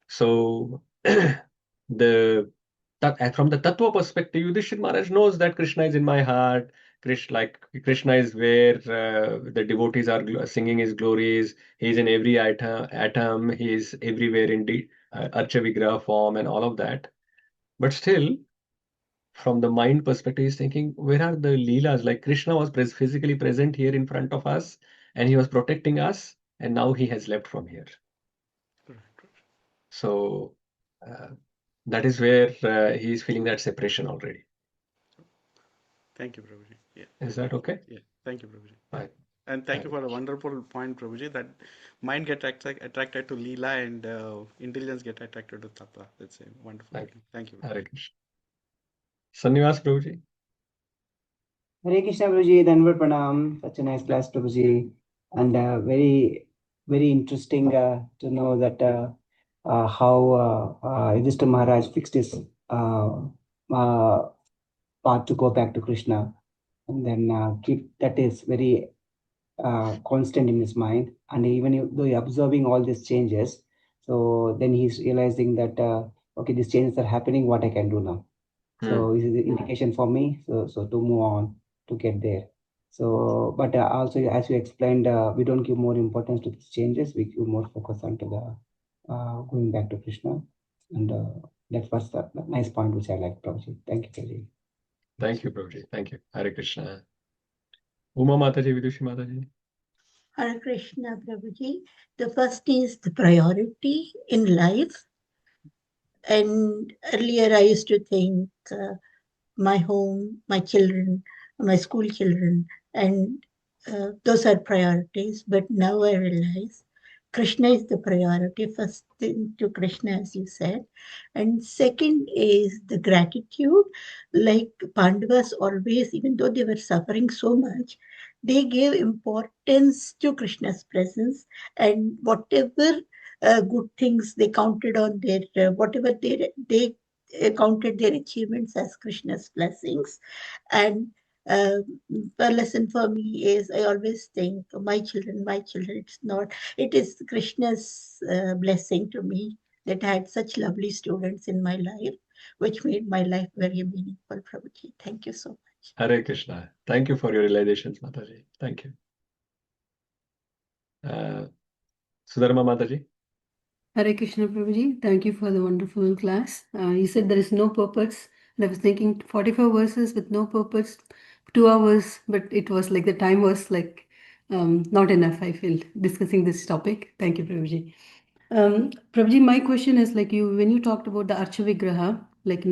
So from the tattva perspective, Yudhishthira Maharaj knows that Krishna is in my heart. Krishna is where the devotees are singing his glories. He is in every atom. He is everywhere in the Archa Vigraha form and all of that. But still, from the mind perspective, he's thinking, where are the leelas? Like Krishna was physically present here in front of us, and he was protecting us, and now he has left from here. So that is where he is feeling that separation already. Thank you, Prabhuji. Yeah. Is that okay? Yeah. Thank you, Prabhuji. Right. And thank you for a wonderful point, Prabhuji, that mind get attracted to Leela and intelligence get attracted to Tattva. That's a wonderful thing. Thank you. Hare Krishna. Sannivas Prabhuji. Hare Krishna Prabhuji, Danvat Pranam. Such a nice class, Prabhuji. And very, very interesting to know that how Yudhiṣṭhira Maharaj fixed his path to go back to Krishna. And then keep that is very constant in his mind. And even though he's observing all these changes, so then he's realizing that, okay, these changes are happening, what I can do now. So this is the indication for me, so to move on, to get there. So, but also as you explained, we don't give more importance to these changes. We give more focus onto the going back to Krishna, and that was the nice point which I like, Prabhuji. Thank you, Prabhuji. Thank you, Prabhuji. Thank you. Hare Krishna. Uma Mataji, Vidushi Mataji. Hare Krishna, Prabhuji. The first is the priority in life. And earlier I used to think my home, my children, my school children, and those are priorities. But now I realize Krishna is the priority, first thing to Krishna, as you said. And second is the gratitude. Like Pandavas always, even though they were suffering so much, they gave importance to Krishna's presence, and whatever good things they counted on their, whatever they counted their achievements as Krishna's blessings. And a lesson for me is I always think my children, it's not, it is Krishna's blessing to me that I had such lovely students in my life, which made my life very meaningful, Prabhuji. Thank you so much. Hare Krishna. Thank you for your realizations, Mataji. Thank you. Sudharma Mataji. Hare Krishna Prabhuji, thank you for the wonderful class. You said there is no purpose. And I was thinking 44 verses with no purpose, 2 hours, but it was like the time was like not enough, I feel, discussing this topic. Thank you, Prabhuji. Prabhuji, my question is like you, when you talked about the Archa Vigraha, like,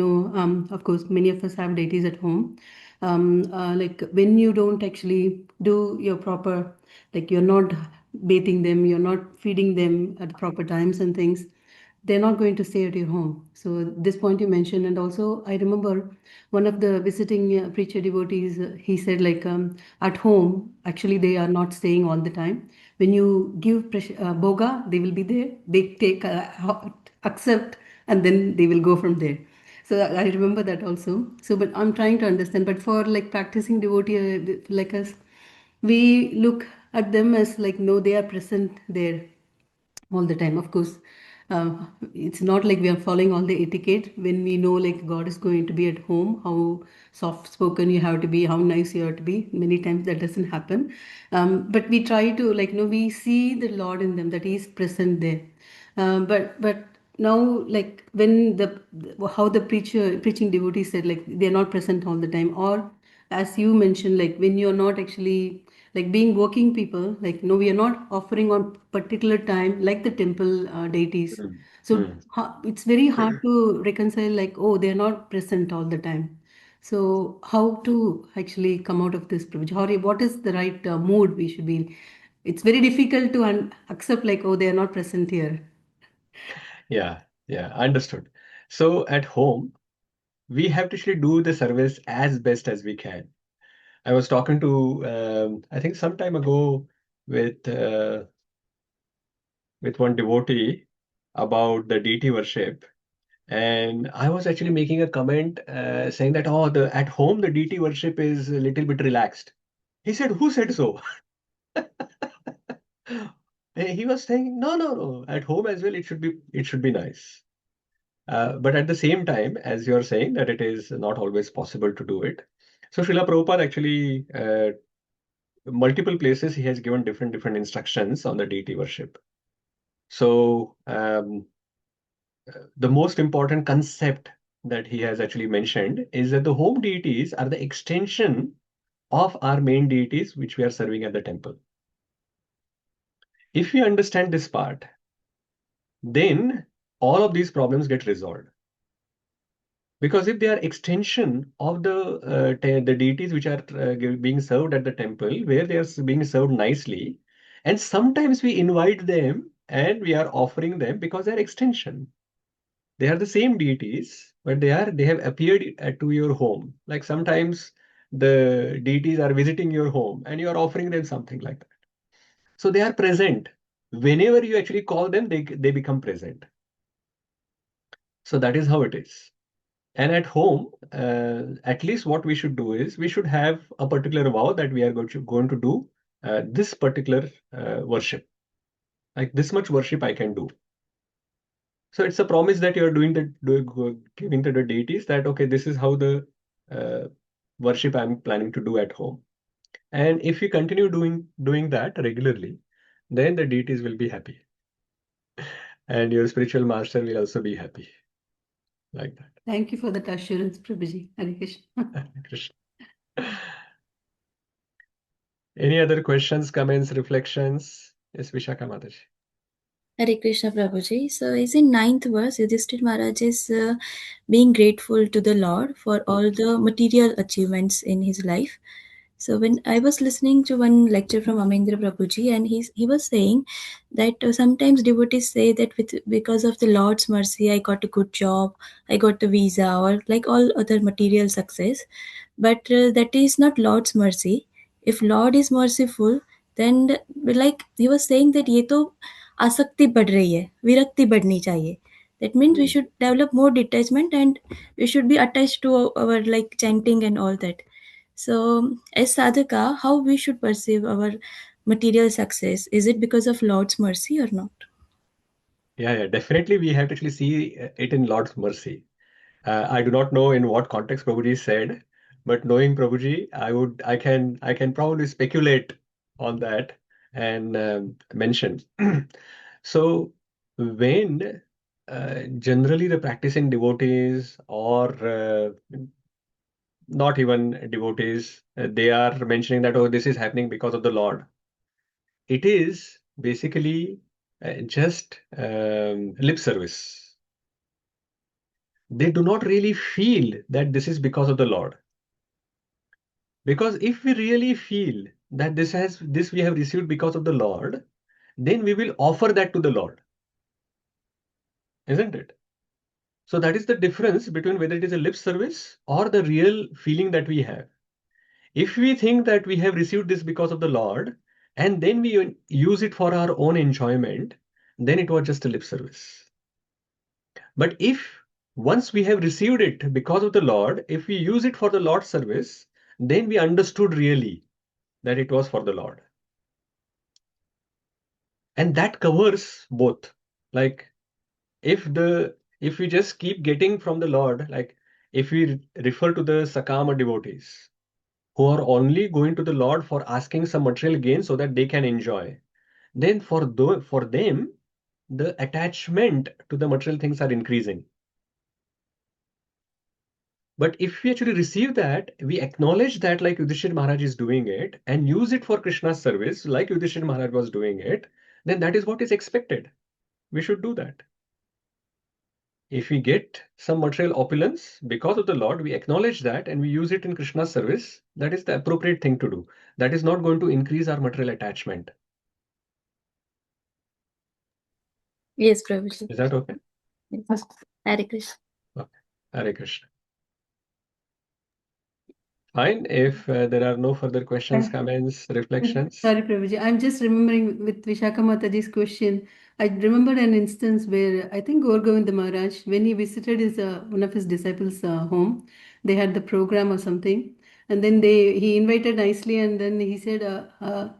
of course, many of us have deities at home. Like when you don't actually do your proper, like you're not bathing them, you're not feeding them at the proper times and things, they're not going to stay at your home. So this point you mentioned, and also I remember one of the visiting preacher devotees, he said like at home, actually they are not staying all the time. When you give boga, they will be there. They take, accept, and then they will go from there. So I remember that also. So, but I'm trying to understand. But for like practicing devotee like us, we look at them as like no, they are present there all the time. Of course, it's not like we are following all the etiquette when we know like God is going to be at home, how soft spoken you have to be, how nice you have to be. Many times that doesn't happen. But we try to like, we see the Lord in them, that He is present there. But now like when how the preaching devotee said like they're not present all the time, or as you mentioned, like when you're not actually like being working people, like no, we are not offering on particular time like the temple deities. So it's very hard to reconcile like, oh, they're not present all the time. So how to actually come out of this privilege? What is the right mood we should be in? It's very difficult to accept like, oh, they are not present here. Yeah, understood. So at home, we have to actually do the service as best as we can. I was talking to, I think some time ago with one devotee about the deity worship, and I was actually making a comment saying that, oh, at home the deity worship is a little bit relaxed. He said, who said so? He was saying, no. At home as well, it should be nice. But at the same time, as you're saying, that it is not always possible to do it. So Srila Prabhupada actually, multiple places, he has given different instructions on the deity worship. So the most important concept that he has actually mentioned is that the home deities are the extension of our main deities, which we are serving at the temple. If we understand this part, then all of these problems get resolved. Because if they are extension of the deities which are being served at the temple, where they are being served nicely, and sometimes we invite them and we are offering them because they are extension. They are the same deities, but they have appeared to your home. Like sometimes the deities are visiting your home and you are offering them something like that. So they are present. Whenever you actually call them, they become present. So that is how it is. And at home, at least what we should do is we should have a particular vow that we are going to do this particular worship. Like this much worship I can do. So it's a promise that you're giving to the deities that, okay, this is how the worship I'm planning to do at home. And if you continue doing that regularly, then the deities will be happy. And your spiritual master will also be happy. Like that. Thank you for that assurance, Prabhuji. Hare Krishna. Krishna. Any other questions, comments, reflections? Yes, Vishaka Mataji. Hare Krishna Prabhuji. So, is in 9th verse, Yudhishthira Maharaj is being grateful to the Lord for all the material achievements in his life. So, when I was listening to one lecture from Amendra Prabhuji, and he was saying that sometimes devotees say that because of the Lord's mercy, I got a good job, I got the visa, or like all other material success. But that is not Lord's mercy. If Lord is merciful, then like he was saying that ये तो आसक्ति बढ़ रही है, विरक्ति बढ़नी चाहिए. That means we should develop more detachment and we should be attached to our like chanting and all that. So as sadhaka, how we should perceive our material success? Is it because of Lord's mercy or not? Yeah, definitely we have to actually see it in Lord's mercy. I do not know in what context Prabhuji said, But knowing Prabhuji, I can probably speculate on that and mention. So when generally the practicing devotees or not even devotees, they are mentioning that, oh, this is happening because of the Lord. It is basically just lip service. They do not really feel that this is because of the Lord. Because if we really feel that this we have received because of the Lord, then we will offer that to the Lord. Isn't it? So that is the difference between whether it is a lip service or the real feeling that we have. If we think that we have received this because of the Lord, and then we use it for our own enjoyment, then it was just a lip service. But if once we have received it because of the Lord, if we use it for the Lord's service, then we understood really that it was for the Lord. And that covers both. Like if we just keep getting from the Lord, like if we refer to the Sakama devotees who are only going to the Lord for asking some material gain so that they can enjoy, then for them, the attachment to the material things are increasing. But if we actually receive that, we acknowledge that like Yudhishthira Maharaj is doing it and use it for Krishna's service, like Yudhishthira Maharaj was doing it, then that is what is expected. We should do that. If we get some material opulence because of the Lord, we acknowledge that and we use it in Krishna's service. That is the appropriate thing to do. That is not going to increase our material attachment. Yes, Prabhuji. Is that okay? Yes. Hare Krishna. Okay. Hare Krishna. Fine. If there are no further questions, comments, reflections. Sorry, Prabhuji. I'm just remembering with Vishaka Mataji's question. I remembered an instance where I think Gaur Govinda Maharaj, when he visited one of his disciples' home, they had the program or something, and then he invited nicely, and then he said,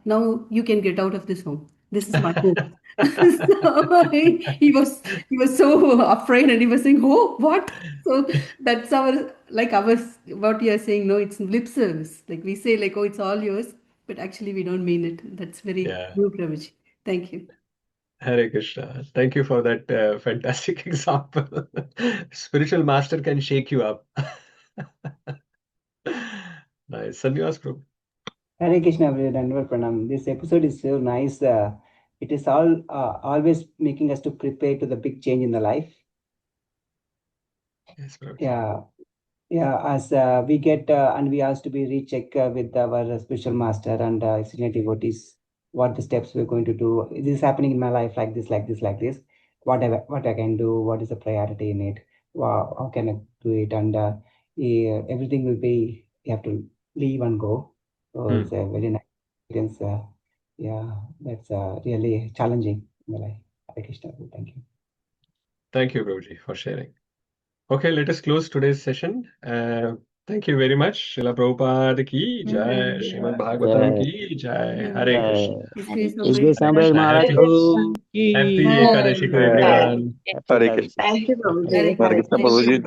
"Now you can get out of this home. This is my home." So he was so afraid, and he was saying, "Oh, what?" So that's what you are saying. No, it's lip service. Like we say, like, "Oh, it's all yours," but actually we don't mean it. That's very true, Prabhuji. Thank you. Hare Krishna. Thank you for that fantastic example. Spiritual master can shake you up. Nice. Sannyas Prabhu. Hare Krishna, Dandavat Pranam. This episode is so nice. It is always making us to prepare to the big change in the life. Yes, Prabhu. Yeah. As we get and we ask to be recheck with our spiritual master and senior devotees, what the steps we're going to do. This is happening in my life like this. What I can do, what is the priority in it, how can I do it, and everything will be, you have to leave and go. So it's a very nice experience. That's really challenging in my life. Hare Krishna. Thank you. Thank you, Prabhuji, for sharing. Okay, let us close today's session. Thank you very much. Srila Prabhupada ki jai, Srimad Bhagavatam ki jai. Hare Krishna. Happy Ekadashi to everyone. Hare Krishna. Thank you, Prabhuji. Hare Krishna, Prabhuji.